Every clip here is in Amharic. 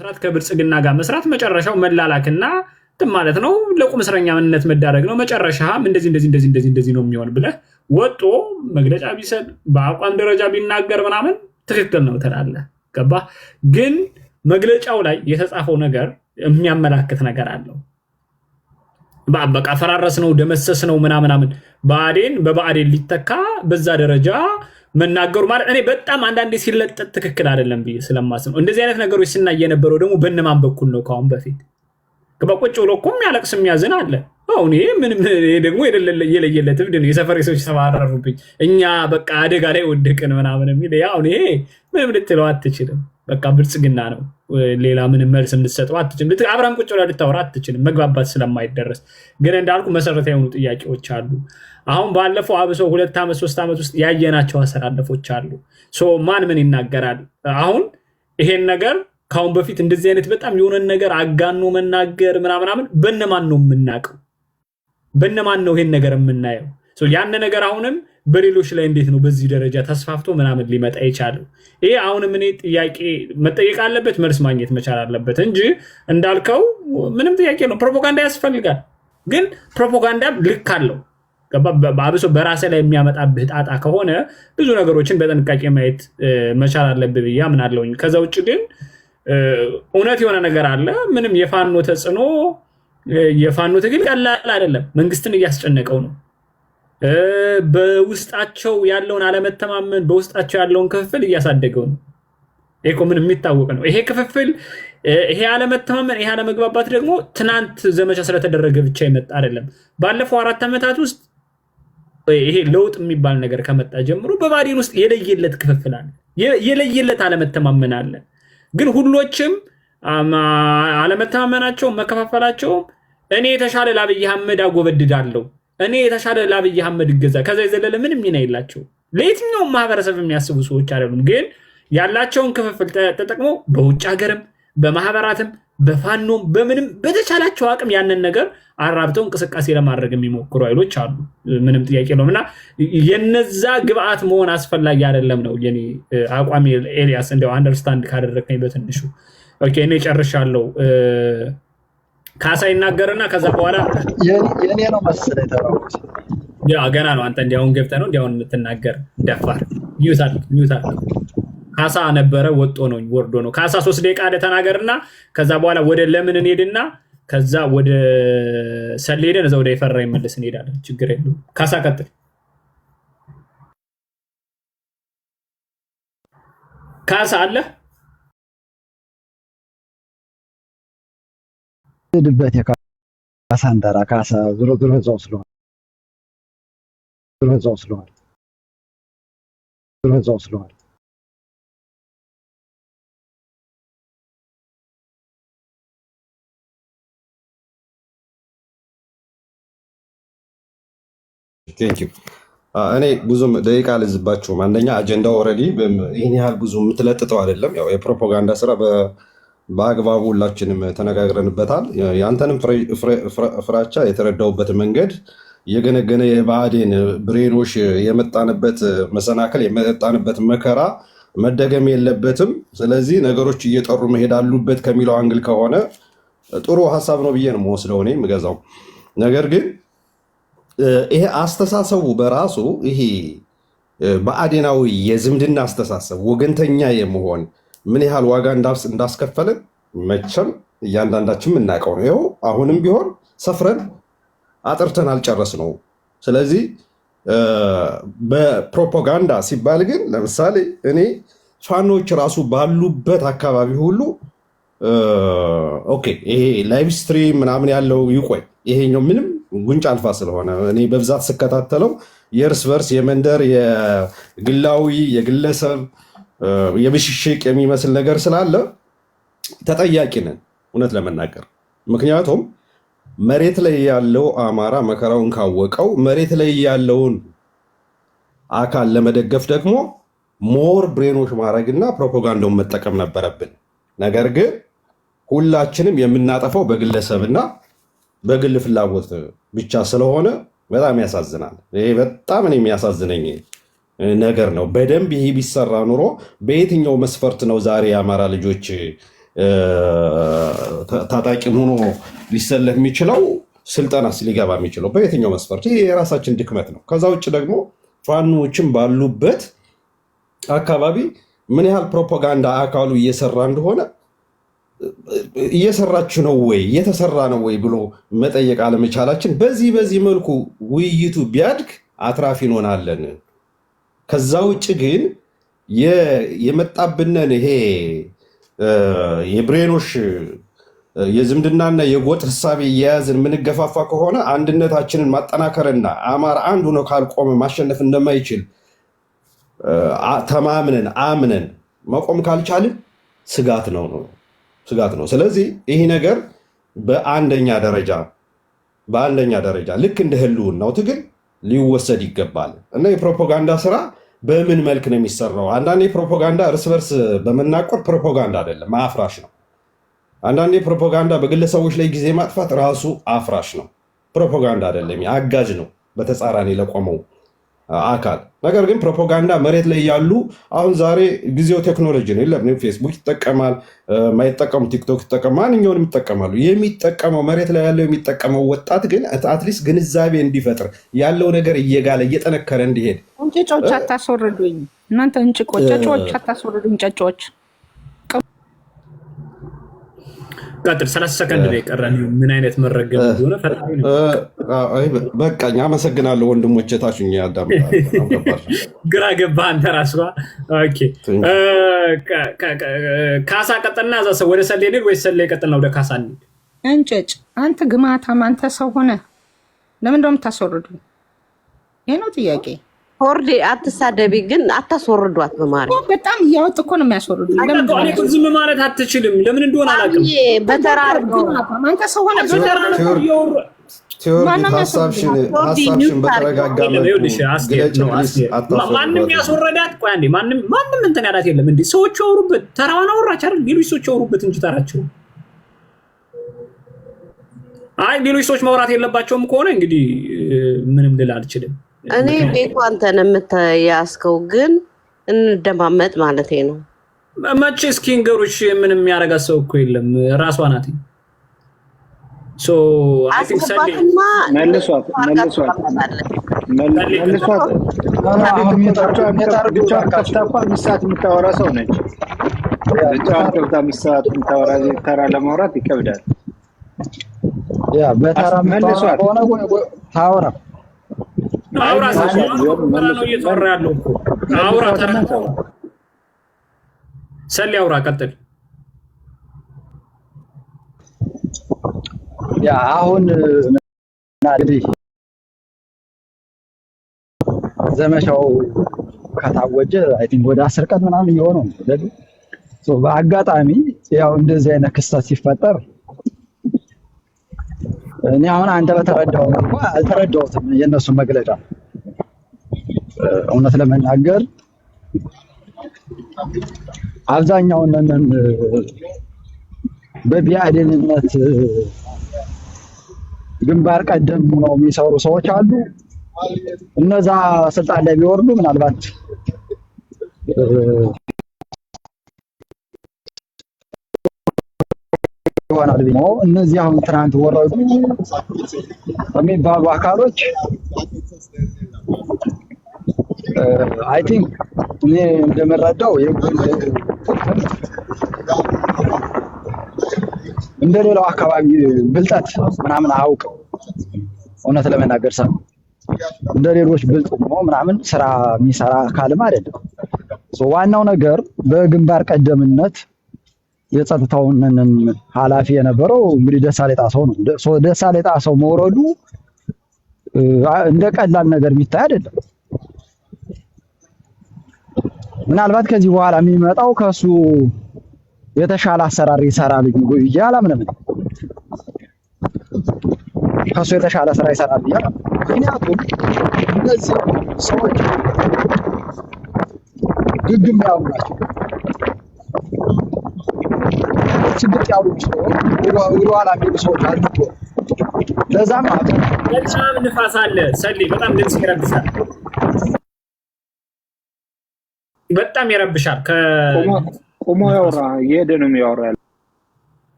መስራት ከብልጽግና ጋር መስራት መጨረሻው መላላክና ማለት ነው። ለቁም እስረኛነት መዳረግ ነው። መጨረሻም እንደዚህ ነው የሚሆን ብለህ ወጦ መግለጫ ቢሰጥ በአቋም ደረጃ ቢናገር ምናምን ትክክል ነው ትላለህ። ገባህ? ግን መግለጫው ላይ የተጻፈው ነገር የሚያመላክት ነገር አለው። በቃ ፈራረስ ነው ደመሰስ ነው ምናምን በብአዴን ሊተካ በዛ ደረጃ መናገሩ ማለት እኔ በጣም አንዳንዴ ሲለጠጥ ትክክል አይደለም ብዬ ስለማስብ ነው። እንደዚህ አይነት ነገሮች ስናይ የነበረው ደግሞ በእነማን በኩል ነው? ካሁን በፊት ቁጭ ብሎ እኮ የሚያለቅስ የሚያዝን አለ። አሁን ይሄ ምንም ደግሞ የለየለት እብድ ነው። የሰፈሬ ሰዎች ተባረሩብኝ እኛ በቃ አደጋ ላይ ወደቅን ምናምን የሚል አሁን ይሄ ምንም ልትለው አትችልም። በቃ ብልጽግና ነው። ሌላ ምንም መልስ እንድትሰጠው አትችልም። አብራም ቁጭ ብላ ልታወራ አትችልም፣ መግባባት ስለማይደረስ። ግን እንዳልኩ መሰረታዊ የሆኑ ጥያቄዎች አሉ። አሁን ባለፈው አብሶ 2 ዓመት 3 ዓመት ውስጥ ያየናቸው አሰላለፎች አሉ። ማን ምን ይናገራል? አሁን ይሄን ነገር ካሁን በፊት እንደዚህ አይነት በጣም የሆነን ነገር አጋኖ መናገር ምናምን በእነማን ነው የምናውቀው? በእነማን ነው ይሄን ነገር የምናየው? ያን ነገር አሁንም በሌሎች ላይ እንዴት ነው በዚህ ደረጃ ተስፋፍቶ ምናምን ሊመጣ የቻለው? ይሄ አሁንም እኔ ጥያቄ መጠየቅ አለበት፣ መልስ ማግኘት መቻል አለበት እንጂ እንዳልከው ምንም ጥያቄ ነው። ፕሮፓጋንዳ ያስፈልጋል፣ ግን ፕሮፓጋንዳ ልክ አለው። አብሶ በራሴ ላይ የሚያመጣብህ ጣጣ ከሆነ ብዙ ነገሮችን በጥንቃቄ ማየት መቻል አለብህ ብዬ አምናለሁኝ። ከዛ ውጭ ግን እውነት የሆነ ነገር አለ። ምንም የፋኖ ተጽዕኖ የፋኖ ትግል ቀላል አይደለም። መንግስትን እያስጨነቀው ነው። በውስጣቸው ያለውን አለመተማመን፣ በውስጣቸው ያለውን ክፍፍል እያሳደገው ነው። ይሄ ምን የሚታወቅ ነው። ይሄ ክፍፍል፣ ይሄ አለመተማመን፣ ይሄ አለመግባባት ደግሞ ትናንት ዘመቻ ስለተደረገ ብቻ ይመጣ አይደለም። ባለፈው 4 ዓመታት ውስጥ ይሄ ለውጥ የሚባል ነገር ከመጣ ጀምሮ በብአዴን ውስጥ የለየለት ክፍፍል አለ፣ የለየለት አለመተማመን አለ። ግን ሁሎችም አለመተማመናቸው መከፋፈላቸው እኔ የተሻለ ለአብይ አህመድ አጎበድዳለሁ፣ እኔ የተሻለ ለአብይ አህመድ እገዛ፣ ከዛ የዘለለ ምንም ሚና የላቸው። ለየትኛውም ማህበረሰብ የሚያስቡ ሰዎች አይደሉም። ግን ያላቸውን ክፍፍል ተጠቅመው በውጭ ሀገርም በማህበራትም በፋኖም በምንም በተቻላቸው አቅም ያንን ነገር አራብተው እንቅስቃሴ ለማድረግ የሚሞክሩ ኃይሎች አሉ። ምንም ጥያቄ የለውም። እና የነዛ ግብአት መሆን አስፈላጊ አይደለም ነው የኔ አቋም። ኤልያስ እንደው አንደርስታንድ ካደረግከኝ በትንሹ ኦኬ። እኔ ጨርሻለሁ። ካሳ ይናገርና ከዛ በኋላ የኔ ነው መሰለኝ ተራውት ገና ነው። አንተ እንዲያውን ገብተህ ነው እንዲያውን የምትናገር ደፋር። ኒውታል ካሳ ነበረ ወጦ ነው ወርዶ ነው። ካሳ 3 ደቂቃ ተናገርና ከዛ በኋላ ወደ ለምን እንሄድና ከዛ ወደ ሰሌደን እዛው ወደ ይፈራ ይመለስ እንሄዳለን። ችግር የለውም። ካሳ ቀጥል። ካሳ አለ ድበት የካሳ እንደራ ካሳ ዞሮ እዛው ስለሆነ ቴንክ ዩ። እኔ ብዙም ደቂቃ አልይዝባችሁም። አንደኛ አጀንዳው ኦልሬዲ ይህን ያህል ብዙ የምትለጥጠው አይደለም። ያው የፕሮፓጋንዳ ስራ በአግባቡ ሁላችንም ተነጋግረንበታል። የአንተንም ፍራቻ የተረዳውበት መንገድ የገነገነ የብአዴን ብሬኖች የመጣንበት መሰናከል የመጣንበት መከራ መደገም የለበትም። ስለዚህ ነገሮች እየጠሩ መሄድ አሉበት ከሚለው አንግል ከሆነ ጥሩ ሀሳብ ነው ብዬ ነው የምወስደው እኔ የምገዛው። ነገር ግን ይሄ አስተሳሰቡ በራሱ ይሄ ብአዴናዊ የዝምድና አስተሳሰብ ወገንተኛ የመሆን ምን ያህል ዋጋ እንዳስከፈልን መቼም እያንዳንዳችን የምናውቀው ነው። ይኸው አሁንም ቢሆን ሰፍረን አጥርተን አልጨረስ ነው። ስለዚህ በፕሮፓጋንዳ ሲባል ግን ለምሳሌ እኔ ፋኖች ራሱ ባሉበት አካባቢ ሁሉ ኦኬ ይሄ ላይቭ ስትሪም ምናምን ያለው ይቆይ፣ ይሄኛው ምንም ጉንጭ አልፋ ስለሆነ እኔ በብዛት ስከታተለው የእርስ በርስ የመንደር የግላዊ የግለሰብ የብሽሽቅ የሚመስል ነገር ስላለ ተጠያቂ ነን እውነት ለመናገር። ምክንያቱም መሬት ላይ ያለው አማራ መከራውን ካወቀው መሬት ላይ ያለውን አካል ለመደገፍ ደግሞ ሞር ብሬኖች ማድረግና ፕሮፓጋንዳውን መጠቀም ነበረብን። ነገር ግን ሁላችንም የምናጠፋው በግለሰብና በግል ፍላጎት ብቻ ስለሆነ በጣም ያሳዝናል። ይሄ በጣም ነው የሚያሳዝነኝ ነገር ነው። በደንብ ይሄ ቢሰራ ኑሮ በየትኛው መስፈርት ነው ዛሬ የአማራ ልጆች ታጣቂም ሆኖ ሊሰለፍ የሚችለው ስልጠናስ ሊገባ የሚችለው በየትኛው መስፈርት? ይህ የራሳችን ድክመት ነው። ከዛ ውጭ ደግሞ ፋኖዎችም ባሉበት አካባቢ ምን ያህል ፕሮፓጋንዳ አካሉ እየሰራ እንደሆነ እየሰራችሁ ነው ወይ እየተሰራ ነው ወይ ብሎ መጠየቅ አለመቻላችን፣ በዚህ መልኩ ውይይቱ ቢያድግ አትራፊ እንሆናለን። ከዛ ውጭ ግን የመጣብንን ይሄ የብሬኖሽ የዝምድናና የጎጥ ህሳቤ እየያዝን የምንገፋፋ ከሆነ አንድነታችንን ማጠናከርና አማራ አንዱ ነው ካልቆመ ማሸነፍ እንደማይችል ተማምነን አምነን መቆም ካልቻልን ስጋት ነው። ስለዚህ ይህ ነገር በአንደኛ ደረጃ ልክ እንደ ህልውናው ትግል ሊወሰድ ይገባል እና የፕሮፓጋንዳ ስራ በምን መልክ ነው የሚሰራው? አንዳንዴ ፕሮፓጋንዳ እርስ በርስ በመናቆር ፕሮፓጋንዳ አይደለም፣ አፍራሽ ነው። አንዳንዴ ፕሮፓጋንዳ በግለሰቦች ላይ ጊዜ ማጥፋት ራሱ አፍራሽ ነው። ፕሮፓጋንዳ አይደለም፣ አጋዥ ነው በተጻራኒ ለቆመው አካል። ነገር ግን ፕሮፓጋንዳ መሬት ላይ ያሉ አሁን ዛሬ ጊዜው ቴክኖሎጂ ነው። የለም ፌስቡክ ይጠቀማል፣ ማይጠቀሙ ቲክቶክ ይጠቀማል፣ ማንኛውንም ይጠቀማሉ። የሚጠቀመው መሬት ላይ ያለው የሚጠቀመው ወጣት ግን አትሊስት ግንዛቤ እንዲፈጥር ያለው ነገር እየጋለ እየጠነከረ እንዲሄድ። እንጭጮች አታስወርዱኝ እናንተ እንጭቆች፣ ጨጮች አታስወርዱኝ ጨጮች። ቀጥል። 30 ሰከንድ ነው የቀረን። ምን አይነት መረገም እንደሆነ በቃኝ። አመሰግናለሁ ወንድሞቼ። ታችሁኝ ግራ ገባህ አንተ ራስህ። ኦኬ ካሳ ቀጠልና እዛ ሰው ወደ ሰሌ ሄድ ወይስ ሰሌ ቀጠልና ወደ ካሳ እንሂድ? እንጭጭ አንተ ግማታም አንተ ሰው ሆነ ለምን እንደውም የምታስወርዱኝ? ይሄ ነው ጥያቄ። ሆርዴ አትሳደቢ፣ ግን አታስወርዷት። በማርያም በጣም እያወጡ እኮ ነው የሚያስወርዱኝ። ለምን ዝም ማለት አትችልም? ለምን እንደሆነ አላውቅም። በተራ አንተ ሰው ሆነ ሀሳብሽን በተረጋጋ ማንም ያስወረዳት። ቆይ አንዴ ማንም እንትን ያላት የለም። እንዲ ሰዎች ያወሩበት ተራዋን አወራች አይደል? ሌሎች ሰዎች ያወሩበት እንጂ ተራቸው። አይ ሌሎች ሰዎች ማውራት የለባቸውም ከሆነ እንግዲህ ምንም ልል አልችልም። እኔ ቤቱ አንተን የምትያዝከው ግን እንደማመጥ ማለት ነው። መቼ እስኪ ንገሩሽ። ምንም ያደርጋት ሰው እኮ የለም፣ ራሷ ናት። ሚስት የምታወራ ሰው ነች። ተራ ለማውራት ይከብዳል። በተራ ታወራ አውራ ነው እየተወራ ያለው እኮ አውራ ሰሌ አውራ ቀጥል። አሁን እንግዲህ ዘመቻው ከታወጀ አይ ቲንክ ወደ 10 ቀን ምናምን እየሆነው ነው። በአጋጣሚ ያው እንደዚህ አይነት ክስተት ሲፈጠር እኔ አሁን አንተ በተረዳው መልኩ አልተረዳሁትም የእነሱን መግለጫ። እውነት ለመናገር አብዛኛውን በቢያድንነት ግንባር ቀደም ነው የሚሰሩ ሰዎች አሉ። እነዛ ስልጣን ላይ ቢወርዱ ምናልባት ይሆናል ቢሞ እነዚህ አሁን ትናንት ወረዱ የሚባሉ አካሎች አይ ቲንክ እኔ እንደምረዳው እንደሌላው አካባቢ ብልጠት ምናምን አያውቅም። እውነት ለመናገር ሰው እንደሌሎች ብልጥ ሆኖ ምናምን ስራ የሚሰራ አካልም አይደለም። ዋናው ነገር በግንባር ቀደምነት የጸጥታውን ኃላፊ የነበረው እንግዲህ ደሳሌ ጣሰው ነው። ደሳሌ ጣሰው መውረዱ እንደ ቀላል ነገር የሚታይ አይደለም። ምናልባት ከዚህ በኋላ የሚመጣው ከሱ የተሻለ አሰራር ይሰራል ብዬ አላምንም። ከሱ የተሻለ ስራ ይሰራል ብዬ አላምንም። ምክንያቱም እነዚህ ሰዎች ግግም ያው ናቸው። ችግር ያሉ ወደኋላ የሚሉ ሰዎች አሉ። ለዛም በጣም ንፋስ አለ። ሰሌ በጣም ድምፅ ይረብሻል። በጣም ይረብሻል። ቆሞ ያወራ እየሄደ ነው የሚያወራ ያለ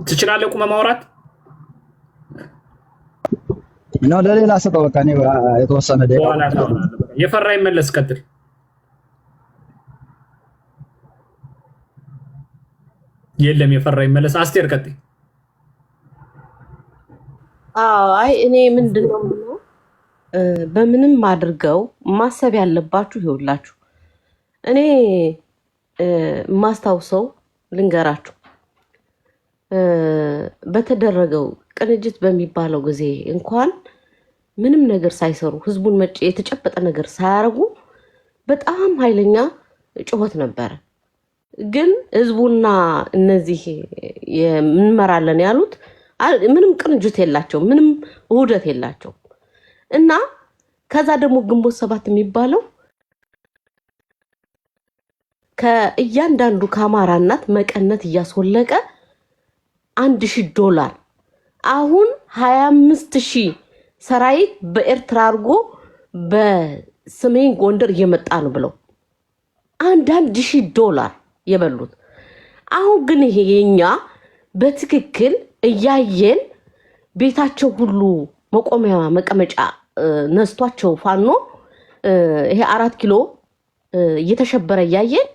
ትችላለህ ቁመህ ማውራት ነው ለሌላ ሰጠው በቃ እኔ የተወሰነ ደቂቃ የፈራ ይመለስ ቀጥል የለም የፈራ ይመለስ አስቴር ቀጥል አይ እኔ ምንድነው በምንም አድርገው ማሰብ ያለባችሁ ይውላችሁ እኔ ማስታውሰው ልንገራችሁ በተደረገው ቅንጅት በሚባለው ጊዜ እንኳን ምንም ነገር ሳይሰሩ ህዝቡን የተጨበጠ ነገር ሳያረጉ በጣም ኃይለኛ ጩኸት ነበር ግን ህዝቡና እነዚህ የምንመራለን ያሉት ምንም ቅንጅት የላቸው ምንም ውህደት የላቸው እና ከዛ ደግሞ ግንቦት ሰባት የሚባለው ከእያንዳንዱ ከአማራ እናት መቀነት እያስወለቀ $1,000 አሁን 25,000 ሰራዊት በኤርትራ አርጎ በሰሜን ጎንደር እየመጣ ነው ብለው $1,000 የበሉት አሁን ግን ይሄ የኛ በትክክል እያየን ቤታቸው ሁሉ መቆሚያ መቀመጫ ነስቷቸው ፋኖ ይሄ 4 ኪሎ እየተሸበረ እያየን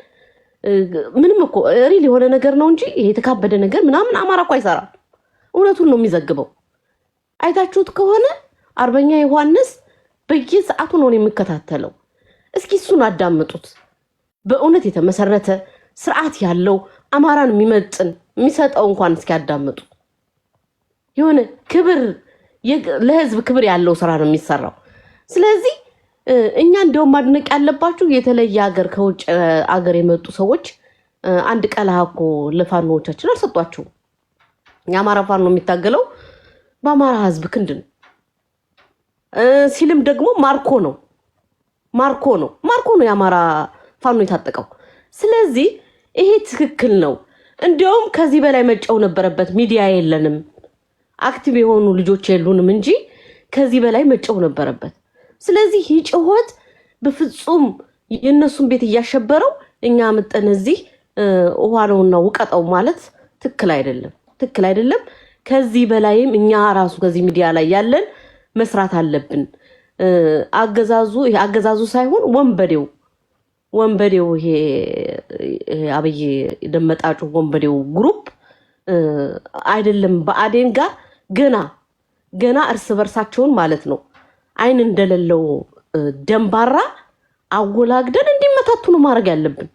ምንም እኮ ሪል የሆነ ነገር ነው እንጂ ይሄ የተካበደ ነገር ምናምን አማራ እኮ አይሰራም እውነቱን ነው የሚዘግበው አይታችሁት ከሆነ አርበኛ ዮሐንስ በየሰዓቱ ነው የሚከታተለው እስኪ እሱን አዳምጡት በእውነት የተመሰረተ ስርዓት ያለው አማራን የሚመጥን የሚሰጠው እንኳን እስኪ አዳምጡ የሆነ ክብር ለህዝብ ክብር ያለው ስራ ነው የሚሰራው ስለዚህ እኛ እንደውም ማድነቅ ያለባችሁ የተለየ ሀገር ከውጭ ሀገር የመጡ ሰዎች አንድ ቀላሃኮ ለፋኖቻችን አልሰጧቸው የአማራ ፋኖ የሚታገለው በአማራ ህዝብ ክንድ ነው ሲልም ደግሞ ማርኮ ነው የአማራ ፋኖ የታጠቀው ስለዚህ ይሄ ትክክል ነው እንደውም ከዚህ በላይ መጫው ነበረበት ሚዲያ የለንም አክቲቭ የሆኑ ልጆች የሉንም እንጂ ከዚህ በላይ መጫው ነበረበት ስለዚህ ይጭሆት በፍጹም የነሱን ቤት እያሸበረው እኛ መጠን እዚህ ውሃነውና ውቀጣው ማለት ትክክል አይደለም ከዚህ በላይም እኛ ራሱ ከዚህ ሚዲያ ላይ ያለን መስራት አለብን አገዛዙ ሳይሆን ወንበዴው ይሄ አብይ ደመጣጩ ወንበዴው ግሩፕ አይደለም በአዴን ጋር ገና እርስ በርሳቸውን ማለት ነው አይን እንደሌለው ደንባራ አወላግደን እንዲመታቱ ነው ማድረግ ያለብን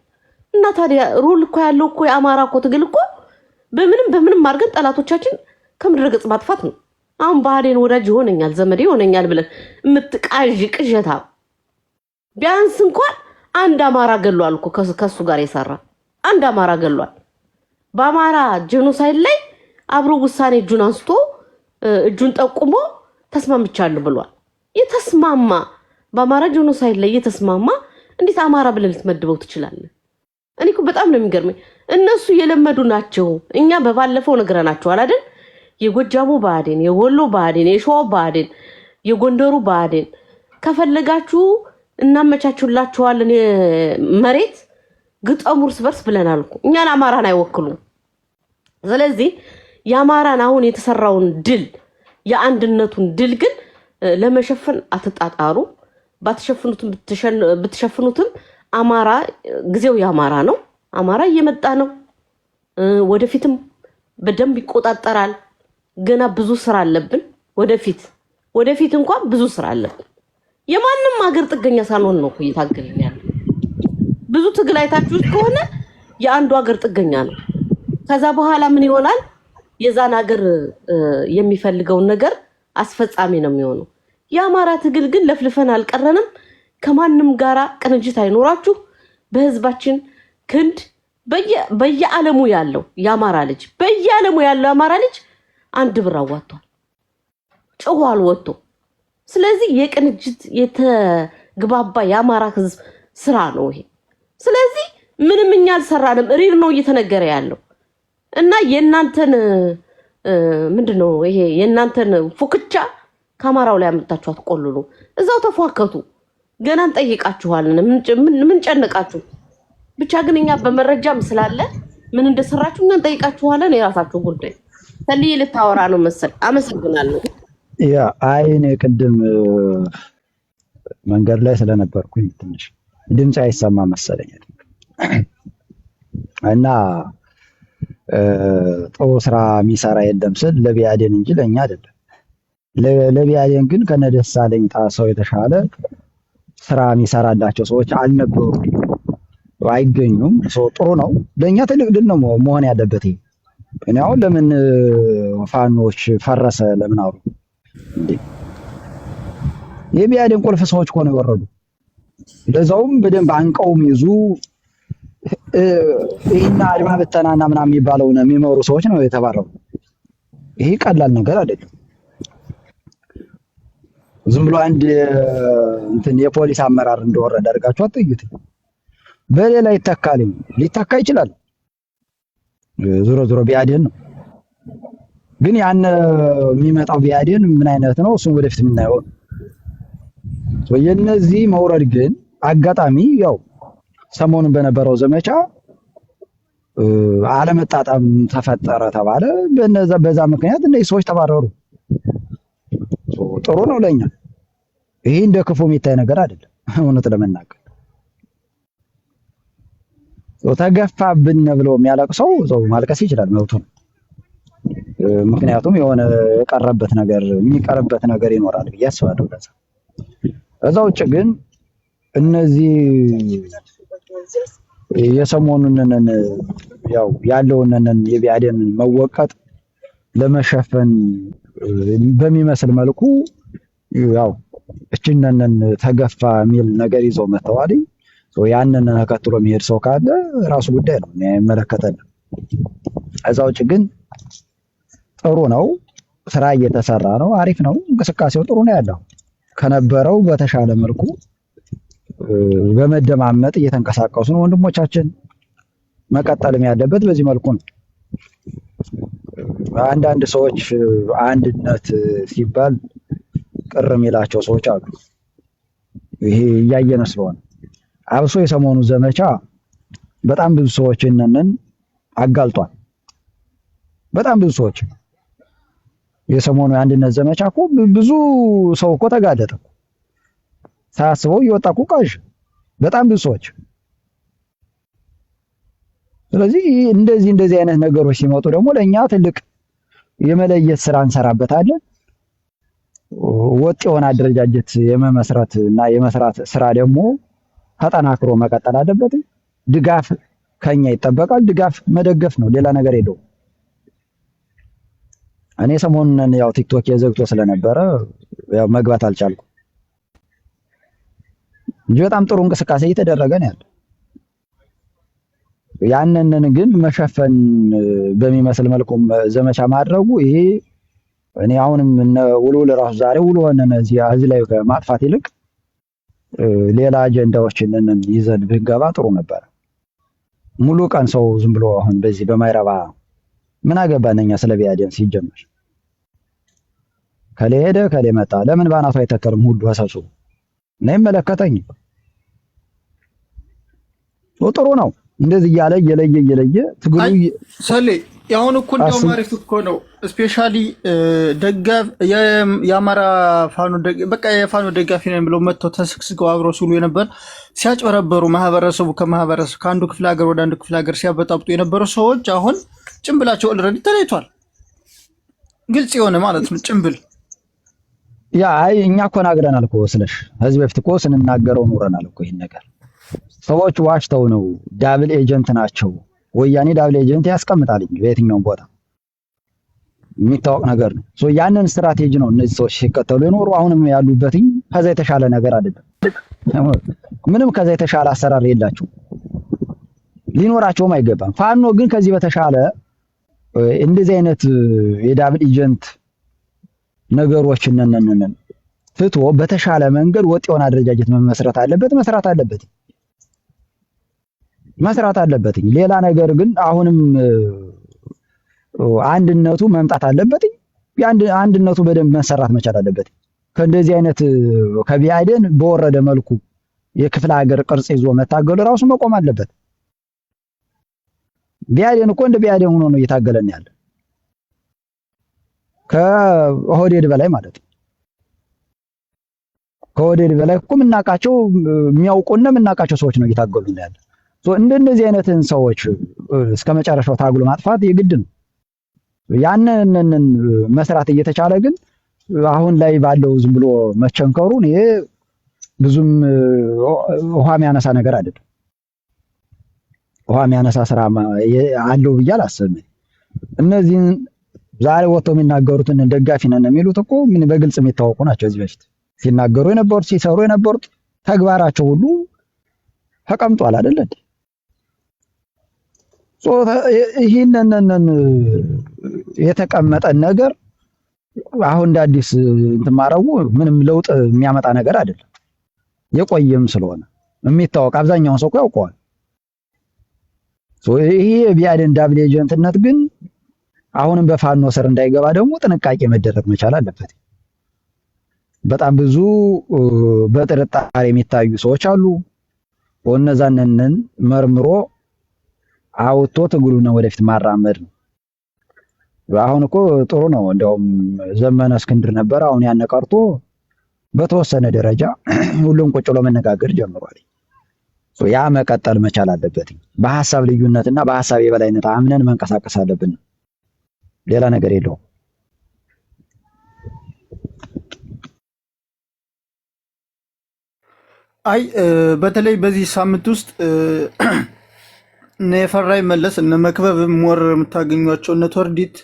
እና ታዲያ ሩል እኮ ያለው እኮ የአማራ እኮ ትግል እኮ በምንም አድርገን ጠላቶቻችን ከምድረ ገጽ ማጥፋት ነው አሁን ባህዴን ወዳጅ ይሆነኛል ዘመዴ ይሆነኛል ብለን የምትቃዥ ቅዠታ ቢያንስ እንኳን አንድ አማራ ገሏል እኮ ከሱ ጋር የሰራ አንድ አማራ ገሏል በአማራ ጄኖሳይድ ላይ አብሮ ውሳኔ እጁን አንስቶ እጁን ጠቁሞ ተስማምቻለሁ ብሏል የተስማማ በአማራ ጄኖሳይድ ላይ የተስማማ እንዴት አማራ ብለን ልትመድበው ትችላለህ እኔ እኮ በጣም ነው የሚገርመኝ እነሱ የለመዱ ናቸው እኛ በባለፈው ነግረናቸዋል አይደል የጎጃሙ ባህዴን የወሎ ባህዴን የሸዋው ባህዴን የጎንደሩ ባህዴን ከፈለጋችሁ እናመቻቹላችኋለን መሬት ግጠሙ እርስ በርስ ብለናል እኮ እኛን አማራን አይወክሉም ስለዚህ የአማራን አሁን የተሰራውን ድል የአንድነቱን ድል ግን ለመሸፈን አትጣጣሩ ብትሸፍኑትም አማራ ጊዜው የአማራ ነው አማራ እየመጣ ነው ወደፊትም በደንብ ይቆጣጠራል ገና ብዙ ስራ አለብን ወደፊት እንኳን ብዙ ስራ አለብን የማንም ሀገር ጥገኛ ሳንሆን ነው እየታገልን ያለው ብዙ ትግል አይታችሁት ከሆነ የአንዱ ሀገር ጥገኛ ነው ከዛ በኋላ ምን ይሆናል የዛን ሀገር የሚፈልገውን ነገር አስፈጻሚ ነው የሚሆነው የአማራ ትግል ግን ለፍልፈን አልቀረንም ከማንም ጋራ ቅንጅት አይኖራችሁ በህዝባችን ክንድ በየዓለሙ ያለው የአማራ ልጅ የአማራ ልጅ አንድ ብር አዋጥቷል ጭዋል ወጥቶ ስለዚህ የቅንጅት የተግባባ የአማራ ህዝብ ስራ ነው ይሄ ስለዚህ ምንም እኛ አልሰራንም ሪል ነው እየተነገረ ያለው እና የናንተን ምንድነው ይሄ የናንተን ፉክቻ ካሜራው ላይ አመጣችሁ አትቆልሉ እዛው ተፏከቱ ገና እንጠይቃችኋለን ምን ጨነቃችሁ ብቻ ግን እኛ በመረጃም ስላለ ምን እንደሰራችሁ እና እንጠይቃችኋለን የራሳችሁ ጉዳይ ሰልዬ ልታወራ ነው መሰል። አመሰግናለሁ። ያ አይኔ ቅድም መንገድ ላይ ስለነበርኩኝ ትንሽ ድምፅ አይሰማ መሰለኝ እና ጥሩ ስራ የሚሰራ የለም ስል ለቢያዴን እንጂ ለእኛ አይደለም። ለቢያዴን ግን ከነደሳለኝ ጣሰው የተሻለ ስራ የሚሰራላቸው ሰዎች አልነበሩም፣ አይገኙም። ጥሩ ነው፣ ለእኛ ትልቅ ድል ነው መሆን ያለበት። እኔ አሁን ለምን ፋኖች ፈረሰ ለምን አሉ እንዴ? የቢያዴን ቁልፍ ሰዎች እኮ ነው የወረዱ። ለዛውም በደንብ አንቀውም ይዙ ይሄና አድማ በተናና ምናምን የሚባለውን የሚመሩ ሰዎች ነው የተባረሩ። ይሄ ቀላል ነገር አይደለም። ዝም ብሎ አንድ እንትን የፖሊስ አመራር እንደወረደ አድርጋችሁ አትዩት። በሌላ ይተካልኝ ሊተካ ይችላል። ዞሮ ዞሮ ቢያዴን ነው። ግን ያን የሚመጣው ቢያዴን ምን አይነት ነው? እሱን ወደፊት የምናየው ነው። የነዚህ መውረድ ግን አጋጣሚ ያው ሰሞኑን በነበረው ዘመቻ አለመጣጣም ተፈጠረ ተባለ። በዛ ምክንያት እነዚህ ሰዎች ተባረሩ። ጥሩ ነው ለኛ። ይሄ እንደ ክፉ የሚታይ ነገር አይደለም። እውነት ለመናገር ተገፋብን ብሎ የሚያለቅሰው ሰው ማልቀስ ይችላል፣ መብቱ ነው። ምክንያቱም የሆነ የቀረበት ነገር የሚቀርበት ነገር ይኖራል ብዬ አስባለሁ። ከዛ ውጭ ግን እነዚህ የሰሞኑን ያው ያለውን የቢያዴን መወቀጥ ለመሸፈን በሚመስል መልኩ ያው እችነን ተገፋ የሚል ነገር ይዘው መተዋል። ያንን ተከትሎ የሚሄድ ሰው ካለ ራሱ ጉዳይ ነው፣ አይመለከተንም። ከዛ ውጭ ግን ጥሩ ነው፣ ስራ እየተሰራ ነው፣ አሪፍ ነው፣ እንቅስቃሴው ጥሩ ነው ያለው። ከነበረው በተሻለ መልኩ በመደማመጥ እየተንቀሳቀሱ ነው ወንድሞቻችን። መቀጠልም ያለበት በዚህ መልኩ ነው። አንዳንድ ሰዎች አንድነት ሲባል ቅር የሚላቸው ሰዎች አሉ። ይሄ እያየነ ስለሆነ አብሶ የሰሞኑ ዘመቻ በጣም ብዙ ሰዎችን አጋልጧል። በጣም ብዙ ሰዎች የሰሞኑ የአንድነት ዘመቻ እኮ ብዙ ሰው እኮ ተጋለጠ። ሳያስበው እየወጣ እኮ ቃዥ በጣም ብዙ ሰዎች። ስለዚህ እንደዚህ አይነት ነገሮች ሲመጡ ደግሞ ለእኛ ትልቅ የመለየት ስራ እንሰራበታለን። ወጥ የሆነ አደረጃጀት የመመስረት እና የመስራት ስራ ደግሞ ተጠናክሮ መቀጠል አለበት። ድጋፍ ከኛ ይጠበቃል። ድጋፍ መደገፍ ነው፣ ሌላ ነገር የለውም። እኔ ሰሞኑን ያው ቲክቶክ የዘግቶ ስለነበረ ያው መግባት አልቻልኩም እንጂ በጣም ጥሩ እንቅስቃሴ እየተደረገ ነው ያለው። ያንንን ግን መሸፈን በሚመስል መልኩ ዘመቻ ማድረጉ ይሄ እኔ አሁንም ውልውል ራሱ ዛሬ ውልውልን እዚህ ላይ ከማጥፋት ይልቅ ሌላ አጀንዳዎችን ይዘን ብንገባ ጥሩ ነበር። ሙሉ ቀን ሰው ዝም ብሎ አሁን በዚህ በማይረባ ምን አገባነኛ ስለ ቢያዴን ሲጀመር ከሌ ሄደ ከሌ መጣ ለምን ባናቱ አይተከልም ሁሉ አሳሱ ነው ይመለከተኝ። ጥሩ ነው እንደዚህ እያለ እየለየ ትግሉ ሰሌ ያሁን እኮ እንደው ማሪፍ እኮ ነው። ስፔሻሊ ደጋፍ የአማራ ፋኖ በቃ የፋኖ ደጋፊ ነን ብለው መጥተው ተሰክስገው አብረው ሲሉ የነበር ሲያጭበረበሩ ማህበረሰቡ ከማህበረሰቡ ከአንዱ ክፍለ ሀገር ወደ አንዱ ክፍለ ሀገር ሲያበጣብጡ የነበሩ ሰዎች አሁን ጭምብላቸው ኦልሬዲ ተለይቷል። ግልጽ የሆነ ማለት ነው ጭምብል። ያ አይ እኛ እኮ ናግረናል እኮ ስለሽ ህዝብ በፊት እኮ ስንናገረው ኖረናል እኮ ይሄን ነገር። ሰዎች ዋሽተው ነው ዳብል ኤጀንት ናቸው። ወያኔ ዳብል ኤጀንት ያስቀምጣል በየትኛውም ቦታ የሚታወቅ ነገር ነው። ያንን ስትራቴጂ ነው እነዚህ ሰዎች ሲከተሉ የኖሩ አሁንም ያሉበትኝ ከዛ የተሻለ ነገር አይደለም። ምንም ከዛ የተሻለ አሰራር የላቸው ሊኖራቸውም አይገባም። ፋኖ ግን ከዚህ በተሻለ እንደዚህ አይነት የዳብል ኤጀንት ነገሮችን ትቶ በተሻለ መንገድ ወጥ የሆነ አደረጃጀት መመስረት አለበት፣ መስራት አለበት። ሌላ ነገር ግን አሁንም አንድነቱ መምጣት አለበት። አንድነቱ በደንብ መሰራት መቻል አለበት። ከእንደዚህ አይነት ከቢያዴን በወረደ መልኩ የክፍለ ሀገር ቅርጽ ይዞ መታገሉ ራሱ መቆም አለበት። ቢያዴን እኮ እንደ ቢያዴን ሆኖ ነው እየታገለን ያለ። ከኦህዴድ በላይ ማለት ነው። ከኦህዴድ በላይ እኮ የምናውቃቸው የሚያውቁና የምናውቃቸው ሰዎች ነው እየታገሉ ያለ። እንደነዚህ አይነትን ሰዎች እስከ መጨረሻው ታግሎ ማጥፋት የግድ ነው። ያንን መስራት እየተቻለ ግን አሁን ላይ ባለው ዝም ብሎ መቸንከሩ ይሄ ብዙም ውሃ የሚያነሳ ነገር አይደለም። ውሃ የሚያነሳ ስራ አለው ብዬ አላስብም። እነዚህን ዛሬ ወጥተው የሚናገሩትን ደጋፊ ነን የሚሉት እኮ ምን በግልጽ የሚታወቁ ናቸው። እዚህ በፊት ሲናገሩ የነበሩት ሲሰሩ የነበሩት ተግባራቸው ሁሉ ተቀምጧል አይደል? ይህንን የተቀመጠን ነገር አሁን እንደ አዲስ እንትን ማድረጉ ምንም ለውጥ የሚያመጣ ነገር አይደለም። የቆየም ስለሆነ የሚታወቅ አብዛኛውን ሰው እኮ ያውቀዋል። ይሄ የቢአዴን ዳብል ኤጀንትነት ግን አሁንም በፋኖ ስር እንዳይገባ ደግሞ ጥንቃቄ መደረግ መቻል አለበት። በጣም ብዙ በጥርጣሬ የሚታዩ ሰዎች አሉ። እነዛንን መርምሮ አውጥቶ ትግሉን ወደፊት ማራመድ ነው። አሁን እኮ ጥሩ ነው። እንደውም ዘመነ እስክንድር ነበር። አሁን ያን ቀርቶ በተወሰነ ደረጃ ሁሉም ቁጭ ብሎ መነጋገር ጀምሯል። ያ መቀጠል መቻል አለበት። በሐሳብ ልዩነትና በሐሳብ የበላይነት አምነን መንቀሳቀስ አለብን። ሌላ ነገር የለውም። አይ በተለይ በዚህ ሳምንት ውስጥ እነ የፈራይ መለስ እነ መክበብ ሞር የምታገኟቸው እነ ቶርዲት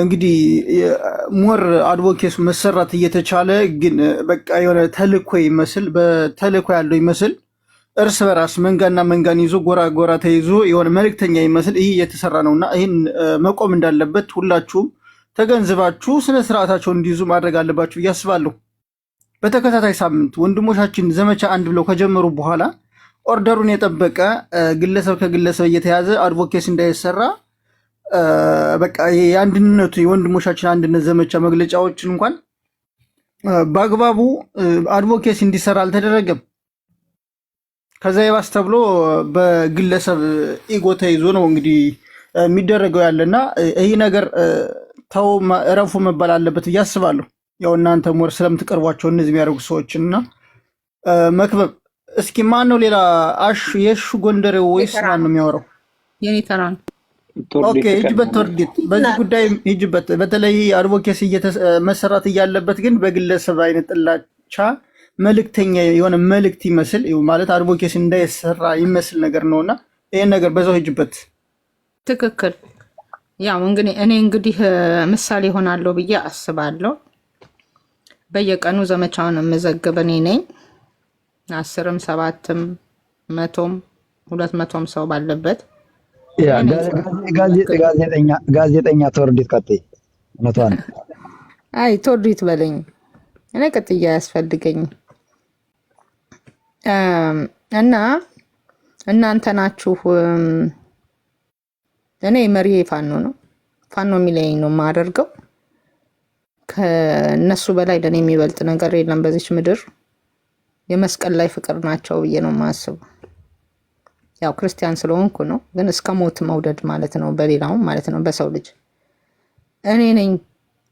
እንግዲህ ሞር አድቮኬስ መሰራት እየተቻለ ግን በቃ የሆነ ተልኮ ይመስል በተልኮ ያለው ይመስል እርስ በራስ መንጋና መንጋን ይዞ ጎራ ጎራ ተይዞ የሆነ መልእክተኛ ይመስል ይህ እየተሰራ ነውና ይህን መቆም እንዳለበት ሁላችሁም ተገንዝባችሁ ስነ ስርዓታቸውን እንዲይዙ ማድረግ አለባችሁ ብዬ አስባለሁ። በተከታታይ ሳምንት ወንድሞቻችን ዘመቻ አንድ ብለው ከጀመሩ በኋላ ኦርደሩን የጠበቀ ግለሰብ ከግለሰብ እየተያዘ አድቮኬሲ እንዳይሰራ በቃ የአንድነቱ የወንድሞቻችን አንድነት ዘመቻ መግለጫዎችን እንኳን በአግባቡ አድቮኬሲ እንዲሰራ አልተደረገም። ከዛ ይባስ ተብሎ በግለሰብ ኢጎ ተይዞ ነው እንግዲህ የሚደረገው ያለና ይህ ነገር ተው እረፉ መባል አለበት ብዬ አስባለሁ። ያው እናንተ ሞር ስለምትቀርቧቸው እነዚህ የሚያደርጉ ሰዎችን እና መክበብ እስኪ ማን ነው ሌላ የሹ ጎንደሬው ወይስ ማን ነው የሚያወራው? የኔ ተራ ነው። ኦኬ ሂጅበት ቶርዲት በዚህ ጉዳይ ሂጅበት። በተለይ አድቮኬሲ መሰራት እያለበት ግን በግለሰብ አይነት ጥላቻ መልእክተኛ የሆነ መልእክት ይመስል ማለት አድቮኬሲ እንዳይሰራ ይመስል ነገር ነውና ይሄን ነገር በዛው ሂጅበት። ትክክል። ያው እኔ እንግዲህ ምሳሌ ሆናለሁ ብዬ አስባለሁ። በየቀኑ ዘመቻውን የምዘግብ እኔ ነኝ። 10ም 7ም 100ም 200ም ሰው ባለበት ጋዜጠኛ ቶርዲት ቀጥይ። እውነቷን አይ ቶርዲት በለኝ እኔ ቀጥያ ያስፈልገኝ እና እናንተ ናችሁ። እኔ መሪ ፋኖ ነው። ፋኖ የሚለኝ ነው የማደርገው። ከነሱ በላይ ለኔ የሚበልጥ ነገር የለም በዚች ምድር። የመስቀል ላይ ፍቅር ናቸው ብዬ ነው የማስበው። ያው ክርስቲያን ስለሆንኩ ነው፣ ግን እስከ ሞት መውደድ ማለት ነው፣ በሌላውም ማለት ነው በሰው ልጅ። እኔ ነኝ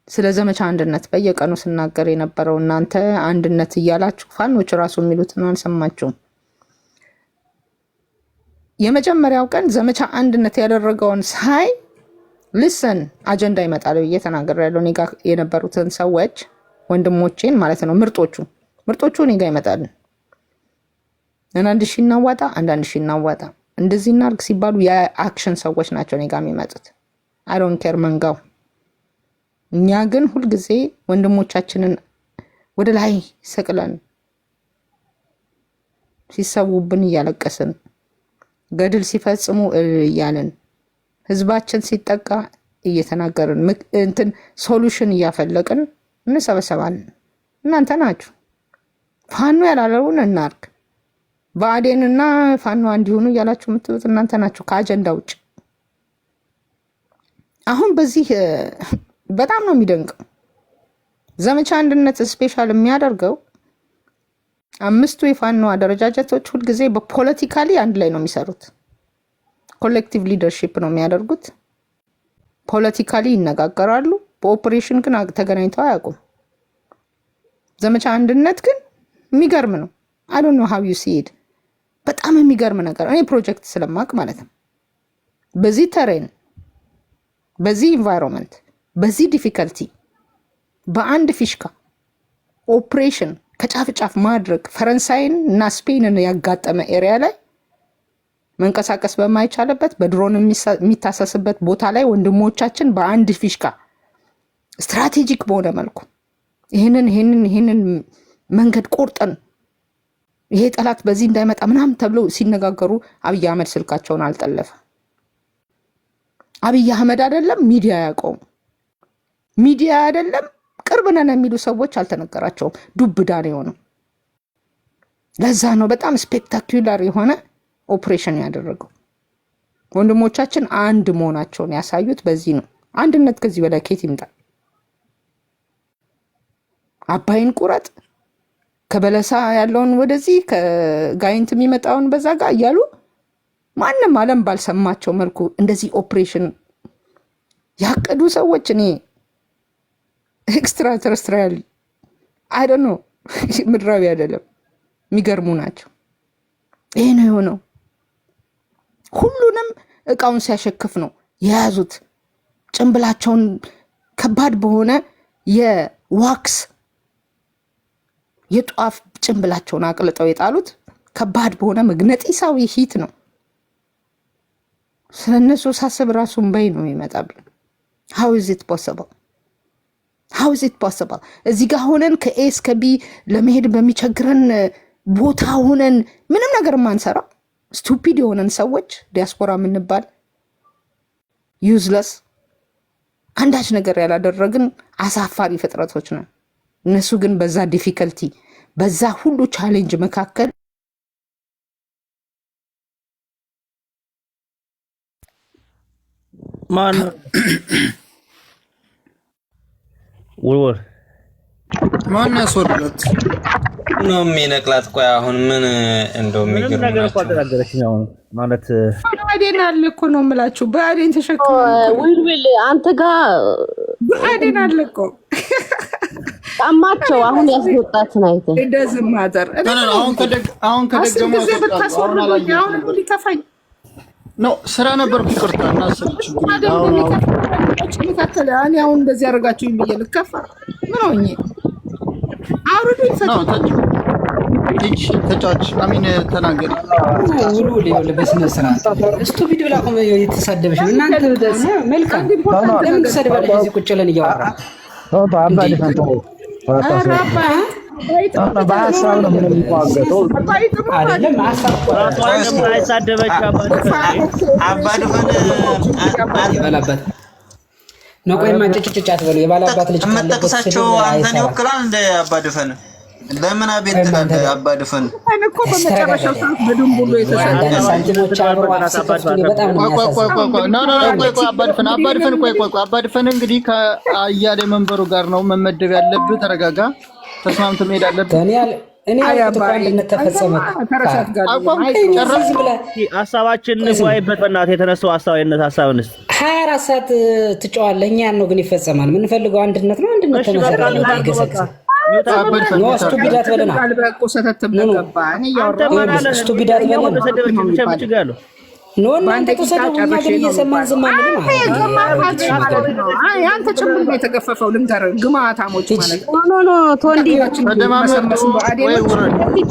ስለ ዘመቻ አንድነት በየቀኑ ስናገር የነበረው። እናንተ አንድነት እያላችሁ ፋኖች ራሱ የሚሉትን አልሰማችሁም። የመጀመሪያው ቀን ዘመቻ አንድነት ያደረገውን ሳይ ልሰን አጀንዳ ይመጣል ብዬ ተናግሬያለሁ። እኔ ጋር የነበሩትን ሰዎች ወንድሞቼን ማለት ነው ምርጦቹ እኔ ጋር ይመጣሉ። አንዳንድ ሺህ እናዋጣ፣ አንዳንድ ሺህ እናዋጣ፣ እንደዚህ እናድርግ ሲባሉ የአክሽን ሰዎች ናቸው እኔ ጋር የሚመጡት። አይ ዶንት ኬር መንጋው። እኛ ግን ሁልጊዜ ወንድሞቻችንን ወደ ላይ ሰቅለን ሲሰዉብን እያለቀስን፣ ገድል ሲፈጽሙ እያልን፣ ህዝባችን ሲጠቃ እየተናገርን እንትን ሶሉሽን እያፈለቅን እንሰበሰባለን። እናንተ ናችሁ ፋኖ ያላለውን እናርግ ብአዴንና ፋኖ እንዲሆኑ እያላችሁ የምትሉት እናንተ ናችሁ ከአጀንዳ ውጭ። አሁን በዚህ በጣም ነው የሚደንቀው። ዘመቻ አንድነት ስፔሻል የሚያደርገው 5ቱ የፋኖ አደረጃጀቶች ሁልጊዜ በፖለቲካሊ አንድ ላይ ነው የሚሰሩት። ኮሌክቲቭ ሊደርሺፕ ነው የሚያደርጉት። ፖለቲካሊ ይነጋገራሉ፣ በኦፕሬሽን ግን ተገናኝተው አያውቁም። ዘመቻ አንድነት ግን የሚገርም ነው። አይ ዶንት ኖ ሃው ዩ ሲ ኢት። በጣም የሚገርም ነገር እኔ ፕሮጀክት ስለማቅ ማለት ነው። በዚህ ተሬን፣ በዚህ ኢንቫይሮንመንት፣ በዚህ ዲፊከልቲ በአንድ ፊሽካ ኦፕሬሽን ከጫፍ ጫፍ ማድረግ ፈረንሳይን እና ስፔንን ያጋጠመ ኤሪያ ላይ መንቀሳቀስ በማይቻልበት በድሮን የሚታሰስበት ቦታ ላይ ወንድሞቻችን በአንድ ፊሽካ ስትራቴጂክ በሆነ መልኩ ይህንን መንገድ ቆርጠን ይሄ ጠላት በዚህ እንዳይመጣ ምናምን ተብሎ ሲነጋገሩ አብይ አህመድ ስልካቸውን አልጠለፈ። አብይ አህመድ አይደለም ሚዲያ ያቆሙ፣ ሚዲያ አይደለም ቅርብ ነን የሚሉ ሰዎች አልተነገራቸውም። ዱብዳ ነው የሆነው። ለዛ ነው በጣም ስፔክታኩላር የሆነ ኦፕሬሽን ያደረገው። ወንድሞቻችን አንድ መሆናቸውን ያሳዩት በዚህ ነው። አንድነት ከዚህ በላይ ከየት ይምጣል? አባይን ቁረጥ፣ ከበለሳ ያለውን ወደዚህ ከጋይንት የሚመጣውን በዛ ጋር እያሉ ማንም ዓለም ባልሰማቸው መልኩ እንደዚህ ኦፕሬሽን ያቀዱ ሰዎች እኔ ኤክስትራ ተረስትሪያል አይ ዶንት ኖ ምድራዊ አይደለም የሚገርሙ ናቸው። ይሄ ነው የሆነው። ሁሉንም እቃውን ሲያሸክፍ ነው የያዙት። ጭንብላቸውን ከባድ በሆነ የዋክስ የጧፍ ጭንብላቸውን አቅልጠው የጣሉት ከባድ በሆነ መግነጢሳዊ ሂት ነው። ስለነሱ ሳስብ ራሱን በይ ነው የሚመጣብኝ። how is it possible? እዚህ ጋር ሆነን ከኤ እስከ ቢ ለመሄድ በሚቸግረን ቦታ ሆነን ምንም ነገር ማንሰራ ስቱፒድ የሆነን ሰዎች ዲያስፖራ የምንባል ዩዝለስ አንዳች ነገር ያላደረግን አሳፋሪ ፍጥረቶች ነን። እነሱ ግን በዛ ዲፊከልቲ በዛ ሁሉ ቻሌንጅ መካከል ማን ወር ማን ያስወርዳት ነው የሚነቅላት? ቆይ አሁን ምን እንደው የሚገርም ነገር እኮ አደረገችኝ። አሁን ማለት ብአዴን አለ እኮ ነው የምላችሁ። ብአዴን ተሸክሞ ዊል አንተ ጋር ብአዴን አለ እኮ ጣማቸው አሁን ያስወጣትን አይተህ እንደዚህ ማዘር አሁን ከደገሞ አሁን ሊከፋኝ ነው። ስራ ነበርኩ ይቅርታ እና ችግር እኔ አሁን እንደዚህ ያደርጋችሁ ብዬ ልከፋ ምን ሆኜ አውርዱ ነው ተጫዋች አሚን ተናገሪ ውሉ ሊወለ በስነ ስርዓት ስቱፒድ ብላ ቆመ የተሳደበሽ እናንተ መልካም ለምን ተሰደባለሽ? እዚህ ቁጭ ብለን እያወራ አባዲ ፈንቶ በሀሳብ ነው ምን የሚዋገተው አይደለም። ሀሳብ አይሳደበች የባላባት ነው። ቆይማ ጭጭጭጭ አትበሉ። የባላባት ልጅ መጠቅሳቸው አንተን ይወክላል እንደ አባድፈን ለምን አቤት ተናደ አባድፈን እኮ በመጨረሻው ሰዓት በድንቡሉ የተሰጠ ሳንቲሞች አብሮ አፍስፈስቱ በጣም ነው አባድፈን እንግዲህ ከአያሌ መንበሩ ጋር ነው መመደብ ያለብህ። ተረጋጋ፣ ተስማምቶ መሄድ አለብህ። እኔ አንድነት ተፈጸመ። ሀሳባችን እንወያይበት። በእናትህ የተነሳው ሀሳባዊነት ሀሳብንስ 24 ሰዓት ትጨዋለህ። እኛ ያልነው ግን ይፈጸማል። የምንፈልገው አንድነት ነው። አንድነት ተመሰረተ ይገሰግስ ነው። ስቱፒዳት በለና ስቱፒዳት በለና ኖ እናንተ ተሰደቡ። እኛ ግን እየሰማን ዝም አንልም። አንተ ጭምር ነው የተገፈፈው። ልንገርህ ግማታሞች ማለት ኖ ቶንዲ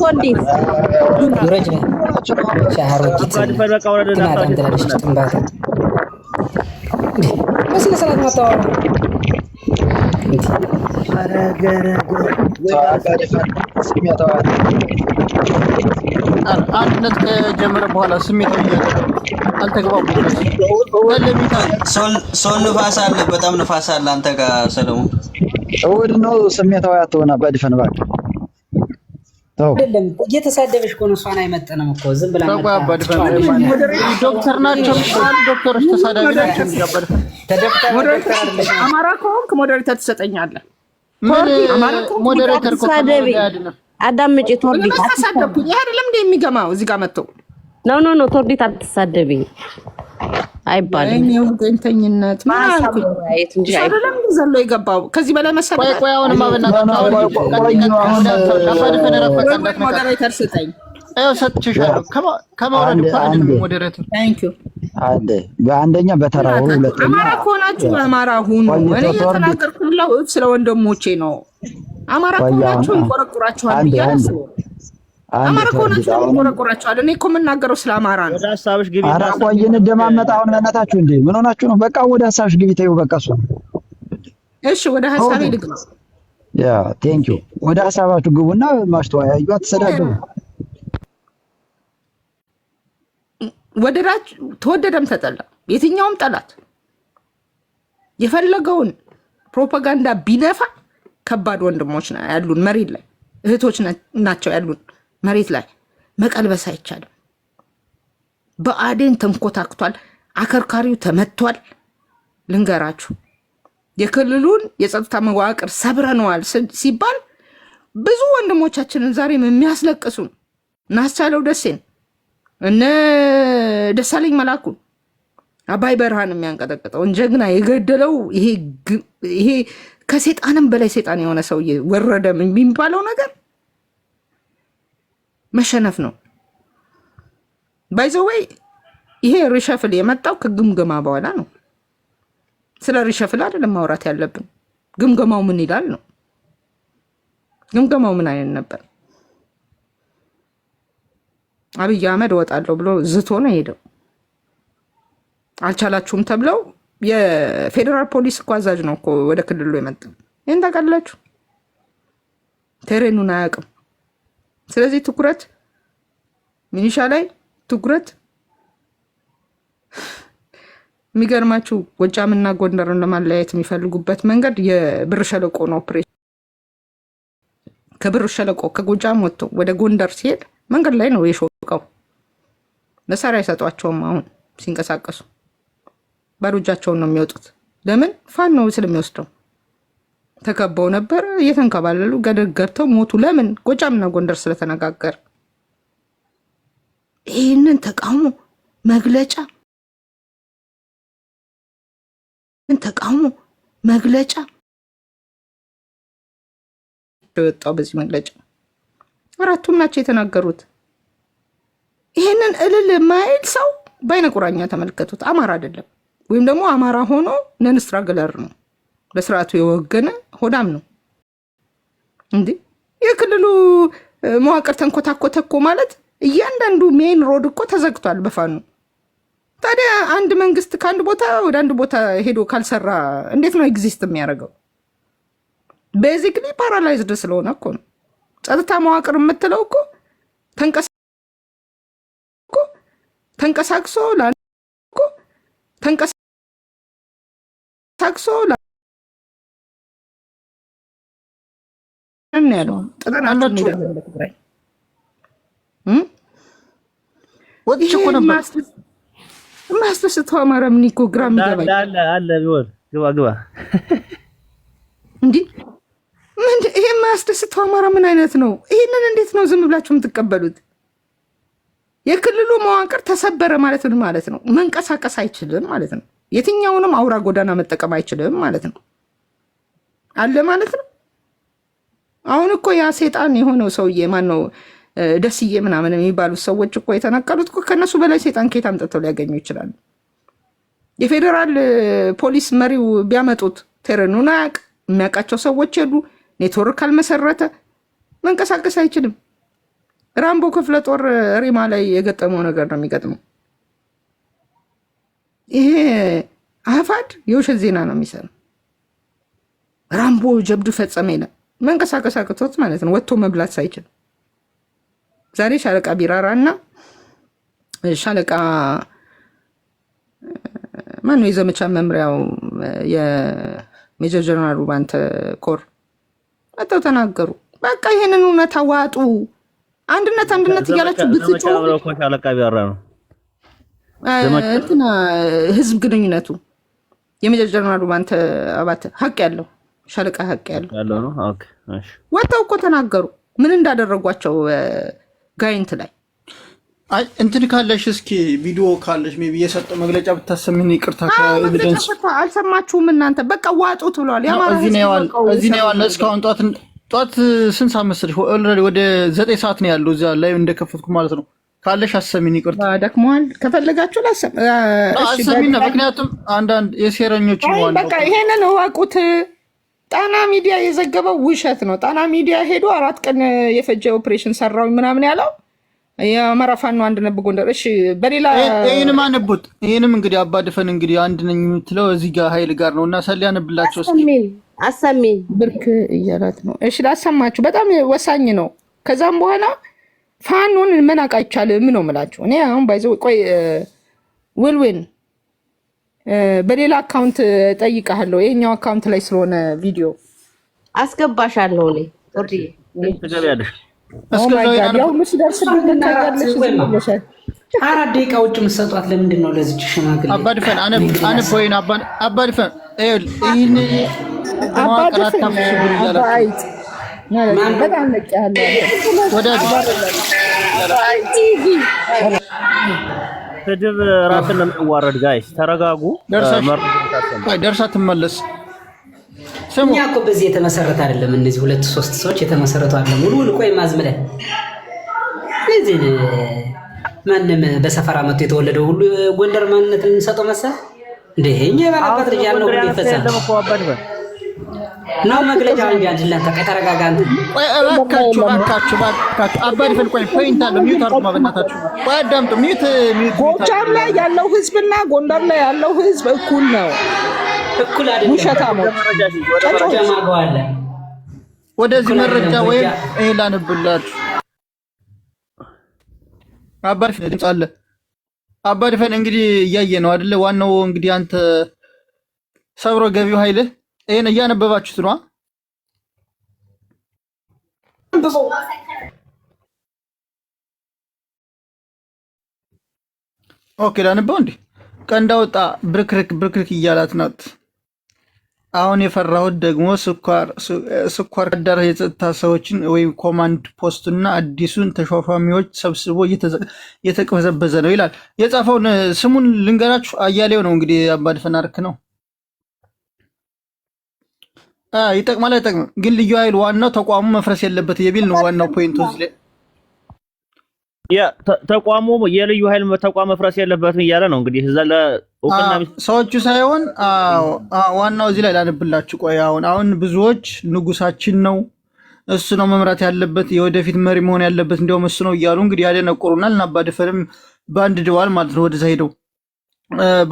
ቶንዲ ውረጅ ነው ሻሃሮጂት ትናዳምትላለች ጥንባታ በስነ ስርዓት ማታወራ አንድነት ከጀመረ በኋላ ስሜት አልተግባቡም። ሶል ንፋስ አለ፣ በጣም ንፋስ አለ አንተ ጋር ሰለሞን። እሑድ ነው ስሜታዊ አትሆና በድፈን እባክህ ተው። አይደለም እየተሳደበሽ እኮ ነው። እሷን አይመጥንም እኮ ዝም ብላ ዶክተር ናቸው ዶክተሮች ተሳዳቢ ናቸው። አማራ ከሆንክ ሞዴሬተር ትሰጠኛለህ። ሞዴሬተር አዳምጪ ቶርዲ ተሳደብኩኝ። ይሄ አይደለም እንደ የሚገማው እዚህ ጋር መጥተው ኖ ቶርዲት አትሳደቢ አይባልም። እኔ ወገንተኝነት ማለት እንጂ አይደለም ዘሎ ይገባው ከዚህ በላይ መሰለኝ። ቆይ አሁን ማበናታው ሞዴሬተር ስጠኝ። ሰጥቼሻለሁ። ከማውረድ እንኳን ሞዴሬተር ታንክ ዩ። በአንደኛ በተራው ሁለተኛ አማራ ከሆናችሁ አማራ ሁኑ። እኔ የተናገርኩላው ስለ ወንድሞቼ ነው። አማራ ከሆናችሁ ይቆረቁራችኋል ብያለሁ። አማራ ከሆናችሁ ይቆረቁራችኋል። እኔ እኮ የምናገረው ስለ አማራ ነው። ወደ ሐሳብሽ ግቢ። ኧረ ቆይ እንደማመጣ አሁን በእናታችሁ እንዴ ምን ሆናችሁ ነው? በቃ ወደ ሐሳብሽ ግቢ። ተይው በቃ እሱ እሺ፣ ወደ ሐሳቤ ልግባ። ያ ቴንክ ዩ። ወደ ሐሳባችሁ ግቡና ማስተዋያዩ አትሰዳደቡ። ወደዳችሁ ተወደደም ተጠላ የትኛውም ጠላት የፈለገውን ፕሮፓጋንዳ ቢነፋ ከባድ ወንድሞች ያሉን መሬት ላይ እህቶች ናቸው ያሉን መሬት ላይ መቀልበስ አይቻልም። በአዴን ተንኮታክቷል፣ አከርካሪው ተመቷል። ልንገራችሁ የክልሉን የጸጥታ መዋቅር ሰብረነዋል ሲባል ብዙ ወንድሞቻችንን ዛሬም የሚያስለቅሱን ናስቻለው ደሴን እነ ደሳለኝ መላኩ አባይ በርሃን የሚያንቀጠቅጠውን ጀግና የገደለው ይሄ ከሴጣንም በላይ ሴጣን የሆነ ሰውዬ ወረደ የሚባለው ነገር መሸነፍ ነው። ባይዘወይ ይሄ ሪሸፍል የመጣው ከግምገማ በኋላ ነው። ስለ ሪሸፍል አይደለም ማውራት ያለብን። ግምገማው ምን ይላል ነው። ግምገማው ምን አይነት ነበር? አብይ አህመድ ወጣለሁ ብሎ ዝቶ ነው ሄደው። አልቻላችሁም ተብለው የፌዴራል ፖሊስ እኮ አዛዥ ነው እኮ ወደ ክልሉ የመጣው። ይህን ታውቃላችሁ። ቴሬኑን አያውቅም። ስለዚህ ትኩረት ሚኒሻ ላይ ትኩረት። የሚገርማችሁ ጎጃምና ጎንደርን ለማለያየት የሚፈልጉበት መንገድ የብር ሸለቆ ነው ኦፕሬሽን። ከብር ሸለቆ ከጎጃም ወጥቶ ወደ ጎንደር ሲሄድ መንገድ ላይ ነው የሾቀው። መሳሪያ አይሰጧቸውም። አሁን ሲንቀሳቀሱ ባዶ እጃቸውን ነው የሚወጡት። ለምን? ፋኖ ስለሚወስደው። ተከበው ነበር እየተንከባለሉ ገደል ገብተው ሞቱ። ለምን? ጎጃምና ጎንደር ስለተነጋገር። ይህንን ተቃውሞ መግለጫ የወጣው በዚህ መግለጫ አራቱም ናቸው የተናገሩት። ይህንን እልል የማይል ሰው በአይነ ቁራኛ ተመልከቱት። አማራ አይደለም፣ ወይም ደግሞ አማራ ሆኖ ነንስትራግለር ነው። በስርዓቱ የወገነ ሆዳም ነው። እንዴ የክልሉ መዋቅር ተንኮታኮተ እኮ ማለት እያንዳንዱ ሜን ሮድ እኮ ተዘግቷል በፋኑ። ታዲያ አንድ መንግስት ከአንድ ቦታ ወደ አንድ ቦታ ሄዶ ካልሰራ እንዴት ነው ኤግዚስት የሚያደርገው? ቤዚክሊ ፓራላይዝድ ስለሆነ እኮ ነው። ጸጥታ መዋቅር የምትለው እኮ ተንቀሳቅሶ ያለው ማስተስተው አማራ ምን እኮ ግራም ይገባል አለ ቢሆን ግባ እንዴ ምን ይሄ ማስተስተው አማራ ምን አይነት ነው? ይሄንን እንዴት ነው ዝም ብላችሁ የምትቀበሉት? የክልሉ መዋቅር ተሰበረ ማለት ነው ማለት ነው። መንቀሳቀስ አይችልም ማለት ነው። የትኛውንም አውራ ጎዳና መጠቀም አይችልም ማለት ነው አለ ማለት ነው። አሁን እኮ ያ ሴጣን የሆነው ሰውዬ ማን ነው? ደስዬ ምናምን የሚባሉት ሰዎች እኮ የተነቀሉት እኮ ከነሱ በላይ ሴጣን ከየት አምጥተው ሊያገኙ ይችላሉ? የፌዴራል ፖሊስ መሪው ቢያመጡት ቴረኑን አያውቅ፣ የሚያውቃቸው ሰዎች የሉ፣ ኔትወርክ ካልመሰረተ መንቀሳቀስ አይችልም። ራምቦ ክፍለ ጦር ሪማ ላይ የገጠመው ነገር ነው የሚገጥመው። ይሄ አፋድ የውሸት ዜና ነው የሚሰራው። ራምቦ ጀብዱ ፈጸመ ይላል። መንቀሳቀስ አቅቶት ማለት ነው፣ ወጥቶ መብላት ሳይችል። ዛሬ ሻለቃ ቢራራ እና ሻለቃ ማነው የዘመቻ መምሪያው የሜጀር ጀነራል ባንተ ኮር መጥተው ተናገሩ። በቃ ይሄንን እውነት አዋጡ። አንድነት እያላችሁ ብትጮ ሻለቃ ቢራራ ነው እንትና ህዝብ ግንኙነቱ የሜጀር ጀነራል ባንተ አባተ ሀቅ ያለው ሻለቃ ሀቅ ያለው ነው። ኦኬ እሺ፣ ወጣው እኮ ተናገሩ ምን እንዳደረጓቸው ጋይንት ላይ አይ እንትን ካለሽ እስኪ ቪዲዮ ካለሽ ሜቢ የሰጠው መግለጫ ብታሰሚኝ ይቅርታ። ከኤቪደንስ አልሰማችሁም እናንተ? በቃ ዋጡት ብለዋል። እዚህ ነው ያለው። እስካሁን ጧት ስንት ሰዓት መሰለሽ? ኦልሬዲ ወደ 9 ሰዓት ነው ያለው እዛ ላይ እንደከፈትኩ ማለት ነው። ካለሽ አሰሚኝ ይቅርታ። ደክሟል። ከፈለጋችሁ አሰሚኝ። ምክንያቱም አንዳንድ የሴረኞች ነው። በቃ ይሄንን እወቁት። ጣና ሚዲያ የዘገበው ውሸት ነው። ጣና ሚዲያ ሄዶ 4 ቀን የፈጀ ኦፕሬሽን ሰራው ምናምን ያለው የአማራ ፋኖ አንድነት በጎንደር። እሺ በሌላ ይሄንም አነቡት። ይሄንም እንግዲህ አባድፈን እንግዲህ አንድ ነኝ የምትለው እዚህ ጋር ኃይል ጋር ነውና ሰል ያነብላችሁ አሰሚኝ ብርክ እያላት ነው። እሺ ላሰማችሁ፣ በጣም ወሳኝ ነው። ከዛም በኋላ ፋኖን መናቅ አይቻልም ነው የምላችሁ። እኔ አሁን ባይዘው ቆይ ውልዊን በሌላ አካውንት ጠይቃለሁ። ይሄኛው አካውንት ላይ ስለሆነ ቪዲዮ አስገባሻለሁ። እኔ ኦርዲ ትገቢያለሽ። አራት ደቂቃ ውጭ የምትሰጧት ለምንድን ነው? ለዚች ሽማግሌ አባድፈን አነብ ወይን አባድፈን ይህን በጣም ነቅ ያለ ስድብ ራስን ለማዋረድ ጋይስ ተረጋጉ። ደርሳ ትመለስ። እኛ እኮ በዚህ የተመሰረተ አይደለም። እነዚህ 2-3 ሰዎች የተመሰረቱ አይደለም። ሙሉውን ቆይ ማዝመለ እዚህ ማንም በሰፈራ መጥቶ የተወለደው ሁሉ ጎንደር ማንነት እንሰጠው መሰል እንዴ? እኛ የባላባት ልጅ ያለው ሁሉ ይፈሳል ነው መግለጫ እንጂ አንድላንተ ከተረጋጋን። ቆይ እባካችሁ አባድፈን ቆይ ፖይንት አለው። ሚዩት አርጉ ማበናታችሁ። ቆይ አዳምጡ። ሚዩት ጎጃም ላይ ያለው ህዝብና ጎንደር ላይ ያለው ህዝብ እኩል ነው። እኩል አይደለም። ውሸታሞች ጀማጓለ ወደዚህ መረጃ ወይም ይሄ ላነብላችሁ። አባድፈን ድምጽ አለ። አባድፈን እንግዲህ እያየ ነው አይደለ? ዋናው እንግዲህ አንተ ሰብሮ ገቢው ኃይል ይሄን እያነበባችሁት ነው። ኦኬ ላነበው እንዴ? ቀንዳውጣ ብርክርክ እያላት ናት። አሁን የፈራሁት ደግሞ ስኳር ዳር የጸጥታ ሰዎችን ወይም ኮማንድ ፖስትና አዲሱን ተሿሿሚዎች ሰብስቦ እየተቀበዘበዘ ነው ይላል። የጻፈውን ስሙን ልንገራችሁ። አያሌው ነው እንግዲህ አባድፈን አርክ ነው። ይጠቅማል አይጠቅምም? ግን ልዩ ኃይል ዋናው ተቋሙ መፍረስ የለበት የሚል ነው ዋናው ፖይንቱ እዚህ ላይ። ተቋሙ የልዩ ኃይል ተቋም መፍረስ የለበትም እያለ ነው እንግዲህ እዛ ለኡቅና ሰዎቹ ሳይሆን ዋናው እዚህ ላይ ላነብላችሁ። ቆይ አሁን ብዙዎች ንጉሳችን ነው እሱ ነው መምራት ያለበት የወደፊት መሪ መሆን ያለበት እንዲያውም እሱ ነው እያሉ እንግዲህ ያደነቁሩናል። እና አባድፈንም በአንድ ድዋል ማለት ነው ወደዛ ሄደው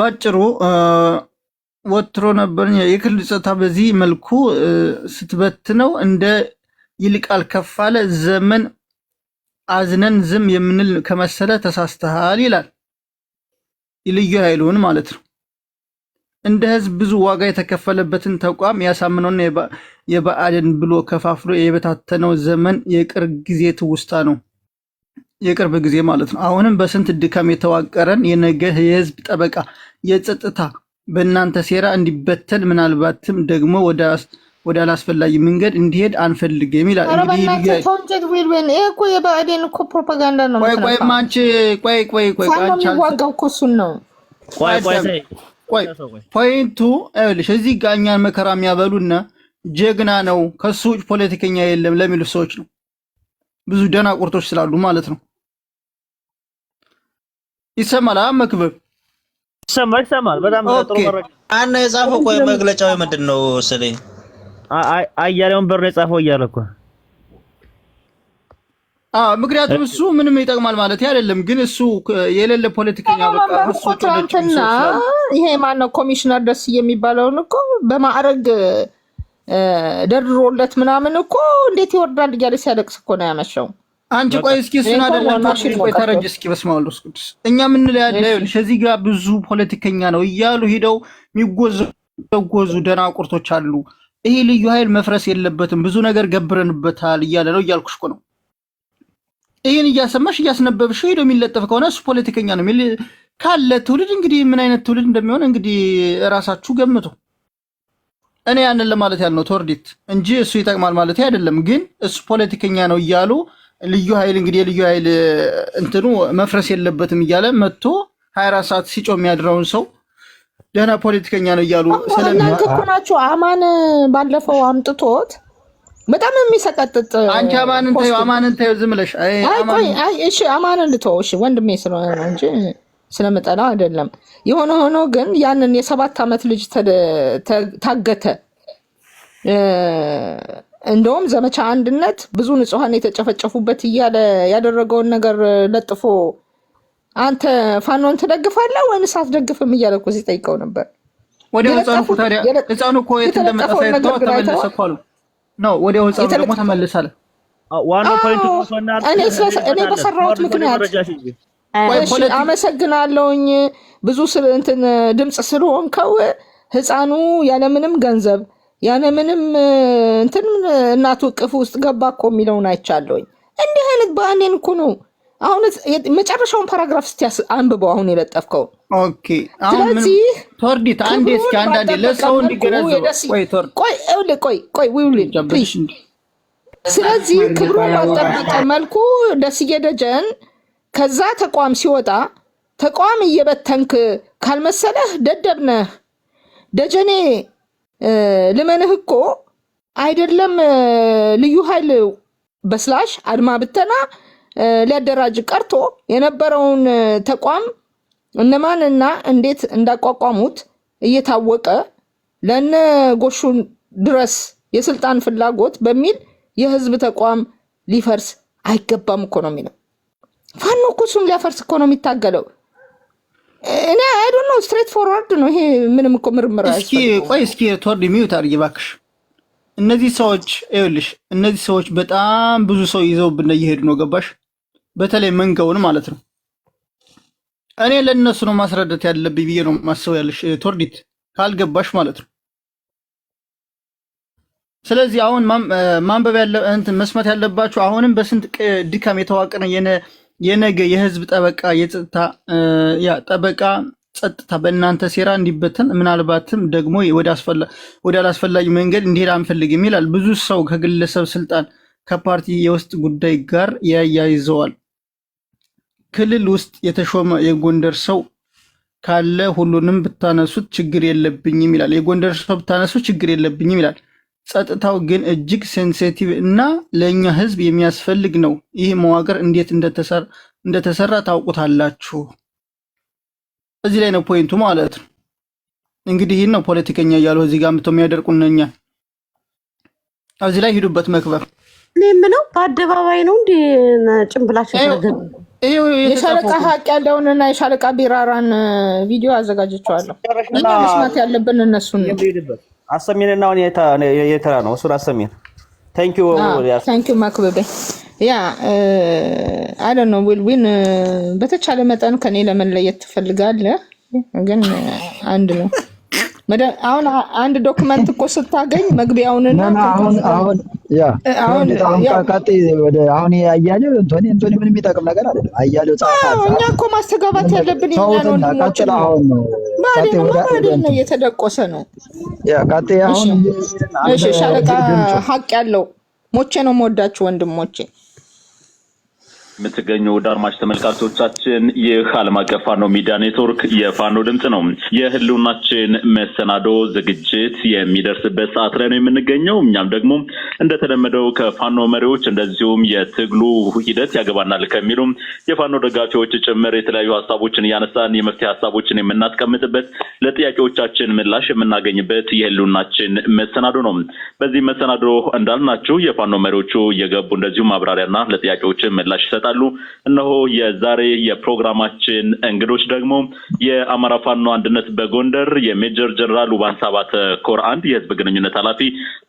ባጭሩ ወትሮ ነበር የክልል ጸጥታ በዚህ መልኩ ስትበትነው እንደ ይልቃል ከፋለ ዘመን አዝነን ዝም የምንል ከመሰለ ተሳስተሃል ይላል። ልዩ ኃይሉን ማለት ነው። እንደ ህዝብ ብዙ ዋጋ የተከፈለበትን ተቋም ያሳምነውና የብአዴን ብሎ ከፋፍሎ የበታተነው ዘመን የቅርብ ጊዜ ትውስታ ነው። የቅርብ ጊዜ ማለት ነው። አሁንም በስንት ድካም የተዋቀረን የነገ የህዝብ ጠበቃ የጸጥታ በእናንተ ሴራ እንዲበተን ምናልባትም ደግሞ ወደ አላስፈላጊ መንገድ እንዲሄድ አንፈልግም ይላል። እንግዲህ እኮ የብአዴን እኮ ፕሮፓጋንዳ ነው። ፖይንቱ ይኸውልሽ እዚህ ጋር እኛን መከራ የሚያበሉና ጀግና ነው ከሱ ውጭ ፖለቲከኛ የለም ለሚሉ ሰዎች ነው። ብዙ ደናቁርቶች ስላሉ ማለት ነው። ይሰማል መክበብ ይሰማል። በጣም ጥሩ መረጃ አና የጻፈው ቆይ መግለጫው ምንድን ነው ስለኝ አያሌውን በር የጻፈው እያለ እኮ ምክንያቱም እሱ ምንም ይጠቅማል ማለት አይደለም። ግን እሱ የሌለ ፖለቲከኛ በቃ እሱ ትናንትና ይሄ ማነው ኮሚሽነር ደስ የሚባለውን እኮ በማዕረግ ደርድሮለት ምናምን እኮ እንዴት ይወርዳል እያለ ሲያለቅስ እኮ ነው ያመሸው። አንቺ ቆይ እስኪ እሱን አይደለም ቆይ ተረጅ እስኪ በስመ አብ ቅዱስ እኛ ምን ላይ ያለ እዚህ ጋር ብዙ ፖለቲከኛ ነው እያሉ ሄደው የሚጎዙ ደናቁርቶች አሉ። ይሄ ልዩ ኃይል መፍረስ የለበትም ብዙ ነገር ገብረንበታል እያለ ነው እያልኩሽ እኮ ነው። ይሄን እያሰማሽ እያስነበብሽ ሄዶ የሚለጠፍ ከሆነ እሱ ፖለቲከኛ ነው የሚል ካለ ትውልድ እንግዲህ ምን አይነት ትውልድ እንደሚሆን እንግዲህ ራሳችሁ ገምቱ። እኔ ያንን ለማለት ያልነው ተወርዲት እንጂ እሱ ይጠቅማል ማለት አይደለም። ግን እሱ ፖለቲከኛ ነው እያሉ ልዩ ኃይል እንግዲህ ልዩ ኃይል እንትኑ መፍረስ የለበትም እያለ መጥቶ 24 ሰዓት ሲጮ የሚያድረውን ሰው ደህና ፖለቲከኛ ነው እያሉ እናንተ እኮ ናችሁ። አማን ባለፈው አምጥቶት በጣም የሚሰቀጥጥ አንቺ አማንን ተይው ዝም ብለሽ እሺ አማንን ልተው እሺ ወንድሜ ስለሆነ ነው እንጂ ስለመጠላ አይደለም። የሆነ ሆኖ ግን ያንን የ7 ዓመት ልጅ ታገተ። እንደውም ዘመቻ አንድነት ብዙ ንጹሃን የተጨፈጨፉበት እያለ ያደረገውን ነገር ለጥፎ አንተ ፋኖን ትደግፋለህ ወይስ አትደግፍም እያለ እኮ ሲጠይቀው ነበር። ወዲያው ህፃኑ እኮ የት እንደመጣ ሳይተው ተመለሰ እኮ ነው። ወዲያው ህፃኑ ደግሞ ተመለሳለ። ዋናው ፖይንቱ እኔ በሰራሁት ምክንያት አመሰግናለሁኝ ብዙ እንትን ድምጽ ስለሆንከው ህፃኑ ያለምንም ገንዘብ ያለምንም እንትን እናቱ እቅፍ ውስጥ ገባ እኮ የሚለውን አይቻለሁኝ። እንዲህ አይነት ባኔን እኮ ነው። አሁን መጨረሻውን ፓራግራፍ እስቲ አንብበው አሁን የለጠፍከው። ኦኬ አሁን ምን ቶርዲት አንዴ እስኪ አንዳንዴ ለሰው እንዲገነዘብ ቆይ ስለዚህ ክብሩን ባልጠበቀ መልኩ ደስዬ ደጀን ከዛ ተቋም ሲወጣ ተቋም እየበተንክ ካልመሰለህ ደደብነህ ደጀኔ ልመንህ እኮ አይደለም ልዩ ኃይል በስላሽ አድማ ብተና ሊያደራጅ ቀርቶ የነበረውን ተቋም እነማንና እንዴት እንዳቋቋሙት እየታወቀ ለነ ጎሹ ድረስ የስልጣን ፍላጎት በሚል የህዝብ ተቋም ሊፈርስ አይገባም እኮ ነው የሚለው። ፋኖ እኮ እሱን ሊያፈርስ እኮ ነው የሚታገለው። እኔ አይ ዶንት ኖ ስትሬት ፎርዋርድ ነው ይሄ። ምንም እኮ ምርምር እስኪ ቶርዲ ሚውት አድርጊ እባክሽ። እነዚህ ሰዎች ይኸውልሽ፣ እነዚህ ሰዎች በጣም ብዙ ሰው ይዘውብን እየሄዱ ነው። ገባሽ? በተለይ መንጋውን ማለት ነው። እኔ ለነሱ ነው ማስረዳት ያለብኝ ብዬ ነው ማሰው ያለሽ ቶርዲት፣ ካልገባሽ ማለት ነው። ስለዚህ አሁን ማንበብ ያለ እንትን መስማት ያለባችሁ አሁንም በስንት ድካም የተዋቀረ የነገ የህዝብ ጠበቃ የጸጥታ ጠበቃ ጸጥታ በእናንተ ሴራ እንዲበተን ምናልባትም ደግሞ ወደ አላስፈላጊ መንገድ እንዲሄድ አንፈልግም ይላል። ብዙ ሰው ከግለሰብ ስልጣን ከፓርቲ የውስጥ ጉዳይ ጋር ያያይዘዋል። ክልል ውስጥ የተሾመ የጎንደር ሰው ካለ ሁሉንም ብታነሱት ችግር የለብኝም ይላል። የጎንደር ሰው ብታነሱት ችግር የለብኝም ይላል። ጸጥታው ግን እጅግ ሴንሲቲቭ እና ለኛ ህዝብ የሚያስፈልግ ነው። ይህ መዋቅር እንዴት እንደተሰራ ታውቁታላችሁ። እዚህ ላይ ነው ፖይንቱ ማለት ነው። እንግዲህ ይሄን ነው ፖለቲከኛ እያሉ እዚህ ጋር ምተው የሚያደርቁን ነኛ። እዚህ ላይ ሂዱበት መክበብ። እኔ የምለው በአደባባይ ነው እንዴ ጭምብላችሁ ተገኘ? የሻለቃ ሀቅ ያለውንና የሻለቃ ቢራራን ቪዲዮ አዘጋጅቼዋለሁ። እኛ መስማት ያለብን እነሱን ነው። አሰሚንና አሁን የተራ ነው እሱን አሰሚን። ታንኪዩ ማክበቤ ያ አይ ዶንት ኖ ዊን በተቻለ መጠን ከኔ ለመለየት ትፈልጋለህ፣ ግን አንድ ነው። አሁን አንድ ዶክመንት እኮ ስታገኝ መግቢያውንና አሁን ያያሌው እንቶኒ ምንም የሚጠቅም ነገር አይደለም። አያሌው እኛ እኮ ማስተጋባት ያለብን ነው። እየተደቆሰ ነው። ሻለቃ ሀቅ ያለው ሞቼ ነው የምወዳችሁ ወንድሞቼ። የምትገኙ ወደ አድማጭ ተመልካቾቻችን ይህ ዓለም አቀፍ ፋኖ ሚዲያ ኔትወርክ የፋኖ ድምጽ ነው። የህልውናችን መሰናዶ ዝግጅት የሚደርስበት ሰዓት ላይ ነው የምንገኘው። እኛም ደግሞ እንደተለመደው ከፋኖ መሪዎች እንደዚሁም የትግሉ ሂደት ያገባናል ከሚሉ የፋኖ ደጋፊዎች ጭምር የተለያዩ ሀሳቦችን እያነሳን የመፍትሄ ሀሳቦችን የምናስቀምጥበት ለጥያቄዎቻችን ምላሽ የምናገኝበት የህልውናችን መሰናዶ ነው። በዚህ መሰናዶ እንዳልናችሁ የፋኖ መሪዎቹ እየገቡ እንደዚሁም ማብራሪያና ለጥያቄዎችን ምላሽ ይሰጣሉ። እነሆ የዛሬ የፕሮግራማችን እንግዶች ደግሞ የአማራ ፋኖ አንድነት በጎንደር የሜጀር ጀነራል ውባንሳ ባተ ኮር 1 የህዝብ ግንኙነት ኃላፊ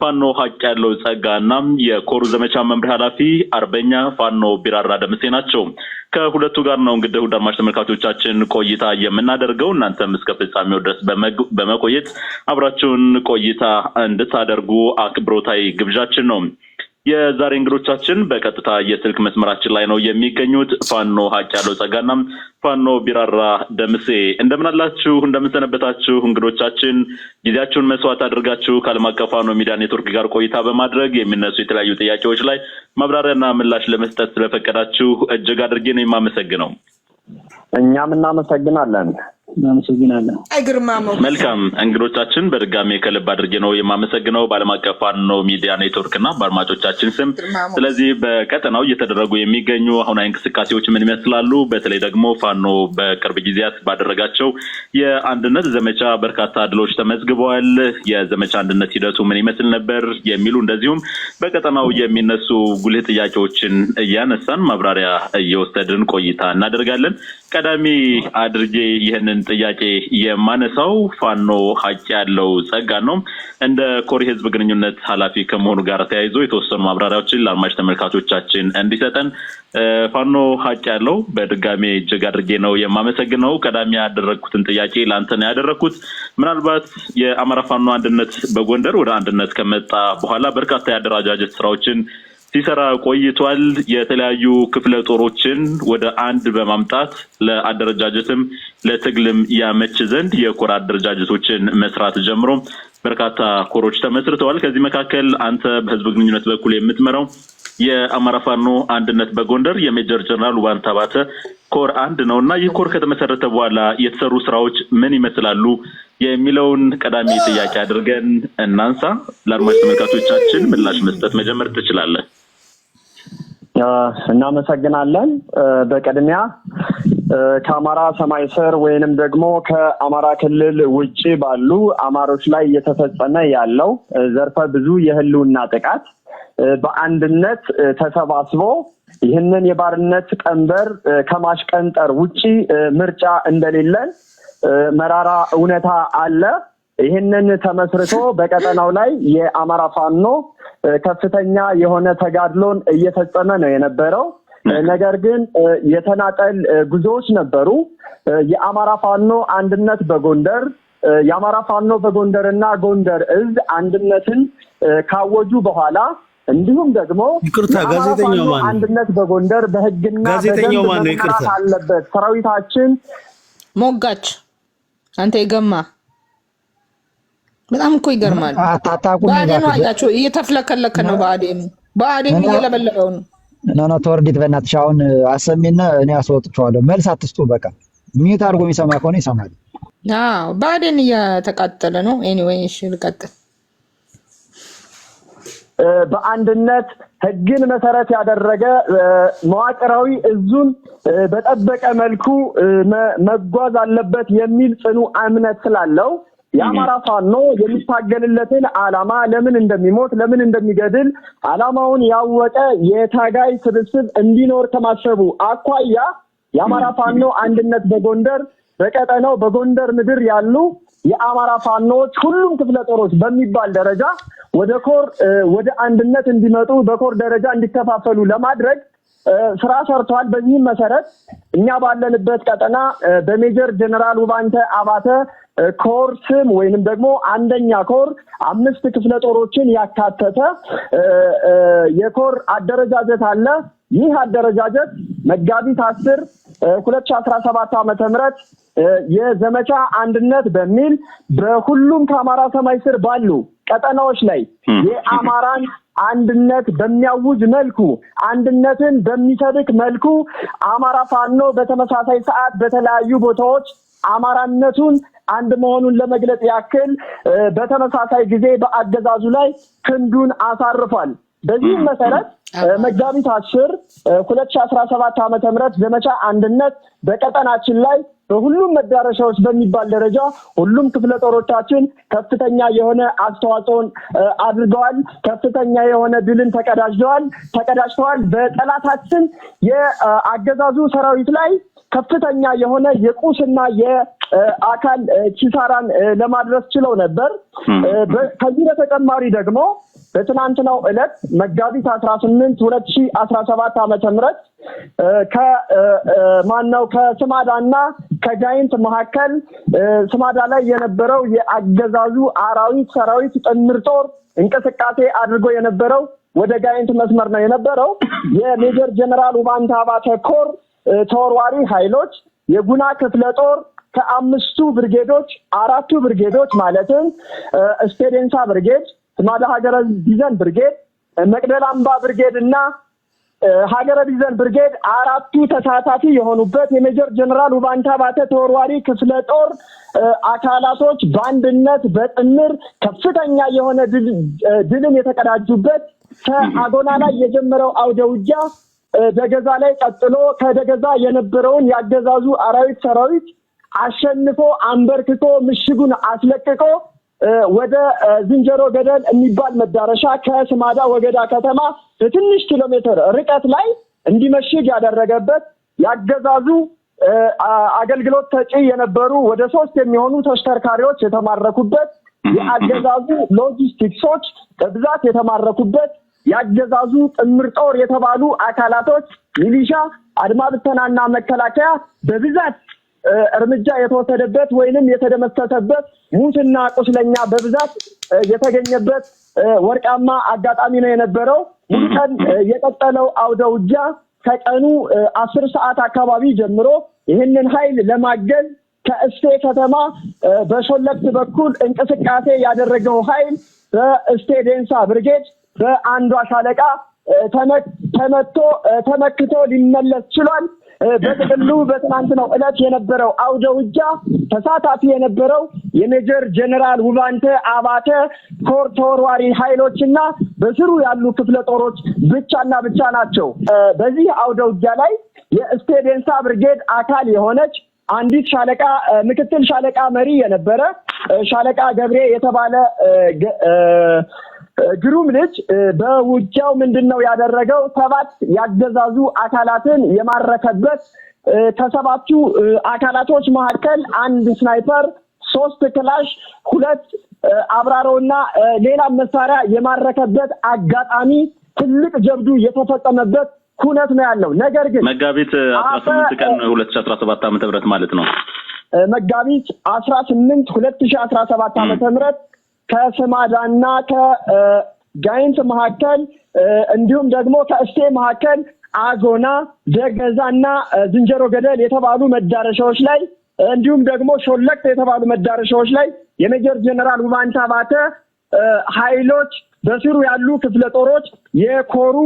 ፋኖ ሀቅ ያለው ጸጋና የኮሩ ዘመቻ መምሪያ ኃላፊ አርበኛ ፋኖ ቢራራ ደምሴ ናቸው። ከሁለቱ ጋር ነው እንግዲህ ውድ አድማጭ ተመልካቾቻችን ቆይታ የምናደርገው። እናንተም እስከ ፍጻሜው ድረስ በመቆየት አብራችሁን ቆይታ እንድታደርጉ አክብሮታዊ ግብዣችን ነው። የዛሬ እንግዶቻችን በቀጥታ የስልክ መስመራችን ላይ ነው የሚገኙት። ፋኖ ሀጫለው ጸጋና ፋኖ ቢራራ ደምሴ እንደምን አላችሁ? እንደምን ሰነበታችሁ? እንግዶቻችን ጊዜያችሁን መስዋዕት አድርጋችሁ ከዓለም አቀፍ ፋኖ ሚዲያ ኔትወርክ ጋር ቆይታ በማድረግ የሚነሱ የተለያዩ ጥያቄዎች ላይ ማብራሪያና ምላሽ ለመስጠት ስለፈቀዳችሁ እጅግ አድርጌ ነው የማመሰግነው። እኛም እናመሰግናለን። መልካም እንግዶቻችን በድጋሚ ከልብ አድርጌ ነው የማመሰግነው በዓለም አቀፍ ፋኖ ሚዲያ ኔትወርክ እና በአድማጮቻችን ስም። ስለዚህ በቀጠናው እየተደረጉ የሚገኙ አሁናዊ እንቅስቃሴዎች ምን ይመስላሉ? በተለይ ደግሞ ፋኖ በቅርብ ጊዜያት ባደረጋቸው የአንድነት ዘመቻ በርካታ ድሎች ተመዝግበዋል። የዘመቻ አንድነት ሂደቱ ምን ይመስል ነበር የሚሉ እንደዚሁም በቀጠናው የሚነሱ ጉልህ ጥያቄዎችን እያነሳን ማብራሪያ እየወሰድን ቆይታ እናደርጋለን። ቀዳሚ አድርጌ ይህንን ጥያቄ የማነሳው ፋኖ ሀጫለው ጸጋ ነው። እንደ ኮር ህዝብ ግንኙነት ኃላፊ ከመሆኑ ጋር ተያይዞ የተወሰኑ ማብራሪያዎችን ለአድማጭ ተመልካቾቻችን እንዲሰጠን ፋኖ ሀጫለው በድጋሚ እጅግ አድርጌ ነው የማመሰግነው። ቀዳሚ ያደረኩትን ጥያቄ ላንተ ነው ያደረኩት። ምናልባት የአማራ ፋኖ አንድነት በጎንደር ወደ አንድነት ከመጣ በኋላ በርካታ የአደረጃጀት ስራዎችን ሲሰራ ቆይቷል። የተለያዩ ክፍለ ጦሮችን ወደ አንድ በማምጣት ለአደረጃጀትም ለትግልም ያመች ዘንድ የኮር አደረጃጀቶችን መስራት ጀምሮ በርካታ ኮሮች ተመስርተዋል። ከዚህ መካከል አንተ በህዝብ ግንኙነት በኩል የምትመራው የአማራ ፋኖ አንድነት በጎንደር የሜጀር ጀነራል ውባንተ ባተ ኮር አንድ ነውና ይህ ኮር ከተመሰረተ በኋላ የተሰሩ ስራዎች ምን ይመስላሉ የሚለውን ቀዳሚ ጥያቄ አድርገን እናንሳ። ለአድማጭ ተመልካቾቻችን ምላሽ መስጠት መጀመር ትችላለህ። እናመሰግናለን። በቀድሚያ ከአማራ ሰማይ ስር ወይንም ደግሞ ከአማራ ክልል ውጪ ባሉ አማሮች ላይ እየተፈጸመ ያለው ዘርፈ ብዙ የህልውና ጥቃት በአንድነት ተሰባስቦ ይህንን የባርነት ቀንበር ከማሽቀንጠር ውጪ ምርጫ እንደሌለን መራራ እውነታ አለ። ይህንን ተመስርቶ በቀጠናው ላይ የአማራ ፋኖ ከፍተኛ የሆነ ተጋድሎን እየፈጸመ ነው የነበረው። ነገር ግን የተናጠል ጉዞዎች ነበሩ። የአማራ ፋኖ አንድነት በጎንደር የአማራ ፋኖ በጎንደርና ጎንደር እዝ አንድነትን ካወጁ በኋላ እንዲሁም ደግሞ ጋዜጠኛው ማን አንድነት በጎንደር በህግና ጋዜጠኛው ማን ነው? ይቅርታ አለበት ሰራዊታችን ሞጋች አንተ ይገማ በጣም እኮ ይገርማል። ባዴን ዋያቸው እየተፍለከለከ ነው። ባዴን እየለበለበው ነው። ኖ ተወርዲት በእናትሽ አሁን አሰሚና እኔ አስወጥቻለሁ። መልስ አትስጡ። በቃ ሚት አድርጎ የሚሰማ ከሆነ ይሰማል። አዎ ባዴን እየተቃጠለ ነው። ኤኒዌይ እሺ ልቀጥል። በአንድነት ህግን መሰረት ያደረገ መዋቅራዊ እዙን በጠበቀ መልኩ መጓዝ አለበት የሚል ጽኑ እምነት ስላለው የአማራ ፋኖ የሚታገልለትን ዓላማ ለምን እንደሚሞት ለምን እንደሚገድል ዓላማውን ያወቀ የታጋይ ስብስብ እንዲኖር ከማሰቡ አኳያ የአማራ ፋኖ አንድነት በጎንደር በቀጠናው በጎንደር ምድር ያሉ የአማራ ፋኖች ሁሉም ክፍለ ጦሮች በሚባል ደረጃ ወደ ኮር ወደ አንድነት እንዲመጡ በኮር ደረጃ እንዲከፋፈሉ ለማድረግ ስራ ሰርቷል። በዚህም መሰረት እኛ ባለንበት ቀጠና በሜጀር ጀነራል ውባንተ አባተ ኮር ስም ወይንም ደግሞ አንደኛ ኮር 5 ክፍለ ጦሮችን ያካተተ የኮር አደረጃጀት አለ። ይህ አደረጃጀት መጋቢት 10 2017 ዓ.ም የዘመቻ አንድነት በሚል በሁሉም ከአማራ ሰማይ ስር ባሉ ቀጠናዎች ላይ የአማራን አንድነት በሚያውጅ መልኩ አንድነትን በሚሰብክ መልኩ አማራ ፋኖ በተመሳሳይ ሰዓት በተለያዩ ቦታዎች አማራነቱን አንድ መሆኑን ለመግለጽ ያክል በተመሳሳይ ጊዜ በአገዛዙ ላይ ክንዱን አሳርፏል። በዚህ መሰረት መጋቢት 10 2017 ዓ.ም ዘመቻ አንድነት በቀጠናችን ላይ በሁሉም መዳረሻዎች በሚባል ደረጃ ሁሉም ክፍለ ጦሮቻችን ከፍተኛ የሆነ አስተዋጽኦን አድርገዋል። ከፍተኛ የሆነ ድልን ተቀዳጅተዋል። በጠላታችን የአገዛዙ ሰራዊት ላይ ከፍተኛ የሆነ የቁስና የአካል ኪሳራን ለማድረስ ችለው ነበር። ከዚህ በተጨማሪ ደግሞ በትናንትናው ዕለት መጋቢት 18 2017 ዓ.ም ከስማዳና ከጋይንት መካከል ስማዳ ላይ የነበረው የአገዛዙ አራዊት ሰራዊት ጥምር ጦር እንቅስቃሴ አድርጎ የነበረው ወደ ጋይንት መስመር ነው የነበረው። የሜጀር ጀነራል ውባንተ አባተ ኮር ተወርዋሪ ኃይሎች የጉና ክፍለ ጦር ከ5ቱ ብርጌዶች 4ቱ ብርጌዶች ማለትም ስቴዴንሳ ብርጌድ፣ ስማዳ ሀገረ ቢዘን ብርጌድ፣ መቅደላ አምባ ብርጌድ እና ሀገረ ቢዘን ብርጌድ 4ቱ ተሳታፊ የሆኑበት የሜጀር ጀነራል ውባንተ አባተ ተወርዋሪ ክፍለ ጦር አካላቶች በአንድነት በጥምር ከፍተኛ የሆነ ድልን የተቀዳጁበት ከአጎና ላይ የጀመረው አውደ ውጊያ ደገዛ ላይ ቀጥሎ ከደገዛ የነበረውን ያገዛዙ አራዊት ሰራዊት አሸንፎ አንበርክቶ ምሽጉን አስለቅቆ ወደ ዝንጀሮ ገደል የሚባል መዳረሻ ከስማዳ ወገዳ ከተማ በትንሽ ኪሎ ሜትር ርቀት ላይ እንዲመሽግ ያደረገበት ያገዛዙ አገልግሎት ሰጪ የነበሩ ወደ 3 የሚሆኑ ተሽከርካሪዎች የተማረኩበት የአገዛዙ ሎጂስቲክሶች በብዛት የተማረኩበት ያገዛዙ ጥምር ጦር የተባሉ አካላቶች ሚሊሻ፣ አድማ ብተናና መከላከያ በብዛት እርምጃ የተወሰደበት ወይንም የተደመሰሰበት ሙትና ቁስለኛ በብዛት የተገኘበት ወርቃማ አጋጣሚ ነው የነበረው። ሙሉ ቀን የቀጠለው አውደ ውጊያ ከቀኑ 10 ሰዓት አካባቢ ጀምሮ ይህንን ኃይል ለማገዝ ከእስቴ ከተማ በሾለክት በኩል እንቅስቃሴ ያደረገው ኃይል በእስቴ ዴንሳ ብርጌድ በአንዷ ሻለቃ ተመክቶ ሊመለስ ችሏል። በጥቅሉ በትናንትናው ዕለት የነበረው አውደ ውጊያ ተሳታፊ የነበረው የሜጀር ጀነራል ውባንተ አባተ ኮር ተወርዋሪ ኃይሎችና በስሩ ያሉ ክፍለ ጦሮች ብቻና ብቻ ናቸው። በዚህ አውደ ውጊያ ላይ የስቴዴንሳ ብርጌድ አካል የሆነች አንዲት ሻለቃ ምክትል ሻለቃ መሪ የነበረ ሻለቃ ገብሬ የተባለ ግሩም ልጅ በውጊያው ምንድነው ያደረገው? 7 ያገዛዙ አካላትን የማረከበት ከ7ቱ አካላቶች መካከል 1 ስናይፐር፣ 3 ክላሽ፣ 2 አብራሮና ሌላ መሳሪያ የማረከበት አጋጣሚ ትልቅ ጀብዱ የተፈጸመበት ኩነት ነው ያለው። ነገር ግን መጋቢት 18 ቀን 2017 ዓ.ም ማለት ነው። መጋቢት 18 2017 ዓ.ም ከስማዳና ከጋይንት መካከል እንዲሁም ደግሞ ከእስቴ መካከል አጎና፣ ደገዛና ዝንጀሮ ገደል የተባሉ መዳረሻዎች ላይ እንዲሁም ደግሞ ሾለክት የተባሉ መዳረሻዎች ላይ የሜጀር ጀነራል ውባንተ አባተ ኃይሎች በስሩ ያሉ ክፍለ ጦሮች የኮሩ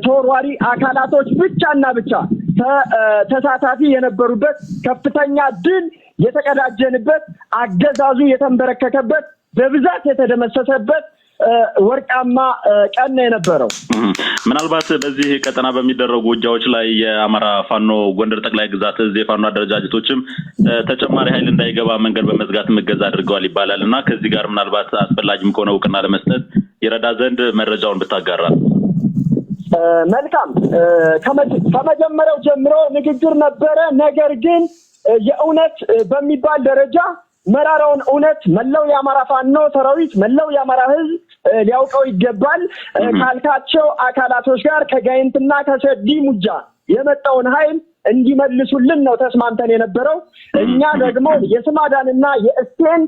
ተወርዋሪ አካላቶች ብቻና ብቻ ተሳታፊ የነበሩበት ከፍተኛ ድል የተቀዳጀንበት አገዛዙ የተንበረከከበት በብዛት የተደመሰሰበት ወርቃማ ቀን ነው የነበረው። ምናልባት በዚህ ቀጠና በሚደረጉ ውጊያዎች ላይ የአማራ ፋኖ ጎንደር ጠቅላይ ግዛት እዚህ የፋኖ አደረጃጀቶችም ተጨማሪ ኃይል እንዳይገባ መንገድ በመዝጋት መገዛ አድርገዋል ይባላል እና ከዚህ ጋር ምናልባት አስፈላጊም ከሆነ እውቅና ለመስጠት ይረዳ ዘንድ መረጃውን ብታጋራ። መልካም። ከመጀመሪያው ጀምሮ ንግግር ነበረ። ነገር ግን የእውነት በሚባል ደረጃ መራራውን እውነት መላው የአማራ ፋኖ ሰራዊት መላው የአማራ ሕዝብ ሊያውቀው ይገባል። ካልካቸው አካላቶች ጋር ከጋይንትና ከሰዲ ሙጃ የመጣውን ኃይል እንዲመልሱልን ነው ተስማምተን የነበረው። እኛ ደግሞ የስማዳንና የእስቴን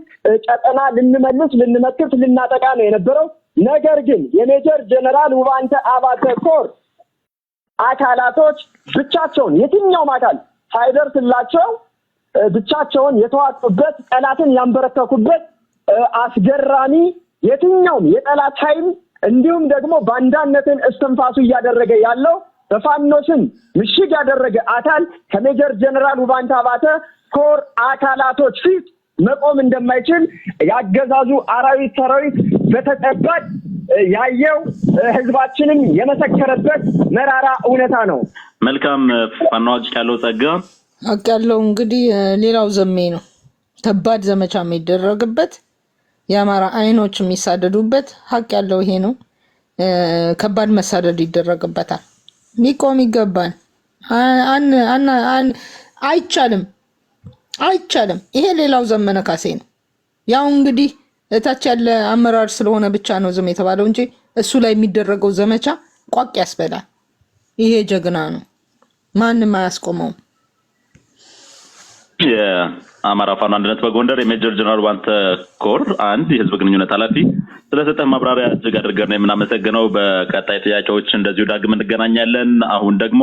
ቀጠና ልንመልስ ልንመክት ልናጠቃ ነው የነበረው። ነገር ግን የሜጀር ጀነራል ውባንተ አባተ ኮር አካላቶች ብቻቸውን የትኛውም አካል ሳይደርስላቸው ብቻቸውን የተዋጡበት ጠላትን ያንበረከኩበት አስገራሚ የትኛውም የጠላት ኃይል እንዲሁም ደግሞ ባንዳነትን እስትንፋሱ እያደረገ ያለው በፋኖ ስም ምሽግ ያደረገ አካል ከሜጀር ጀነራል ውባንተ አባተ ኮር አካላቶች ፊት መቆም እንደማይችል ያገዛዙ አራዊት ሰራዊት በተጨባጭ ያየው ህዝባችንም የመሰከረበት መራራ እውነታ ነው። መልካም። ፋኖ አጭ ያለው ጸጋ ሀቅ ያለው እንግዲህ ሌላው ዘሜ ነው። ከባድ ዘመቻ የሚደረግበት የአማራ አይኖች የሚሳደዱበት ሀቅ ያለው ይሄ ነው። ከባድ መሳደድ ይደረግበታል። ሊቆም ይገባል። አይቻልም። ይሄ ሌላው ዘመነ ካሴ ነው። ያው እንግዲህ እታች ያለ አመራር ስለሆነ ብቻ ነው ዝም የተባለው እንጂ እሱ ላይ የሚደረገው ዘመቻ ቋቅ ያስበላል። ይሄ ጀግና ነው። ማንም አያስቆመውም። አማራ ፋኖ አንድነት በጎንደር የሜጀር ጀነራል ባንተ ኮር አንድ የህዝብ ግንኙነት ኃላፊ ስለሰጠህ ማብራሪያ እጅግ አድርገን የምናመሰግነው። በቀጣይ ጥያቄዎች እንደዚሁ ዳግም እንገናኛለን። አሁን ደግሞ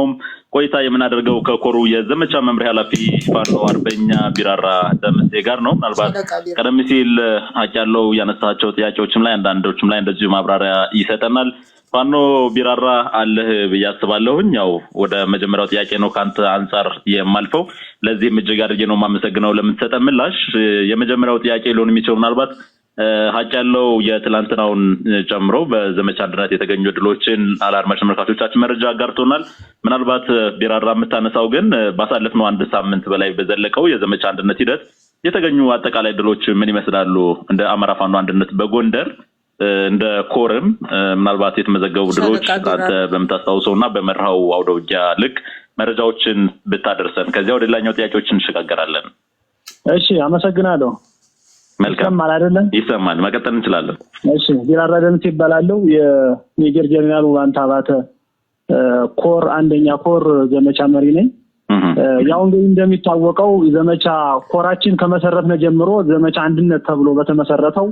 ቆይታ የምናደርገው ከኮሩ የዘመቻ መምሪያ ኃላፊ ፋኖ አርበኛ ቢራራ ደምሴ ጋር ነው። ምናልባት ቀደም ሲል አጫለው ያነሳቸው ጥያቄዎችም ላይ አንዳንዶችም ላይ እንደዚሁ ማብራሪያ ይሰጠናል። ፋኖ ቢራራ አለህ ብዬ አስባለሁኝ። ያው ወደ መጀመሪያው ጥያቄ ነው ካንተ አንፃር የማልፈው። ለዚህም እጅግ አድርጌ ነው የማመሰግነው ለምትሰጠን ምላሽ። የመጀመሪያው ጥያቄ ሊሆን የሚችለው ምናልባት ሀጫለው የትላንትናውን ጨምሮ በዘመቻ አንድነት የተገኙ ድሎችን አድማጭ ተመልካቾቻችን መረጃ አጋርቶናል። ምናልባት ቢራራ የምታነሳው ግን ባሳለፍነው አንድ ሳምንት በላይ በዘለቀው የዘመቻ አንድነት ሂደት የተገኙ አጠቃላይ ድሎች ምን ይመስላሉ? እንደ አማራ ፋኖ አንድነት በጎንደር እንደ ኮርም ምናልባት የተመዘገቡ ድሎች አንተ በምታስታውሰውና በመርሃው አውደ ውጊያ ልክ መረጃዎችን ብታደርሰን ከዚያ ወደ ሌላኛው ጥያቄዎች እንሸጋገራለን። እሺ፣ አመሰግናለሁ። መልካም ይሰማል አይደለም? ይሰማል። መቀጠል እንችላለን። እሺ፣ ቢራራ ደምሴ ይባላለሁ። የሜጀር ጀነራል ባንታ አባተ ኮር አንደኛ ኮር ዘመቻ መሪ ነኝ። ያው እንግዲህ እንደሚታወቀው ዘመቻ ኮራችን ከመሰረትነ ጀምሮ ዘመቻ አንድነት ተብሎ በተመሰረተው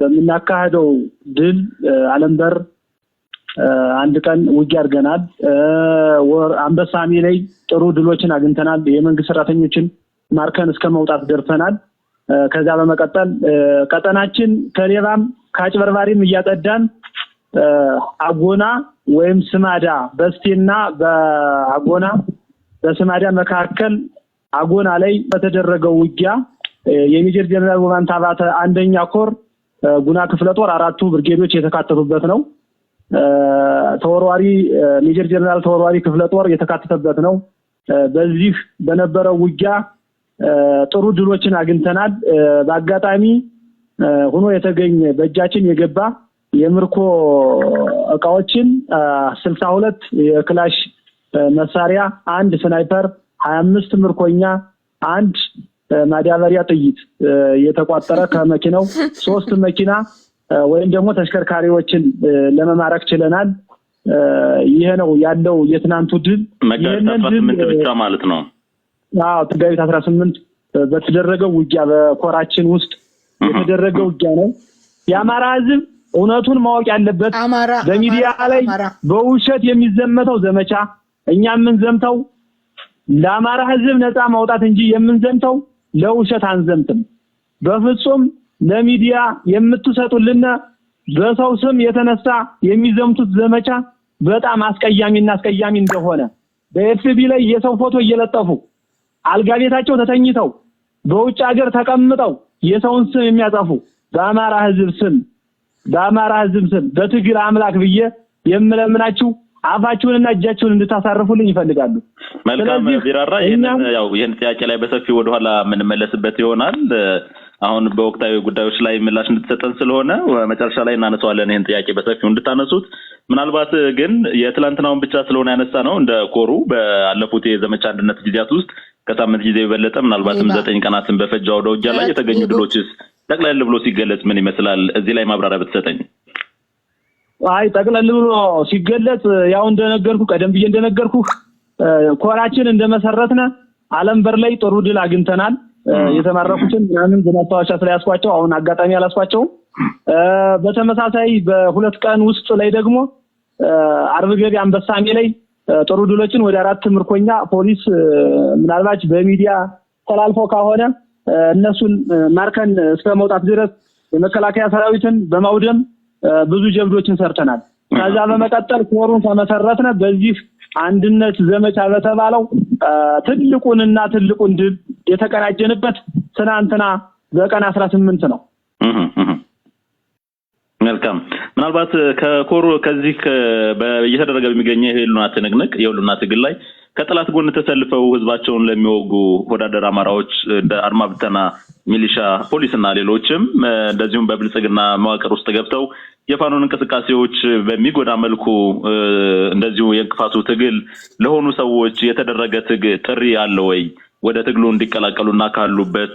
በሚናካሄደው ድል አለምበር አንድ ቀን ውጊያ አድርገናል። አንበሳሚ ላይ ጥሩ ድሎችን አግኝተናል። የመንግስት ሰራተኞችን ማርከን እስከ መውጣት ደርሰናል። ከዛ በመቀጠል ቀጠናችን ከሌባም ከአጭበርባሪም እያጠዳን አጎና ወይም ስማዳ በስቴና በአጎና በስማዳ መካከል አጎና ላይ በተደረገው ውጊያ የሜጀር ጀነራል ባንታ አባተ አንደኛ ኮር ጉና ክፍለ ጦር 4ቱ ብርጌዶች የተካተቱበት ነው። ተወርዋሪ ሜጀር ጀነራል ተወርዋሪ ክፍለ ጦር የተካተተበት ነው። በዚህ በነበረው ውጊያ ጥሩ ድሎችን አግኝተናል። በአጋጣሚ ሆኖ የተገኘ በእጃችን የገባ የምርኮ እቃዎችን 62 የክላሽ መሳሪያ፣ አንድ ስናይፐር፣ 25 ምርኮኛ፣ አንድ ማዳበሪያ ጥይት የተቋጠረ ከመኪናው 3 መኪና ወይም ደግሞ ተሽከርካሪዎችን ለመማረክ ችለናል። ይሄ ነው ያለው የትናንቱ ድል። መጋቢት 18 ብቻ ማለት ነው። አዎ መጋቢት 18 በተደረገው ውጊያ በኮራችን ውስጥ የተደረገው ውጊያ ነው። የአማራ ህዝብ እውነቱን ማወቅ ያለበት በሚዲያ ላይ በውሸት የሚዘመተው ዘመቻ እኛ የምንዘምተው ለአማራ ህዝብ ነፃ ማውጣት እንጂ የምንዘምተው ለውሸት አንዘምትም። በፍጹም ለሚዲያ የምትሰጡልና በሰው ስም የተነሳ የሚዘምቱት ዘመቻ በጣም አስቀያሚና አስቀያሚ እንደሆነ በኤፍቢ ላይ የሰው ፎቶ እየለጠፉ አልጋ ቤታቸው ተተኝተው በውጭ ሀገር ተቀምጠው የሰውን ስም የሚያጠፉ በአማራ ህዝብ ስም በትግል አምላክ ብዬ የምለምናችሁ አፋችሁንና እጃችሁን እንድታሳርፉልኝ ይፈልጋሉ። መልካም ቢራራ፣ ይሄን ጥያቄ ላይ በሰፊው ወደኋላ የምንመለስበት ይሆናል። አሁን በወቅታዊ ጉዳዮች ላይ ምላሽ እንድትሰጠን ስለሆነ መጨረሻ ላይ እናነሳዋለን። ይሄን ጥያቄ በሰፊው እንድታነሱት። ምናልባት ግን የትላንትናውን ብቻ ስለሆነ ያነሳ ነው እንደ ኮሩ ባለፉት የዘመቻ አንድነት ጊዜያት ውስጥ ከሳምንት ጊዜ የበለጠ ምናልባትም 9 ቀናትን በፈጃው ወደ ውጊያ ላይ የተገኙ ድሎችስ ጠቅለል ብሎ ሲገለጽ ምን ይመስላል? እዚህ ላይ ማብራሪያ ብትሰጠኝ። አይ ጠቅለል ብሎ ሲገለጽ ያው እንደነገርኩ ቀደም ብዬ እንደነገርኩ ኮራችን እንደመሰረትነ አለምበር ላይ ጥሩ ድል አግኝተናል። የተማረኩትን ምናምን በማስታወሻ ስለያስኳቸው አሁን አጋጣሚ አላስኳቸውም። በተመሳሳይ በሁለት ቀን ውስጥ ላይ ደግሞ አርብ ገቢ አንበሳሜ ላይ ጥሩ ድሎችን ወደ 4 ምርኮኛ ፖሊስ ምናልባት በሚዲያ ተላልፎ ከሆነ እነሱን ማርከን እስከ መውጣት ድረስ የመከላከያ ሰራዊትን በማውደም ብዙ ጀብዶችን ሰርተናል። ከዛ በመቀጠል ኮሩን ተመሰረተነ። በዚህ አንድነት ዘመቻ በተባለው ትልቁን ድል የተቀናጀንበት ትናንትና በቀን 18 ነው። መልካም። ምናልባት ከኮሩ ከዚህ እየተደረገ በሚገኘው የህልውና ትግል ላይ ከጠላት ጎን ተሰልፈው ህዝባቸውን ለሚወጉ ወዳደር አማራዎች እንደ አድማ ብተና፣ ሚሊሻ፣ ፖሊስና ሌሎችም እንደዚሁም በብልጽግና መዋቅር ውስጥ ገብተው የፋኖን እንቅስቃሴዎች በሚጎዳ መልኩ እንደዚሁ የእንቅፋቱ ትግል ለሆኑ ሰዎች የተደረገ ጥሪ አለ ወይ? ወደ ትግሉ እንዲቀላቀሉና ካሉበት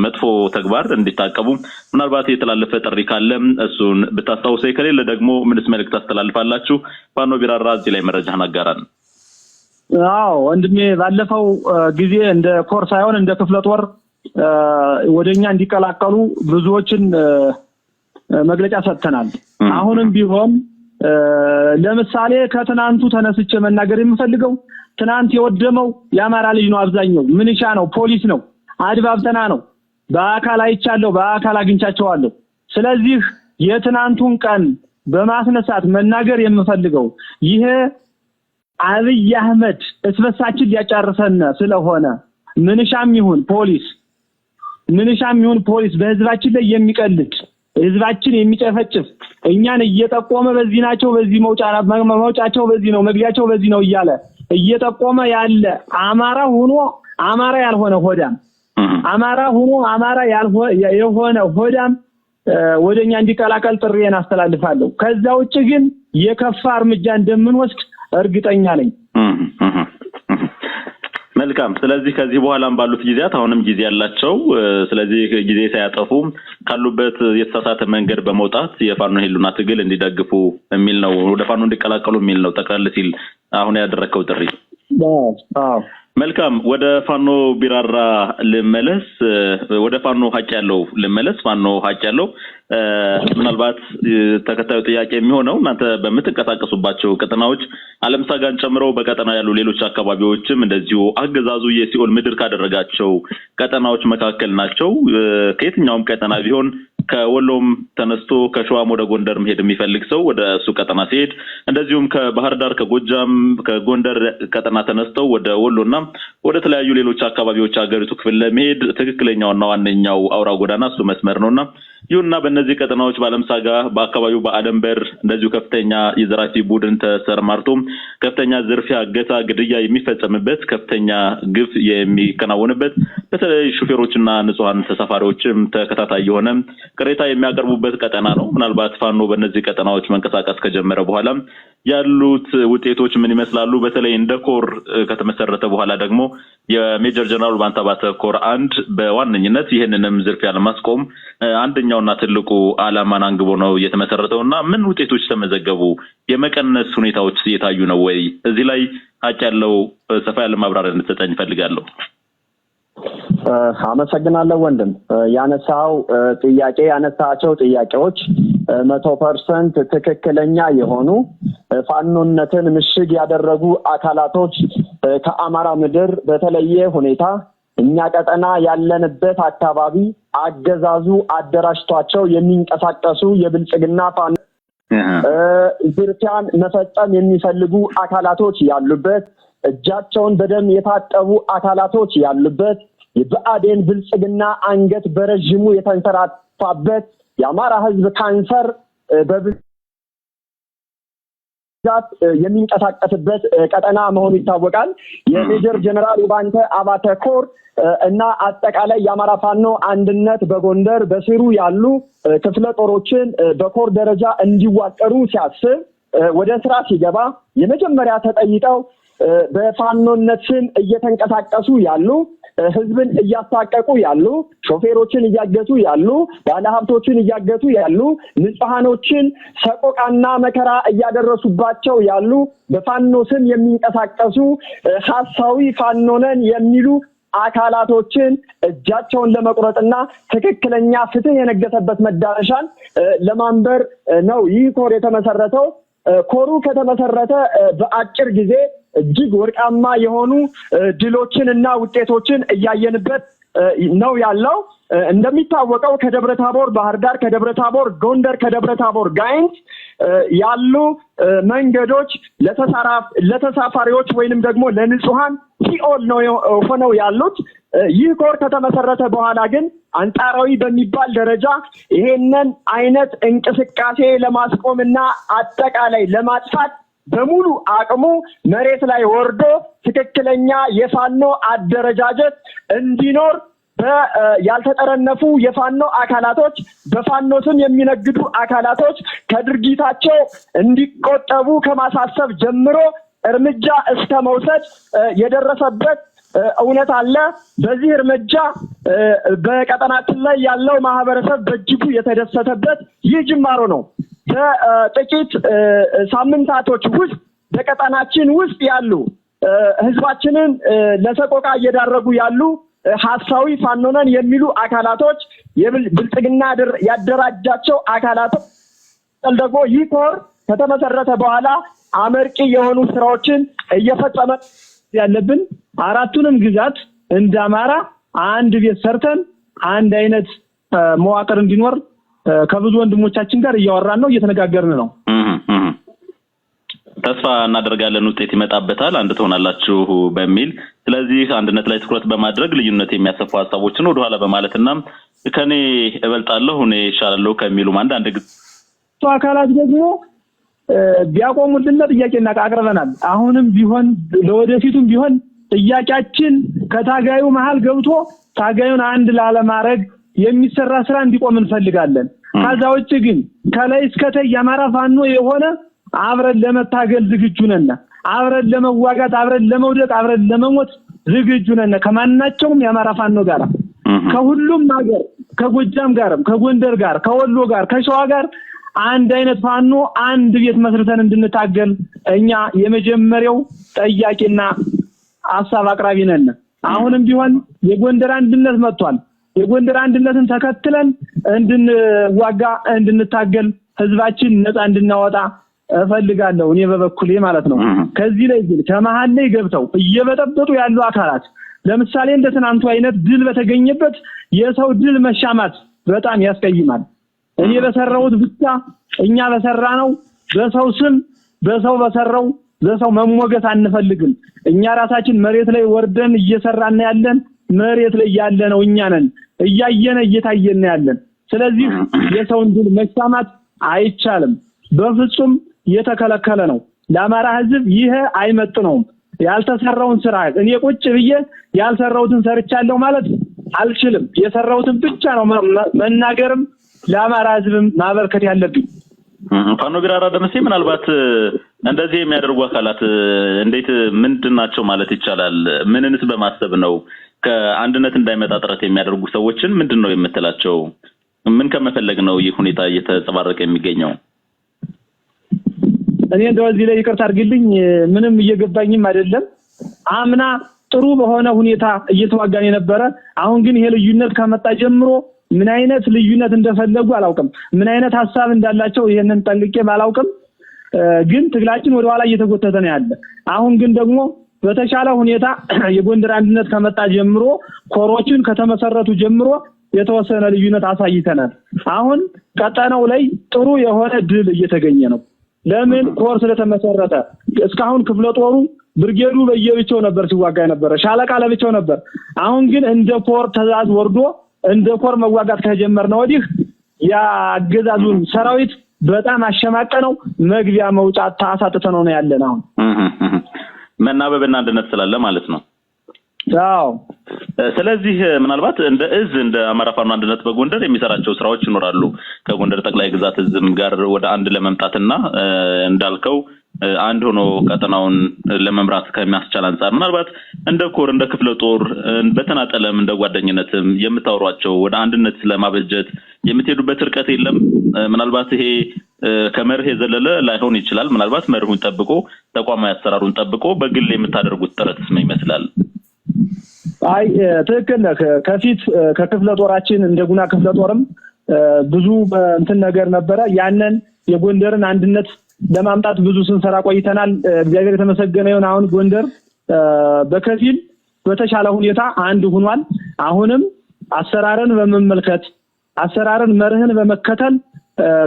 መጥፎ ተግባር እንዲታቀቡ ምናልባት የተላለፈ ጥሪ ካለ እሱን ብታስታውሰኝ፣ ከሌለ ደግሞ ምንስ መልእክት ታስተላልፋላችሁ? ፋኖ ቢራራ እዚህ ላይ መረጃህን አጋራን። አዎ ወንድሜ ባለፈው ጊዜ እንደ ኮር ሳይሆን እንደ ክፍለ ጦር ወደኛ እንዲቀላቀሉ ብዙዎችን መግለጫ ሰጥተናል። አሁንም ቢሆን ለምሳሌ ከትናንቱ ተነስቼ መናገር የምፈልገው ትናንት የወደመው የአማራ ልጅ ነው። አብዛኛው ምንሻ ነው፣ ፖሊስ ነው፣ አድባብተና ነው። በአካል አይቻለሁ፣ በአካል አግኝቻቸዋለሁ። ስለዚህ የትናንቱን ቀን በማስነሳት መናገር የምፈልገው ይሄ አብይ አህመድ እስበሳችን ሊያጫርሰን ስለሆነ ምንሻም ይሁን ፖሊስ በህዝባችን ላይ የሚቀልድ ህዝባችን የሚጨፈጭፍ እኛን እየጠቆመ በዚህ ናቸው፣ በዚህ መውጫቸው በዚህ ነው፣ መግቢያቸው በዚህ ነው እያለ እየጠቆመ ያለ አማራ ሆኖ አማራ ያልሆነ ሆዳም የሆነ ሆዳም ወደኛ እንዲቀላቀል ጥሪዬን አስተላልፋለሁ። ከዛ ውጭ ግን የከፋ እርምጃ እንደምንወስድ እርግጠኛ ነኝ። መልካም። ስለዚህ ከዚህ በኋላም ባሉት ጊዜያት አሁንም ጊዜ ያላቸው፣ ስለዚህ ጊዜ ሳያጠፉ ካሉበት የተሳሳተ መንገድ በመውጣት የፋኖ ህልውና ትግል እንዲደግፉ የሚል ነው፣ ወደ ፋኖ እንዲቀላቀሉ የሚል ነው ጠቅለል ሲል አሁን ያደረከው ጥሪ። መልካም። ወደ ፋኖ ቢራራ ልመለስ። ወደ ፋኖ ሀቅ ያለው ምናልባት ተከታዩ ጥያቄ የሚሆነው እናንተ በምትንቀሳቀሱባቸው ቀጠናዎች አለምሳጋን ጨምሮ በቀጠና ያሉ ሌሎች አካባቢዎችም እንደዚሁ አገዛዙ የሲኦል ምድር ካደረጋቸው ቀጠናዎች መካከል ናቸው። ከየትኛውም ቀጠና ቢሆን ከወሎም ተነስቶ ከሸዋም ወደ ጎንደር መሄድ የሚፈልግ ሰው ወደ እሱ ቀጠና ሲሄድ፣ እንደዚሁም ከባህር ዳር ከጎጃም ከጎንደር ቀጠና ተነስተው ወደ ወሎና ወደ ተለያዩ ሌሎች አካባቢዎች አገሪቱ ክፍል ለመሄድ ትክክለኛውና ዋነኛው አውራ ጎዳና እሱ መስመር ነውና ይሁንና በእነዚህ ቀጠናዎች ባለምሳጋ በአካባቢው በአደንበር እንደዚሁ ከፍተኛ የዘራፊ ቡድን ተሰርማርቶ ከፍተኛ ዝርፊያ፣ እገታ፣ ግድያ የሚፈጸምበት ከፍተኛ ግፍ የሚከናወንበት በተለይ ሹፌሮችና ንጹሃን ተሳፋሪዎችም ተከታታይ የሆነ ቅሬታ የሚያቀርቡበት ቀጠና ነው። ምናልባት ፋኖ በእነዚህ ቀጠናዎች መንቀሳቀስ ከጀመረ በኋላ ያሉት ውጤቶች ምን ይመስላሉ? በተለይ እንደ ኮር ከተመሰረተ በኋላ ደግሞ የሜጀር ጀነራል ባንታባተ ኮር 1 በዋነኝነት ይህንንም ዝርፊያ ለማስቆም አንደኛውና ትልቁ ዓላማን አንግቦ ነው የተመሰረተውና ምን ውጤቶች ተመዘገቡ? የመቀነስ ሁኔታዎች እየታዩ ነው ወይ? እዚህ ላይ ሀቅ ያለው ሰፋ ያለ ማብራሪያ እንድትሰጠኝ ፈልጋለሁ። አመሰግናለሁ ወንድም። ያነሳቸው ጥያቄዎች 100% ትክክለኛ የሆኑ ፋኖነትን ምሽግ ያደረጉ አካላቶች ከአማራ ምድር በተለየ ሁኔታ እኛ ቀጠና ያለንበት አካባቢ አገዛዙ አደራጅቷቸው የሚንቀሳቀሱ የብልጽግና ፋኖ ዝርፊያን መፈጸም የሚፈልጉ አካላቶች ያሉበት፣ እጃቸውን በደም የታጠቡ አካላቶች ያሉበት፣ የብአዴን ብልጽግና አንገት በረጅሙ የተንሰራፋበት የአማራ ህዝብ ካንሰር በብዛት የሚንቀሳቀስበት ቀጠና መሆኑ ይታወቃል። የሜጀር ጀነራል ባንታባተ ኮር እና አጠቃላይ የአማራ ፋኖ አንድነት በጎንደር በስሩ ያሉ ክፍለ ጦሮችን በኮር ደረጃ እንዲዋቀሩ ሲያስብ ወደ ስራ ሲገባ የመጀመሪያ ተጠይቀው በፋኖነት ስም እየተንቀሳቀሱ ያሉ፣ ህዝብን እያሳቀቁ ያሉ፣ ሾፌሮችን እያገቱ ያሉ፣ ባለሀብቶችን እያገቱ ያሉ፣ ንጹሃኖችን ሰቆቃና መከራ እያደረሱባቸው ያሉ፣ በፋኖ ስም የሚንቀሳቀሱ ሐሳዊ ፋኖነን የሚሉ አካላቶችን እጃቸውን ለመቁረጥና ትክክለኛ ፍትህ የነገሰበት መዳረሻን ለማንበር ነው ይህ ኮር የተመሰረተው። ኮሩ ከተመሰረተ በአጭር ጊዜ እጅግ ወርቃማ የሆኑ ድሎችን እና ውጤቶችን እያየንበት ነው ያለው። እንደሚታወቀው ከደብረታቦር ባህር ዳር፣ ከደብረታቦር ጎንደር፣ ከደብረታቦር ጋይንት ያሉ መንገዶች ለተሳፋሪዎች ወይንም ደግሞ ለንጹሃን ሲኦል ነው ሆነው ያሉት። ይህ ኮር ከተመሰረተ በኋላ ግን አንጻራዊ በሚባል ደረጃ ይሄንን አይነት እንቅስቃሴ ለማስቆምና አጠቃላይ ለማጥፋት በሙሉ አቅሙ መሬት ላይ ወርዶ ትክክለኛ የፋኖ አደረጃጀት እንዲኖር ያልተጠረነፉ የፋኖ አካላቶች፣ በፋኖ ስም የሚነግዱ አካላቶች ከድርጊታቸው እንዲቆጠቡ ከማሳሰብ ጀምሮ እርምጃ እስከ መውሰድ የደረሰበት እውነት አለ። በዚህ እርምጃ በቀጠናችን ላይ ያለው ማህበረሰብ በእጅጉ የተደሰተበት ይህ ጅማሮ ነው። በጥቂት ሳምንታቶች ውስጥ በቀጠናችን ውስጥ ያሉ ህዝባችንን ለሰቆቃ እየዳረጉ ያሉ ሐሳዊ ፋኖነን የሚሉ አካላቶች የብልጽግና ያደራጃቸው አካላቶች ደግሞ ይህ ኮር ከተመሰረተ በኋላ አመርቂ የሆኑ ስራዎችን እየፈጸመ ያለብን አራቱንም ግዛት እንደ አማራ አንድ ቤት ሰርተን አንድ አይነት መዋቅር እንዲኖር ከብዙ ወንድሞቻችን ጋር እያወራን ነው፣ እየተነጋገርን ነው። ተስፋ እናደርጋለን ውጤት ይመጣበታል፣ አንድ ትሆናላችሁ በሚል ስለዚህ አንድነት ላይ ትኩረት በማድረግ ልዩነት የሚያሰፉ ሐሳቦችን ወደ ኋላ በማለትና ከኔ እበልጣለሁ እኔ እሻላለሁ ከሚሉ አንድ አካላት ደግሞ ቢያቆሙልን ጥያቄና አቅርበናል። አሁንም ቢሆን ለወደፊቱም ቢሆን ጥያቄያችን ከታጋዩ መሃል ገብቶ ታጋዩን አንድ ላለማድረግ የሚሰራ ስራ እንዲቆም እንፈልጋለን። ከዛ ውጭ ግን ከላይ እስከ ታች የአማራ ፋኖ የሆነ አብረን ለመታገል ዝግጁ ነን። አብረን ለመዋጋት፣ አብረን ለመውደቅ፣ አብረን ለመሞት ዝግጁ ነን ከማናቸውም የአማራ ፋኖ ጋር ከሁሉም ሀገር ከጎጃም ጋርም ከጎንደር ጋር ከወሎ ጋር ከሸዋ ጋር አንድ አይነት ፋኖ አንድ ቤት መስርተን እንድንታገል እኛ የመጀመሪያው ጠያቂና ሐሳብ አቅራቢ ነን። አሁንም ቢሆን የጎንደር አንድነት መጥቷል። የጎንደር አንድነትን ተከትለን እንድንዋጋ እንድንታገል ህዝባችን ነፃ እንድናወጣ እፈልጋለሁ እኔ በበኩሌ ማለት ነው። ከዚህ ላይ ግን ከመሃል ላይ ገብተው እየበጠበጡ ያሉ አካላት ለምሳሌ እንደ ትናንቱ አይነት ድል በተገኘበት የሰው ድል መሻማት በጣም ያስቀይማል። እኔ በሰራሁት ብቻ እኛ በሰራነው በሰው ስም በሰው በሰራው በሰው መሞገት አንፈልግም። እኛ ራሳችን መሬት ላይ ወርደን እየሰራን ያለን መሬት ላይ ያለ ነው እኛ ነን፣ እያየነ እየታየነ ያለን። ስለዚህ የሰውን ድል መሻማት አይቻልም፣ በፍጹም የተከለከለ ነው። ለአማራ ህዝብ ይሄ አይመጥነውም። ያልተሰራውን ስራ እኔ ቁጭ ብዬ ያልሰራውትን ሰርቻለሁ ማለት አልችልም። የሰራውትን ብቻ ነው መናገርም ለአማራ ህዝብም ማበርከት ያለብኝ። ፋኖ ግራራ ደምሴ ምናልባት እንደዚህ የሚያደርጉ አካላት እንዴት ምንድናቸው ማለት ይቻላል? ምንንስ በማሰብ ነው ከአንድነት እንዳይመጣ ጥረት የሚያደርጉ ሰዎችን ምንድነው የምትላቸው? ምን ከመፈለግ ነው ይህ ሁኔታ እየተጸባረቀ የሚገኘው? እኔ እንደዚህ ላይ ይቅርታ አድርግልኝ ምንም እየገባኝም አይደለም። አምና ጥሩ በሆነ ሁኔታ እየተዋጋን የነበረ አሁን ግን ይሄ ልዩነት ከመጣ ጀምሮ ምን አይነት ልዩነት እንደፈለጉ አላውቅም። ምን አይነት ሐሳብ እንዳላቸው ይሄንን ጠንቅቄ ባላውቅም ግን ትግላችን ወደ ኋላ እየተጎተተ ነው ያለ። አሁን ግን ደግሞ በተሻለ ሁኔታ የጎንደር አንድነት ከመጣ ጀምሮ ኮሮችን ከተመሰረቱ ጀምሮ የተወሰነ ልዩነት አሳይተናል። አሁን ቀጠናው ላይ ጥሩ የሆነ ድል እየተገኘ ነው። ለምን ኮር ስለተመሰረተ። እስካሁን ክፍለ ጦሩ ብርጌዱ በየብቻው ነበር ሲዋጋ ነበር፣ ሻለቃ ለብቻው ነበር። አሁን ግን እንደ ኮር ተዛዝ ወርዶ እንደ ኮር መዋጋት ከጀመርነው ወዲህ ያገዛዙን ሰራዊት በጣም አሸማቀነው መግቢያ መውጫ ታሳጥተነው ነው ያለን። አሁን መናበብና አንድነት ስላለ ማለት ነው። አዎ። ስለዚህ ምናልባት እንደ አማራ ፋኖ አንድነት በጎንደር የሚሰራቸው ስራዎች ይኖራሉ። ከጎንደር ጠቅላይ ግዛት ህዝብም ጋር ወደ አንድ ለመምጣትና እንዳልከው አንድ ሆኖ ቀጠናውን ለመምራት ከሚያስችል አንፃር ምናልባት እንደ ኮር እንደ ክፍለ ጦር በተናጠለም እንደ ጓደኝነትም የምታወሯቸው ወደ አንድነት ለማበጀት የምትሄዱበት ርቀት የለም? ምናልባት ይሄ ከመርህ የዘለለ ላይሆን ይችላል። ምናልባት መርሁን ጠብቆ ተቋማዊ አሰራሩን ጠብቆ በግል የምታደርጉት ጥረትስ ምን ይመስላል? አይ ትክክል ነህ። ከፊት ከክፍለ ጦራችን እንደ ጉና ክፍለ ጦርም ብዙ እንትን ነገር ነበረ። ያንን የጎንደርን አንድነት ለማምጣት ብዙ ስንሰራ ቆይተናል። እግዚአብሔር የተመሰገነ ይሁን። አሁን ጎንደር በከፊል በተሻለ ሁኔታ አንድ ሆኗል። አሁንም አሰራርን በመመልከት አሰራርን መርህን በመከተል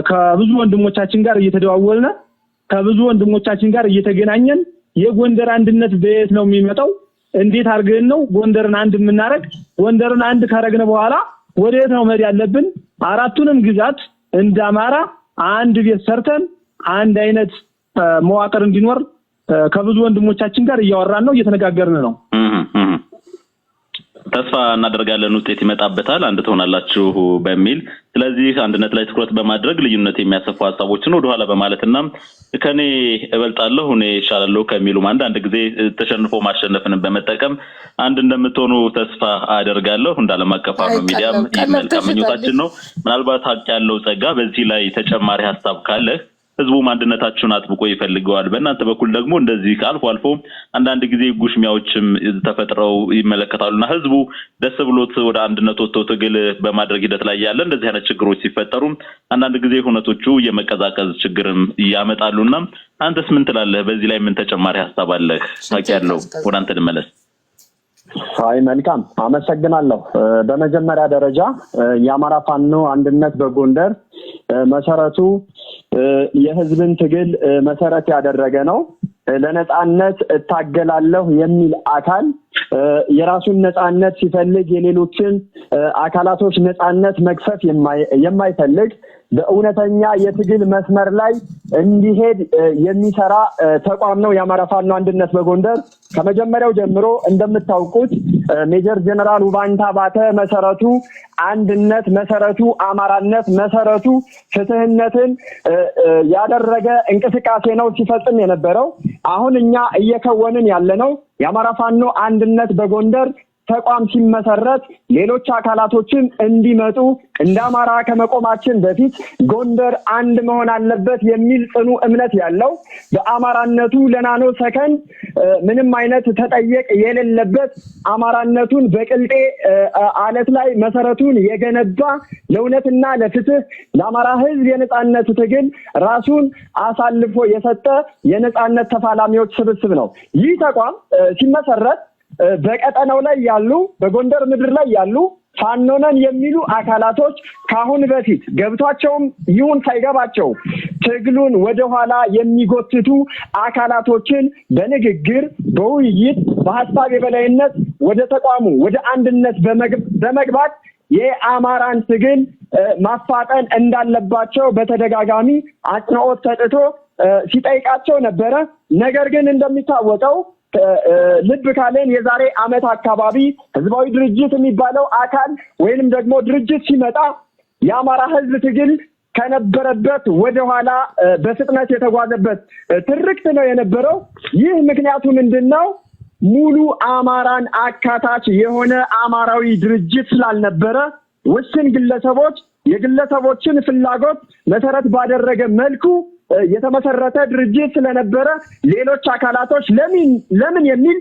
ከብዙ ወንድሞቻችን ጋር እየተደዋወልን ከብዙ ወንድሞቻችን ጋር እየተገናኘን የጎንደር አንድነት በየት ነው የሚመጣው? እንዴት አድርገን ነው ጎንደርን አንድ የምናረግ? ጎንደርን አንድ ካረግን በኋላ ወዴት ነው መሄድ ያለብን? አራቱንም ግዛት እንደ አማራ አንድ ቤት ሰርተን አንድ አይነት መዋቅር እንዲኖር ከብዙ ወንድሞቻችን ጋር እያወራን ነው፣ እየተነጋገርን ነው። ተስፋ እናደርጋለን ውጤት ይመጣበታል፣ አንድ ትሆናላችሁ በሚል ስለዚህ አንድነት ላይ ትኩረት በማድረግ ልዩነት የሚያሰፉ ሐሳቦችን ወደ ኋላ በማለትና ከኔ እበልጣለሁ እኔ እሻላለሁ ከሚሉ አንድ ጊዜ ተሸንፎ ማሸነፍን በመጠቀም አንድ እንደምትሆኑ ተስፋ አደርጋለሁ። እንዳለም አቀፍ ፋኖ ሚዲያም ይመልካም ምኞታችን ነው። ምናልባት ሀቅ ያለው ጸጋ በዚህ ላይ ተጨማሪ ሐሳብ ካለ ህዝቡም አንድነታችሁን አጥብቆ ይፈልገዋል። በእናንተ በኩል ደግሞ እንደዚህ አልፎ አልፎ አንዳንድ ጊዜ ጉሽሚያዎችም ተፈጥረው ይመለከታሉና ህዝቡ ደስ ብሎት ወደ አንድነት ወጥቶ ትግል በማድረግ ሂደት ላይ ያለ እንደዚህ አይነት ችግሮች ሲፈጠሩ አንዳንድ ጊዜ ሁነቶቹ የመቀዛቀዝ ችግርም ያመጣሉና አንተስ ምን ትላለህ? በዚህ ላይ ምን ተጨማሪ ሐሳብ አለህ? ታውቂያለሁ። ወደ አንተ ልመለስ። አይ መልካም አመሰግናለሁ። በመጀመሪያ ደረጃ የአማራ ፋኖ አንድነት በጎንደር መሰረቱ የህዝብን ትግል መሰረት ያደረገ ነው። ለነጻነት እታገላለሁ የሚል አካል የራሱን ነጻነት ሲፈልግ የሌሎችን አካላቶች ነጻነት መግፈፍ የማይፈልግ በእውነተኛ የትግል መስመር ላይ እንዲሄድ የሚሰራ ተቋም ነው የአማራ ፋኖ አንድነት በጎንደር። ከመጀመሪያው ጀምሮ እንደምታውቁት ሜጀር ጀነራል ውባንታ ባተ መሰረቱ አንድነት፣ መሰረቱ አማራነት፣ መሰረቱ ፍትህነትን ያደረገ እንቅስቃሴ ነው ሲፈጽም የነበረው። አሁን እኛ እየከወንን ያለነው የአማራ ፋኖ አንድነት በጎንደር ተቋም ሲመሰረት ሌሎች አካላቶችን እንዲመጡ እንደ አማራ ከመቆማችን በፊት ጎንደር አንድ መሆን አለበት የሚል ጽኑ እምነት ያለው በአማራነቱ ለናኖ ሰከንድ ምንም አይነት ተጠየቅ የሌለበት አማራነቱን በቅልጤ አለት ላይ መሰረቱን የገነባ ለእውነትና ለፍትህ ለአማራ ህዝብ የነጻነት ትግል ራሱን አሳልፎ የሰጠ የነጻነት ተፋላሚዎች ስብስብ ነው። ይህ ተቋም ሲመሰረት በቀጠናው ላይ ያሉ በጎንደር ምድር ላይ ያሉ ፋኖነን የሚሉ አካላቶች ካሁን በፊት ገብቷቸውም ይሁን ሳይገባቸው ትግሉን ወደ ኋላ የሚጎትቱ አካላቶችን በንግግር በውይይት በሐሳብ የበላይነት ወደ ተቋሙ ወደ አንድነት በመግባት የአማራን ትግል ማፋጠን እንዳለባቸው በተደጋጋሚ አጽንኦት ሰጥቶ ሲጠይቃቸው ነበረ። ነገር ግን እንደሚታወቀው ልብ ካለን የዛሬ አመት አካባቢ ህዝባዊ ድርጅት የሚባለው አካል ወይንም ደግሞ ድርጅት ሲመጣ የአማራ ህዝብ ትግል ከነበረበት ወደ ኋላ በፍጥነት የተጓዘበት ትርክት ነው የነበረው። ይህ ምክንያቱ ምንድነው? ሙሉ አማራን አካታች የሆነ አማራዊ ድርጅት ስላልነበረ ውስን ግለሰቦች የግለሰቦችን ፍላጎት መሰረት ባደረገ መልኩ የተመሰረተ ድርጅት ስለነበረ ሌሎች አካላቶች ለምን የሚል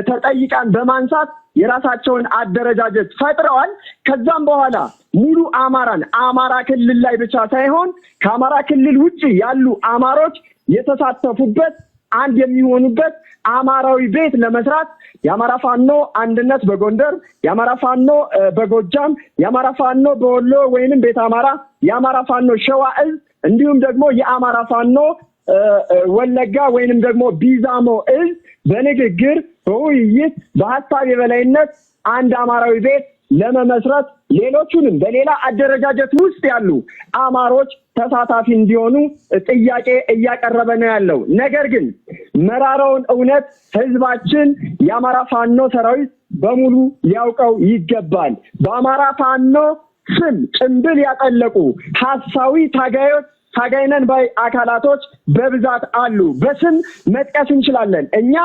ተጠይቃን በማንሳት የራሳቸውን አደረጃጀት ፈጥረዋል። ከዛም በኋላ ሙሉ አማራን አማራ ክልል ላይ ብቻ ሳይሆን ከአማራ ክልል ውጪ ያሉ አማሮች የተሳተፉበት አንድ የሚሆኑበት አማራዊ ቤት ለመስራት የአማራ ፋኖ አንድነት በጎንደር፣ የአማራ ፋኖ በጎጃም፣ የአማራ ፋኖ በወሎ ወይንም ቤት አማራ፣ የአማራ ፋኖ ሸዋ እዝ እንዲሁም ደግሞ የአማራ ፋኖ ወለጋ ወይንም ደግሞ ቢዛሞ እዝ በንግግር በውይይት በሐሳብ የበላይነት አንድ አማራዊ ቤት ለመመስረት ሌሎቹንም በሌላ አደረጃጀት ውስጥ ያሉ አማሮች ተሳታፊ እንዲሆኑ ጥያቄ እያቀረበ ነው ያለው። ነገር ግን መራራውን እውነት ህዝባችን የአማራ ፋኖ ሰራዊት በሙሉ ሊያውቀው ይገባል። በአማራ ፋኖ ስም ጭንብል ያጠለቁ ሐሳዊ ታጋይነን ባይ አካላቶች በብዛት አሉ። በስም መጥቀስ እንችላለን። እኛ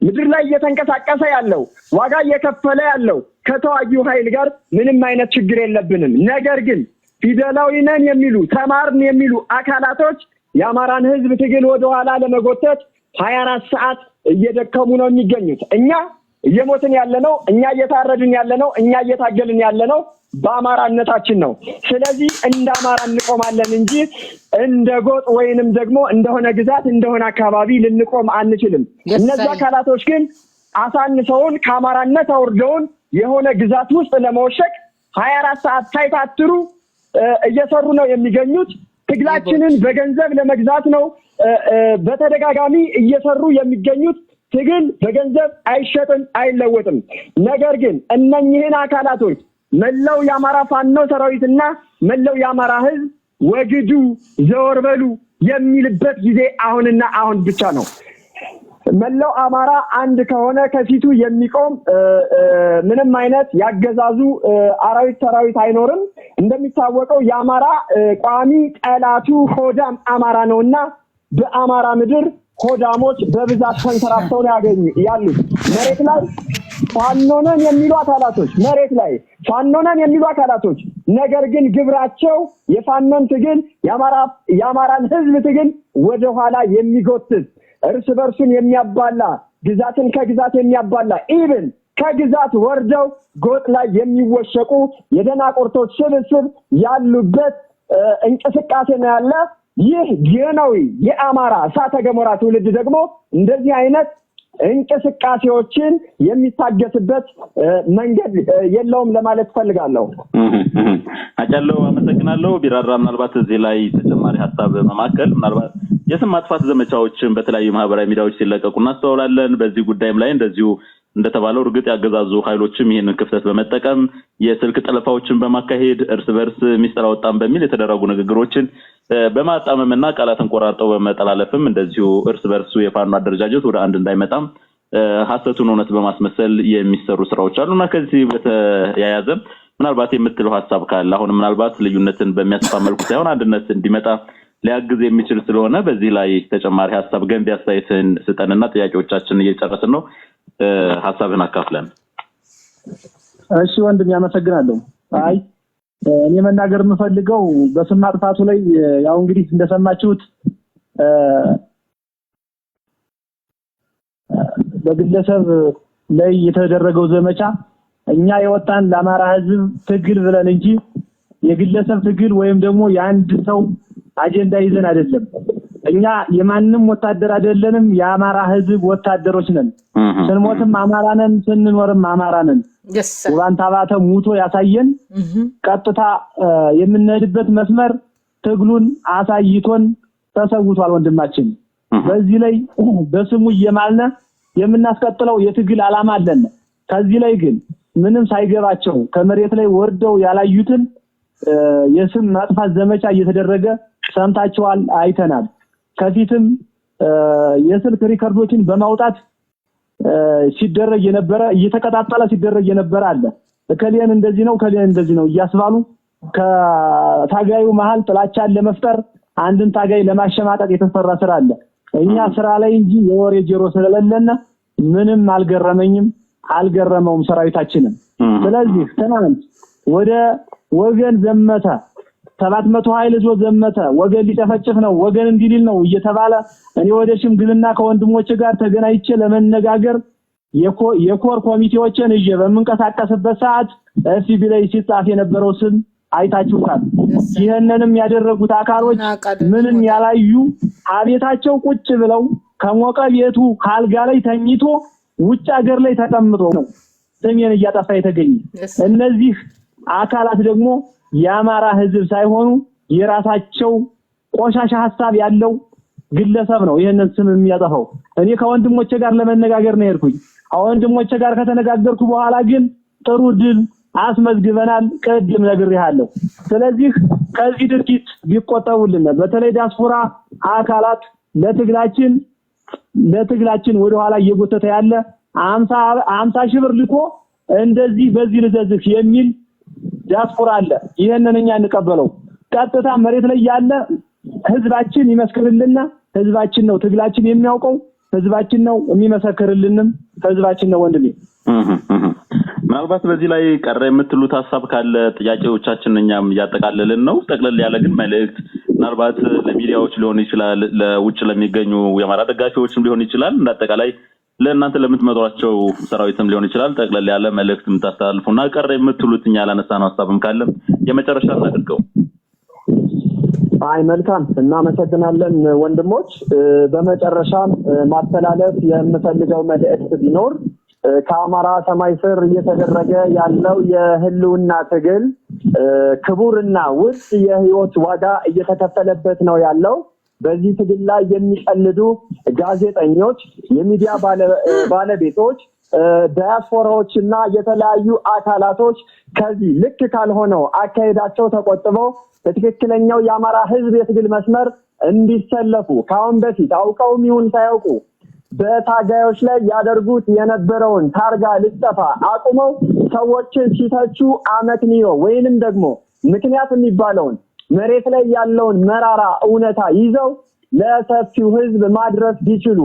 ምድር ላይ እየተንቀሳቀሰ ያለው ዋጋ እየከፈለ ያለው ከተዋጊው ኃይል ጋር ምንም አይነት ችግር የለብንም። ነገር ግን ፊደላዊ ነን የሚሉ ተማርን የሚሉ አካላቶች የአማራን ህዝብ ትግል ወደ ኋላ ለመጎተት 24 ሰዓት እየደከሙ ነው የሚገኙት። እኛ እየሞትን ያለነው፣ እኛ እየታረድን ያለነው፣ እኛ እየታገልን ያለነው በአማራነታችን ነው። ስለዚህ እንደ አማራ እንቆማለን እንጂ እንደ ጎጥ ወይንም ደግሞ እንደሆነ ግዛት እንደሆነ አካባቢ ልንቆም አንችልም። እነዚህ አካላቶች ግን አሳንሰውን ከአማራነት አውርደውን የሆነ ግዛት ውስጥ ለመወሸቅ 24 ሰዓት ሳይታትሩ እየሰሩ ነው የሚገኙት። ትግላችንን በገንዘብ ለመግዛት ነው በተደጋጋሚ እየሰሩ የሚገኙት። ትግል በገንዘብ አይሸጥም፣ አይለወጥም። ነገር ግን እነኚህን አካላቶች መላው የአማራ ፋኖ ሰራዊትና መላው የአማራ ህዝብ ወግዱ ዘወር በሉ የሚልበት ጊዜ አሁንና አሁን ብቻ ነው። መላው አማራ አንድ ከሆነ ከፊቱ የሚቆም ምንም አይነት ያገዛዙ አራዊት ሰራዊት አይኖርም። እንደሚታወቀው የአማራ ቋሚ ጠላቱ ሆዳም አማራ ነውና በአማራ ምድር ሆዳሞች በብዛት ተንሰራፍተው ያሉት መሬት ላይ ፋኖነን የሚሉ አካላቶች ነገር ግን ግብራቸው የፋኖን ትግል የአማራን ህዝብ ትግል ወደ ኋላ የሚጎትት እርስ በርሱን የሚያባላ ግዛትን ከግዛት የሚያባላ ኢቭን ከግዛት ወርደው ጎጥ ላይ የሚወሸቁ የደናቆርቶች ስብስብ ያሉበት እንቅስቃሴ ነው ያለ። ይህ ጌናዊ የአማራ እሳተ ገሞራ ትውልድ ደግሞ እንደዚህ አይነት እንቅስቃሴዎችን የሚታገስበት መንገድ የለውም ለማለት ፈልጋለሁ። አጫለው አመሰግናለሁ። ቢራራ ምናልባት እዚህ ላይ ተጨማሪ ሐሳብ በማከል ምናልባት የስም ማጥፋት ዘመቻዎችን በተለያዩ ማህበራዊ ሚዲያዎች ሲለቀቁ እናስተውላለን። በዚህ ጉዳይም ላይ እንደዚሁ እንደተባለው እርግጥ ያገዛዙ ኃይሎችም ይሄንን ክፍተት በመጠቀም የስልክ ጠለፋዎችን በማካሄድ እርስ በርስ ሚስጥር አወጣን በሚል የተደረጉ ንግግሮችን በማጣመምና ቃላትን ቆራርጠው በመጠላለፍም እንደዚሁ እርስ በርሱ የፋኖ አደረጃጀት ወደ አንድ እንዳይመጣም ሐሰቱን እውነት በማስመሰል የሚሰሩ ስራዎች አሉና ከዚህ በተያያዘ ምናልባት የምትለው ሐሳብ ካለ አሁን ምናልባት ልዩነትን በሚያስፋ መልኩ ሳይሆን አንድነት እንዲመጣ ሊያግዝ የሚችል ስለሆነ በዚህ ላይ ተጨማሪ ሐሳብ ገንቢ አስተያየትን ስጠንና ጥያቄዎቻችንን እየጨረስን ነው። ሐሳብን አካፍለን። እሺ ወንድም ያመሰግናለሁ። አይ እኔ መናገር የምፈልገው በስም ማጥፋቱ ላይ ያው እንግዲህ እንደሰማችሁት በግለሰብ ላይ የተደረገው ዘመቻ እኛ የወጣን ለአማራ ህዝብ ትግል ብለን እንጂ የግለሰብ ትግል ወይም ደግሞ የአንድ ሰው አጀንዳ ይዘን አይደለም። እኛ የማንም ወታደር አይደለንም። የአማራ ህዝብ ወታደሮች ነን። ስንሞትም አማራ ነን፣ ስንኖርም አማራ ነን። ውባንታ ባተ ሙቶ ያሳየን ቀጥታ የምንሄድበት መስመር ትግሉን አሳይቶን ተሰውቷል ወንድማችን። በዚህ ላይ በስሙ እየማልነ የምናስቀጥለው የትግል ዓላማ አለን። ከዚህ ላይ ግን ምንም ሳይገባቸው ከመሬት ላይ ወርደው ያላዩትን የስም ማጥፋት ዘመቻ እየተደረገ ሰምታችኋል፣ አይተናል። ከፊትም የስልክ ሪከርዶችን በማውጣት ሲደረግ የነበረ እየተቀጣጣለ ሲደረግ የነበረ አለ። ከሊያን እንደዚህ ነው ከሊያን እንደዚህ ነው እያስባሉ ከታጋዩ መሃል ጥላቻን ለመፍጠር አንድን ታጋይ ለማሸማቀቅ የተሰራ ስራ አለ። እኛ ስራ ላይ እንጂ የወሬ ጆሮ ስለሌለና ምንም አልገረመኝም አልገረመውም ሰራዊታችንን። ስለዚህ ትናንት ወደ ወገን ዘመተ 700 ኃይል ዞ ዘመተ ወገን ሊጨፈጭፍ ነው ወገን እንዲሊል ነው እየተባለ እኔ ወደ ሽምግልና ከወንድሞች ጋር ተገናኝቼ ለመነጋገር የኮር ኮሚቴዎችን እየ በመንቀሳቀስበት ሰዓት ኤፍቢ ላይ ሲጻፍ የነበረው ስም አይታችሁታል። ይሄንንም ያደረጉት አካሎች ምንም ያላዩ አቤታቸው ቁጭ ብለው ከሞቀ ቤቱ ካልጋ ላይ ተኝቶ ውጭ ሀገር ላይ ተቀምጦ ነው ስሜን እያጠፋ የተገኘ። እነዚህ አካላት ደግሞ የአማራ ህዝብ ሳይሆኑ የራሳቸው ቆሻሻ ሐሳብ ያለው ግለሰብ ነው ይሄንን ስም የሚያጠፋው። እኔ ከወንድሞቼ ጋር ለመነጋገር ነው የሄድኩኝ። ወንድሞቼ ጋር ከተነጋገርኩ በኋላ ግን ጥሩ ድል አስመዝግበናል። ቀድም ነግሬሃለሁ። ስለዚህ ከዚህ ድርጊት ቢቆጠቡልን በተለይ ዲያስፖራ አካላት ለትግላችን ወደ ኋላ እየጎተተ ያለ 50 ሺህ ብር ልኮ እንደዚህ በዚህ ልዘዝፍ የሚል ዲያስፖራ አለ። ይሄንን እኛ እንቀበለው። ቀጥታ መሬት ላይ ያለ ህዝባችን ይመስክርልና ህዝባችን ነው ትግላችን የሚያውቀው ህዝባችን ነው የሚመሰክርልንም ህዝባችን ነው ወንድሜ። ምናልባት በዚህ ላይ ቀረ የምትሉት ሐሳብ ካለ ጥያቄዎቻችን እኛም ያጠቃልልን ነው። ጠቅለል ያለ ግን መልእክት ምናልባት ለሚዲያዎች ሊሆን ይችላል፣ ለውጭ ለሚገኙ የአማራ ደጋፊዎችም ሊሆን ይችላል፣ እንዳጠቃላይ ለእናንተ ለምትመጧቸው ሰራዊትም ሊሆን ይችላል። ጠቅለል ያለ መልእክት የምታስተላልፉና ቀረ የምትሉት እኛ ያላነሳነው ሐሳብም ካለ የመጨረሻ እናድርገው። አይ መልካም እናመሰግናለን ወንድሞች። በመጨረሻም ማስተላለፍ የምፈልገው መልእክት ቢኖር ከአማራ ሰማይ ስር እየተደረገ ያለው የህልውና ትግል ክቡርና ውድ የህይወት ዋጋ እየተከፈለበት ነው ያለው። በዚህ ትግል ላይ የሚቀልዱ ጋዜጠኞች፣ የሚዲያ ባለቤቶች፣ ዲያስፖራዎችና የተለያዩ አካላቶች ከዚህ ልክ ካልሆነው አካሄዳቸው ተቆጥበው በትክክለኛው የአማራ ህዝብ የትግል መስመር እንዲሰለፉ ካሁን በፊት አውቀውም ይሁን ሳያውቁ በታጋዮች ላይ ያደርጉት የነበረውን ታርጋ ልጠፋ አቁመው ሰዎችን ሲተቹ አመክንዮ ወይንም ደግሞ ምክንያት የሚባለውን መሬት ላይ ያለውን መራራ እውነታ ይዘው ለሰፊው ህዝብ ማድረስ ቢችሉ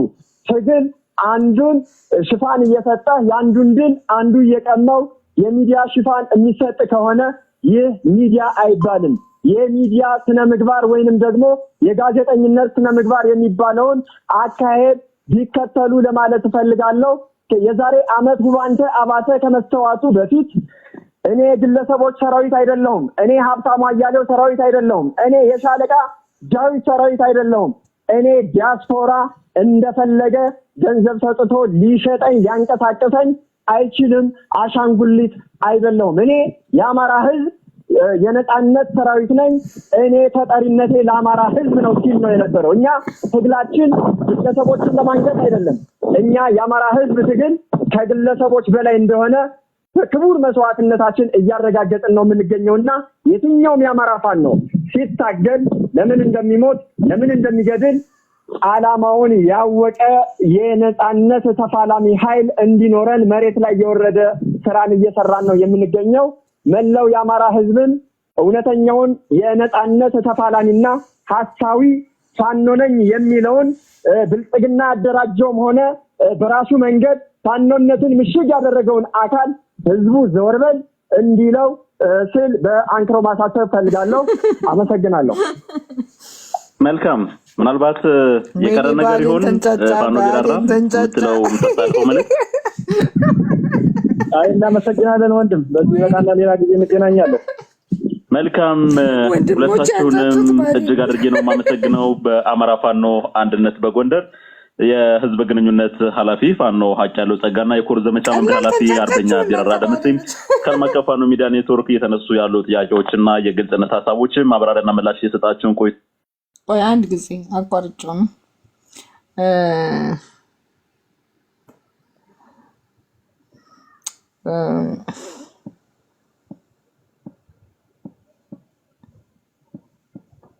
ትግል አንዱን ሽፋን እየሰጠ ያንዱን ድል አንዱ እየቀማው የሚዲያ ሽፋን የሚሰጥ ከሆነ ይህ ሚዲያ አይባልም። የሚዲያ ስነ ምግባር ወይንም ደግሞ የጋዜጠኝነት ስነ ምግባር የሚባለውን አካሄድ ቢከተሉ ለማለት እፈልጋለሁ። የዛሬ አመት ውባንተ አባተ ከመስተዋቱ በፊት እኔ ግለሰቦች ሰራዊት አይደለሁም፣ እኔ ሀብታሙ አያሌው ሰራዊት አይደለሁም፣ እኔ የሻለቃ ዳዊት ሰራዊት አይደለሁም፣ እኔ ዲያስፖራ እንደፈለገ ገንዘብ ሰጥቶ ሊሸጠኝ ሊያንቀሳቅሰኝ አይችልም፣ አሻንጉሊት አይደለሁም። እኔ የአማራ ህዝብ የነጻነት ሰራዊት ነኝ፣ እኔ ተጠሪነቴ ለአማራ ህዝብ ነው ሲል ነው የነበረው። እኛ ትግላችን ግለሰቦችን ለማንገት አይደለም። እኛ የአማራ ህዝብ ትግል ከግለሰቦች በላይ እንደሆነ በክቡር መስዋዕትነታችን እያረጋገጥን ነው የምንገኘውና የትኛውም የአማራ ፋኖ ነው ሲታገል ለምን እንደሚሞት ለምን እንደሚገድል ዓላማውን ያወቀ የነጻነት ተፋላሚ ኃይል እንዲኖረን መሬት ላይ የወረደ ስራን እየሰራን ነው የምንገኘው። መላው የአማራ ህዝብን እውነተኛውን የነጻነት ተፋላሚና ሐሳዊ ፋኖ ነኝ የሚለውን ብልጽግና ያደራጀውም ሆነ በራሱ መንገድ ፋኖነትን ምሽግ ያደረገውን አካል ህዝቡ ዘወርበል እንዲለው ስል በአንክሮ ማሳተፍ ፈልጋለሁ። አመሰግናለሁ። መልካም። ምናልባት የቀረ ነገር ይሆን ፋኖ ቢራራ ምትለው ምትጣቀው ማለት አይ እናመሰግናለን ወንድም። በዚህ በቃና ሌላ ጊዜ እንገናኛለን። መልካም። ሁለታችሁንም እጅግ አድርጌ ነው የማመሰግነው። በአማራ ፋኖ አንድነት በጎንደር የህዝብ ግንኙነት ኃላፊ ፋኖ ሀጫለው ጸጋና የኮር ዘመቻ መምሪያ ኃላፊ አርበኛ ቢራራ ደምሴም ከዓለም አቀፍ ፋኖ ሚዲያ ኔትወርክ እየተነሱ ያሉ ጥያቄዎችና የግልጽነት ሀሳቦችን ማብራሪያና ምላሽ የሰጣችሁን ቆይ አንድ ጊዜ አቋርጬው ነው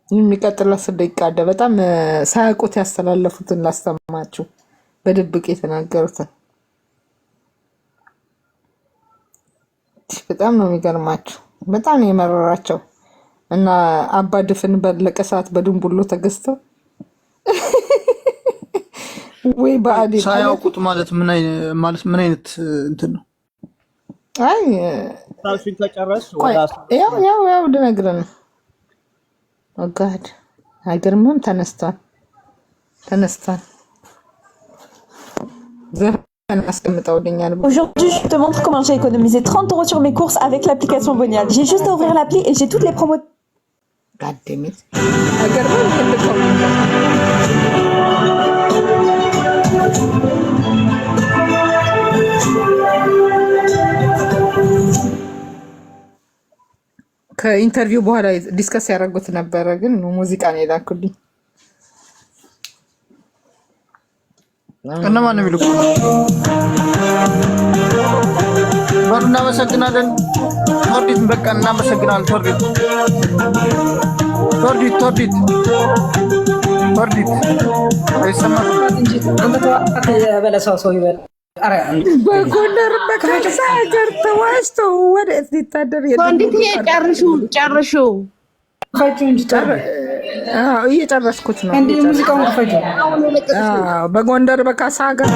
የሚቀጥለው 10 ደቂቃ አለ። በጣም ሳያውቁት ያስተላለፉትን ላስተማማችሁ በድብቅ የተናገሩትን በጣም ነው የሚገርማችሁ። በጣም ነው የመረራቸው እና አባ ድፍን በለቀ ሰዓት በድንቡሎ ተገዝተው ወይ ባዲ ሳያውቁት ማለት ምን አይነት እንትን ነው? አይ ታውሽን ተጨረስ ያው ልነግርህ ነው። Oh God, አይገርምም? ተነስቷል። Aujourd'hui, je te montre comment j'ai économisé 30 € sur mes courses avec l'application Bonial. J'ai juste à ouvrir l'appli et j'ai toutes les promos. God damn it. ከኢንተርቪው በኋላ ዲስከስ ያደረጉት ነበረ፣ ግን ሙዚቃ ነው የላኩልኝ። እነማን ነው የሚልኩት? እናመሰግናለን ቶርዲት። በቃ እናመሰግናለን ቶርዲት አይሰማም እንጂ አንተ በለሰው ሰው ይበል በጎንደር በካሳ ሀገር ተዋስቶ ወደ ሊታደር ጨርሹ እየጨረስኩት ነው። በጎንደር በካሳ ሀገር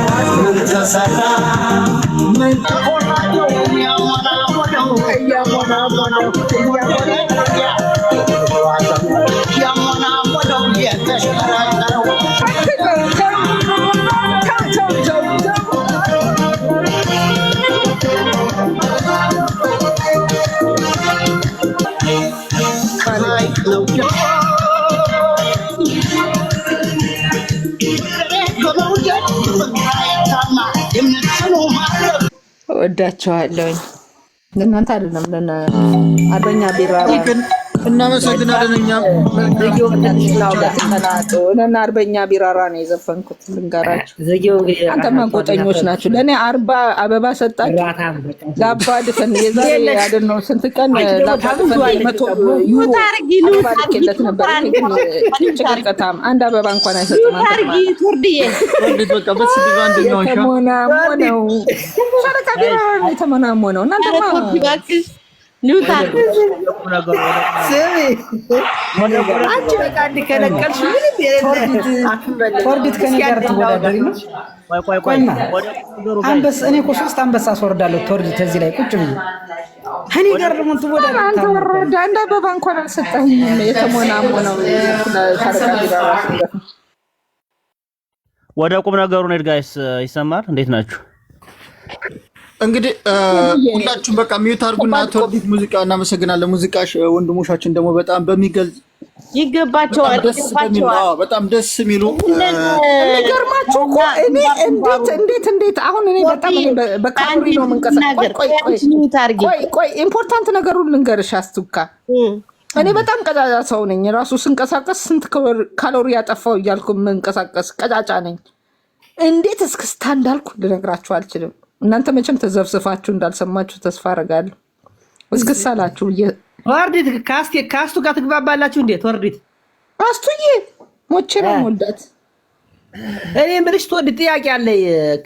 ወዳቸዋለሁ። ለእናንተ አይደለም ለአርበኛ ቢራራ እናመሰግናለን። እኛም ለእነ አርበኛ ቢራራ ነው የዘፈንኩት። ልንገራችሁ፣ አንተማ ጎጠኞች ናችሁ። ለእኔ 40 አበባ ሰጣችሁ ለአባ ድፈን። የዛሬ አይደል ነው ስንት ቀን ለአባ ድፈን 100 ዩሮ ባልኬለት ነበር። ጭቅጨቀታም አንድ አበባ እንኳን አይሰጥም። የተሞናሞ ነው ሸረካ ቢራራ የተሞናሞ ነው። እናንተማ ኒውታል ስሚ አንቺ በቃ እንዲከለከልሽ ምንም ቶርዲት ከኔ ጋር ትወዳደሪ ነው። ቆይ አንበሳ እኔ እኮ 3 አንበሳ አስወርዳለሁ። ቶርዲት እዚህ ላይ ቁጭ ብዬ እኔ ጋር ደግሞ ትወዳደሪ። አንተ ወረዳ እንደ አበባ እንኳን አልሰጠኸኝም። የተሞናሞነው ወደ ቁም ነገሩ ነው ጋይስ። ይሰማል? እንዴት ናችሁ? እንግዲህ ሁላችሁም በቃ ሚዩት አድርጉና ቶርዲት ሙዚቃ እናመሰግናለን። ሙዚቃሽ ወንድሞቻችን ደግሞ በጣም በሚገልጽ ይገባቸዋል። በጣም ደስ የሚሉ የሚገርማችሁ እኮ እኔ እንዴት አሁን እኔ በጣም በካሪ ነው የምንቀሳቀሰው። ቆይ ኢምፖርታንት ነገሩን ልንገርሽ አስቱካ። እኔ በጣም ቀጫጫ ሰው ነኝ። ራሱ ስንቀሳቀስ ስንት ካሎሪ ያጠፋው እያልኩ የምንቀሳቀስ ቀጫጫ ነኝ። እንዴት እስክስታ እንዳልኩ ልነግራችሁ አልችልም። እናንተ መቼም ተዘፍስፋችሁ እንዳልሰማችሁ ተስፋ አደርጋለሁ። እስክሳላችሁ ወርዲት ካስቱ ጋር ትግባባላችሁ እንዴ? ወርዲት አስቱዬ ሞቼ ነው ወልዳት። እኔ ምንሽ ተወድ ጥያቄ አለ።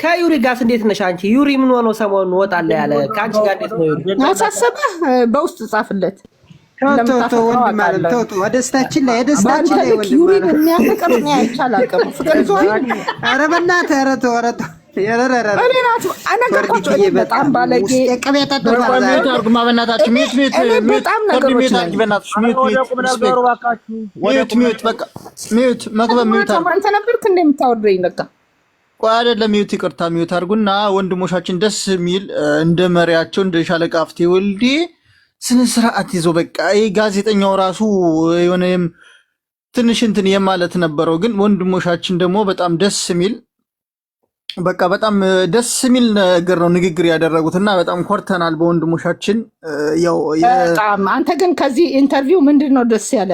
ከዩሪ ጋር እንዴት ነሽ አንቺ? ዩሪ ምን ሆኖ ሰሞኑን ወጣለ ያለ ከአንቺ ጋር እንዴት ነው ዩሪ? አሳሰበህ በውስጥ ጻፍለት። ወደስታችን ላይ ዩሪን የሚያፈቅር ነው አይቻላቀም። ፍቅር ይዟል። ኧረ በእናትህ ኧረ ተው ኧረ ተው በጣም ባለጌ ይቅርታ ሚዩት አድርጉና ወንድሞቻችን ደስ የሚል እንደ መሪያቸው እንደ ሻለቃ ሀፍቴ ወልዴ ስነ ስርዓት ይዞ በቃ ጋዜጠኛው ራሱ የሆነም ትንሽ እንትን የማለት ነበረው። ግን ወንድሞቻችን ደግሞ በጣም ደስ የሚል በቃ በጣም ደስ የሚል ነገር ነው ንግግር ያደረጉትና በጣም ኮርተናል በወንድሞቻችን። ያው በጣም አንተ ግን ከዚህ ኢንተርቪው ምንድነው ደስ ያለ?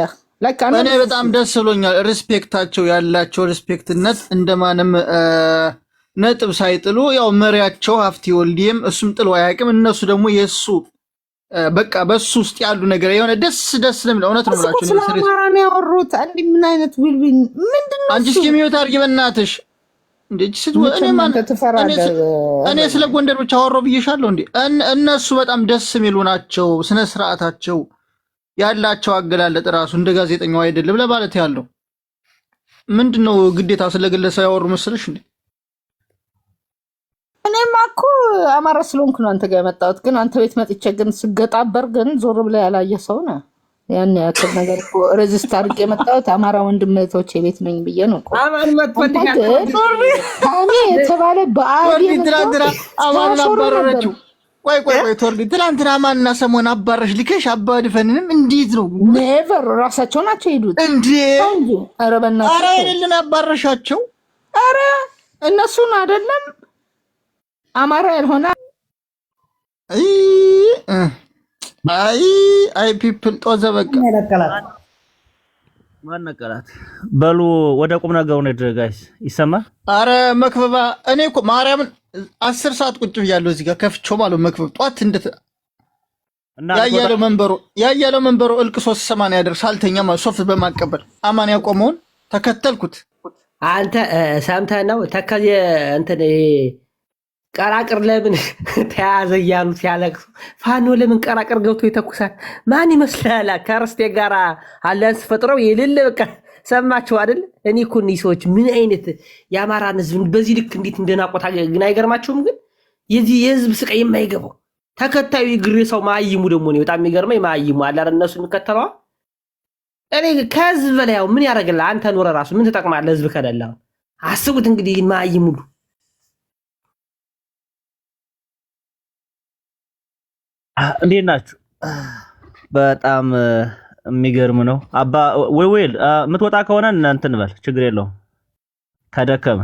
እኔ በጣም ደስ ብሎኛል። ሪስፔክታቸው ያላቸው ሪስፔክትነት እንደማንም ነጥብ ሳይጥሉ ያው መሪያቸው ሀፍቴ ወልዴም እሱም ጥሎ አያውቅም። እነሱ ደግሞ የሱ በቃ በሱ ውስጥ ያሉ ነገር የሆነ ደስ ለምን እውነት ነው ብላችሁ ነው ስለማራ ነው ያወሩት። አንዲ ምን አይነት ዊልዊን ምንድነው? አንቺ እስኪ ሚዩት አድርጊ በእናትሽ። እንዴ እኔ ስለ ጎንደር ብቻ አወራሁ ብዬሻለሁ እንዴ? እነሱ በጣም ደስ የሚሉ ናቸው። ስነ ስርዓታቸው ያላቸው አገላለጥ ራሱ እንደ ጋዜጠኛው አይደለም ለማለት ያለው ምንድነው? ግዴታ ስለግለሰብ ያወሩ መስልሽ እንዴ? እኔማ እኮ አማራ ስለሆንኩ ነው አንተ ጋር የመጣሁት። ግን አንተ ቤት መጥቼ ግን ስገጣበር ግን ዞር ብለህ ያላየ ሰው ነህ። ያን ያክል ነገር እኮ ሬጂስተር አድርጌ የመጣሁት አማራ ወንድምቶቼ ቤት ነኝ ብዬ ነው እኮ። ታኔ የተባለ በአዲ ትላንትና አማን አባረረችው። ቆይ ቶርዲ ትላንትና አማንና ሰሞን አባረሽ ልከሽ አባድፈንንም እንዴት ነው? ኔቨር ራሳቸው ናቸው ሄዱት እንዴ? ኧረ በእናትህ ኧረ አይደለም አባረሻቸው። ኧረ እነሱን አይደለም አማራ ያልሆነ አይ ፒፕል ጦዘ በቃ ማን ነቀላት? በሉ ወደ ቁም ነገሩ ነው ጋይስ። ይሰማል? አረ መክበባ እኔ እኮ ማርያምን 10 ሰዓት ቁጭ ብያለሁ እዚህ ጋር ከፍቼው ማለት መክበብ ጧት እንደ ያያለው መንበሩ እልቅ 380 ያደርስ አልተኛ ማለት ሶፍት በማቀበል አማን ያቆመውን ተከተልኩት። አንተ ሰምተህ ነው ተከየ እንትን ቀራቅር ለምን ተያዘ እያሉ ሲያለቅሱ ፋኖ ለምን ቀራቅር ገብቶ ይተኩሳል? ማን ይመስላል? ከርስቴ ጋር አሊያንስ ፈጥረው የሌለ በቃ ሰማችሁ አይደል? እኔ እኮ እነዚህ ሰዎች ምን አይነት የአማራን ህዝብ በዚህ ልክ እንዴት እንደናቆታ ግን አይገርማችሁም? ግን የዚህ የህዝብ ስቃይ የማይገባው ተከታዩ የግሬ ሰው ማይሙ ደግሞ ነው በጣም የሚገርመኝ። ማይሙ አለ አይደል? እነሱ የሚከተለው እኔ ከህዝብ በላይ ያው ምን ያደርግልህ አንተ ኖረ ራሱ ምን ትጠቅማለህ? ህዝብ ከሌለ አስቡት እንግዲህ ማይሙ እንዴት ናችሁ? በጣም የሚገርም ነው። አባ ወይል የምትወጣ ከሆነ እንትን በል ችግር የለውም። ተደከመ።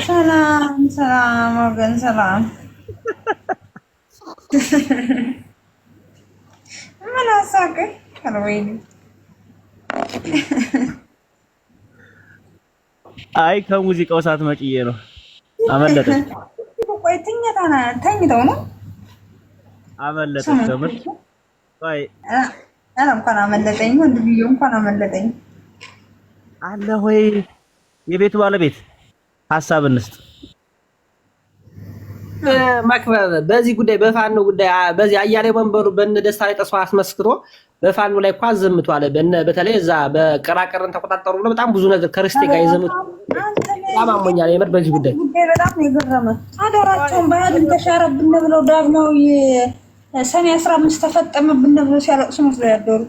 ሰላም ወገን ሰላም። ምን አሳቀ ከወይኔ አይ ከሙዚቃው ሰዓት መጭዬ ነው አመለጠች። ቆይ ተኝተው ነው አመለጠች። ተምር ቆይ አና እንኳን አመለጠኝ ወንድምዬው እንኳን አመለጠኝ አለ ሆይ የቤቱ ባለቤት ሐሳብ እንስጥ። መክበብ በዚህ ጉዳይ በፋኖ ጉዳይ በዚህ አያሌው መንበሩ በእነ ደስታ ላይ ተስፋ አስመስክሮ በፋኖ ላይ እንኳን ዘምቷል። በተለይ እዛ በቀራቀርን ተቆጣጠሩ ብሎ በጣም ብዙ ነገር ከርስቴ ጋር የዘምቱ በጣም አሞኛል የምር በዚህ ጉዳይ በጣም ነው የገረመ። አደራቸውን ባህልን ተሻረብን ብለው ዳግማዊ ሰኔ 15 ተፈጠመብን ብለው ሲያለቅሱ መስለው ያደሩ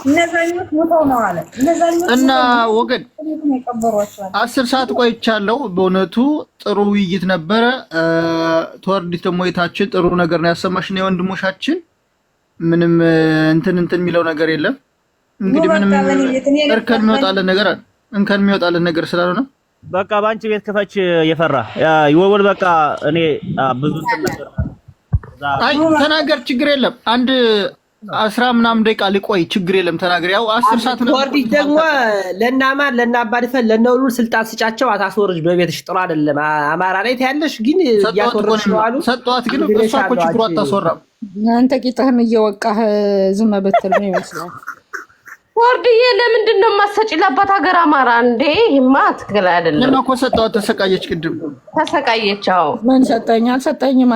እነዛኞች ሞተው ነው አለ። እነዛኞች እና ወገን 10 ሰዓት ቆይቻለሁ። በእውነቱ ጥሩ ውይይት ነበረ። ተወርዲት ደግሞ የታችን ጥሩ ነገር ነው ያሰማሽን የወንድሞቻችን ምንም እንትን የሚለው ነገር የለም። እንግዲህ ምንም እርከን የሚወጣለን ነገር ስላልሆነ በቃ ባንቺ ቤት ከፈች የፈራ ይወል በቃ እኔ ብዙ ነገር አይ ተናገር ችግር የለም። አንድ 10 ምናምን ደቂቃ ሊቆይ ችግር የለም ተናገር። ያው 10 ሰዓት ነው። ወርዲት ደግሞ ለናማን ለናባድፈን ለነውሉ ስልጣን ስጫቸው አታስወርጅ በቤትሽ ጥሩ አይደለም። አማራ ላይ ታያለሽ ግን ያስወርጅ ነው አሉ ሰጧት ግን እሷ እኮ ችግሩ አታስወራም። አንተ ቂጥህን እየወቃህ ዝም በትል ነው ይመስላል። ወርድዬ ለምንድን ነው የማትሰጪ ለአባት ሀገር አማራ እንዴ? ይሄማ ትክክል አይደለም። ለምን እኮ ሰጣው ተሰቃየች። ቅድም ተሰቃየች። አዎ ምን ሰጠኝ አልሰጠኝም።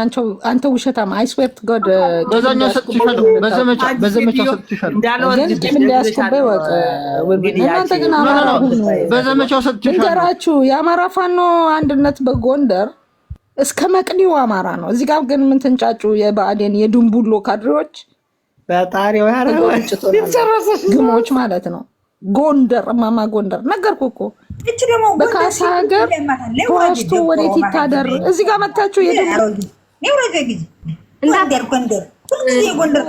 አንተ ውሸታም። አይ ስዌር ቱ ጎድ በዛኛው ሰጥቻለሁ። በዘመቻው ሰጥቻለሁ እንዳለው እንዲያስከበይ ወጥ እናንተ ግን አማራ በዘመቻው ሰጥቻለሁ። እንገራችሁ የአማራ ፋኖ አንድነት በጎንደር እስከ መቅዲው አማራ ነው። እዚህ ጋር ግን ምን ተንጫጩ? የባዕዴን የድንቡሎ ካድሬዎች በጣሪው ያረው ግሞች ማለት ነው። ጎንደር ማማ ጎንደር ነገርኩ እኮ እቺ ደግሞ በካሳ ሀገር ተዋሽቶ ወዴት ይታደር? እዚህ ጋር መታችሁ የድንቡሎ ነው ረገጊ እንዳደር ጎንደር ጎንደር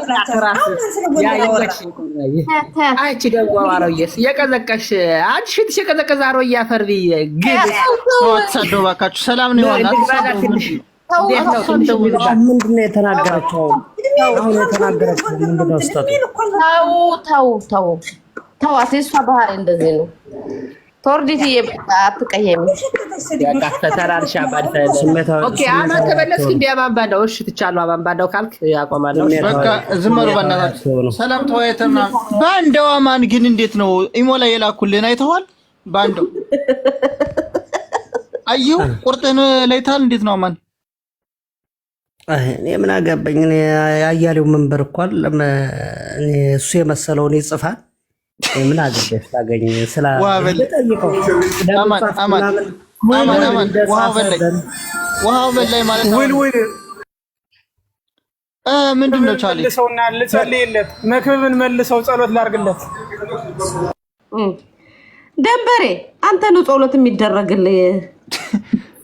አንቺ ደግሞ አሮዬስ የቀዘቀሽ አንቺ ሽትሽ የቀዘቀዘ አሮዬ አፈርቢ ግን ተወሰደው ባካችሁ ሰላም ነው ይሆናል። ምንድነው የተናገረችው? አሁን የተናገረችው ምንድነው? ተው እሷ ባህሪ እንደዚህ ነው። ቶርዲት አትቀየሚ። ተራርሻ ባድፈን ኦኬ አማ ተበለስክ እንዲያማን ባንዳው እሺ ትቻለሁ። አማን ባንዳው ካልክ ያቆማለሁ። በቃ ዝም በሉ ባናታችሁ። ሰላም ተወያይተና ባንዳው አማን ግን እንዴት ነው ኢሞላ የላኩልን አይተዋል? ባንዳው አዩ ቁርጥን ላይታል። እንዴት ነው አማን? እኔ ምን አገባኝ? እኔ አያሌው መንበር እኮ አይደለም እሱ የመሰለውን ይጽፋል። ምን አገባኝ? ስላገኝ ስላ ጠይቀው አማን ውሃው በላይ ማለት ነው። ምንድን ነው ቻሌ ሰውና ልጸልይለት መክብብን መልሰው ጸሎት ላርግለት። ደንበሬ አንተ ነው ጸሎት የሚደረግልህ።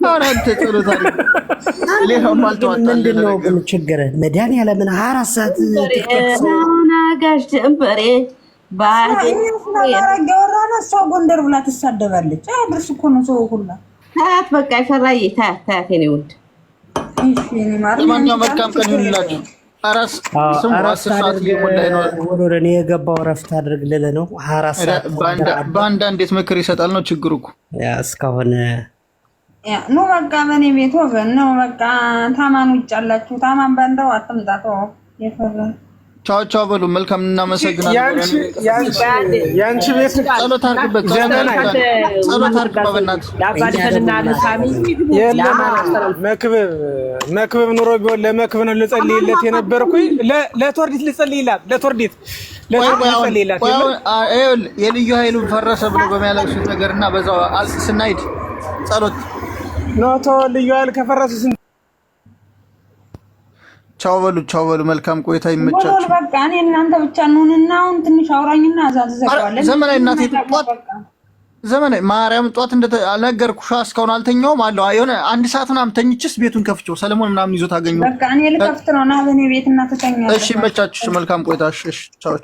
አራንተ ጸሎት አለ ሌላው ማልተዋጣ ምንድነው ግን ችግር? መድኃኒዓለምን 24 ሰዓት ናጋሽ ደንበሬ ሰው ጎንደር ብላ ትሳደባለች። አድርስ እኮ ነው ሰው ሁላ ታያት። በቃ ይፈራይ ታያት የኔ ውድ። ለማንኛውም መልካም ቀን ይሁንላችሁ። አራስ ስሙ 10 ሰዓት እየሞላኝ ነው። ወደ እኔ የገባው ረፍት አድርግልህ ነው 24 ሰዓት ባንዳ እንዴት ምክር ይሰጣል ነው ችግሩ እኮ እስካሁን ኑ በቃ በኔ ቤት ወገን ነው በቃ ታማን ውጭ አላችሁ። ታማን ባንዳው አጥምጣው የፈራ ቻው ቻው በሉ። መልካም እናመሰግናለን። ያንቺ ቤት ጸሎት አድርግበት። ጸሎት አድርግበት በእናትህ ያባድፈንና ለሳሚ መክብብ ኑሮ ቢሆን ለመክብብ ነው ልጸልይለት የነበርኩኝ። ለቶርዲት ልጸልይላት ለቶርዲት ልጸልይላት የልዩ ኃይሉ ፈረሰ ብሎ በሚያለቅሱት ነገርና በዛው ስናይድ ጸሎት ኖቶ ልዩ ኃይል ከፈረሰ ቻው በሉ። መልካም ቆይታ ይመቻችሁ። በቃ እኔ እናንተ ብቻ እንሁንና አሁን ትንሽ አውራኝና አዛዘቀዋለን። ዘመናዊ እናቴ ጧት ዘመናዊ ማርያም ጧት እንደነገርኩሽ እስካሁን አልተኛውም አለው። የሆነ 1 ሰዓት ምናምን ተኝችስ ቤቱን ከፍቼው ሰለሞን ምናምን ይዞት አገኘው። በቃ እኔ ልከፍት ነው እና በኔ ቤት እና ተተኛ። እሺ ይመቻችሁ። መልካም ቆይታ። እሺ ቻው።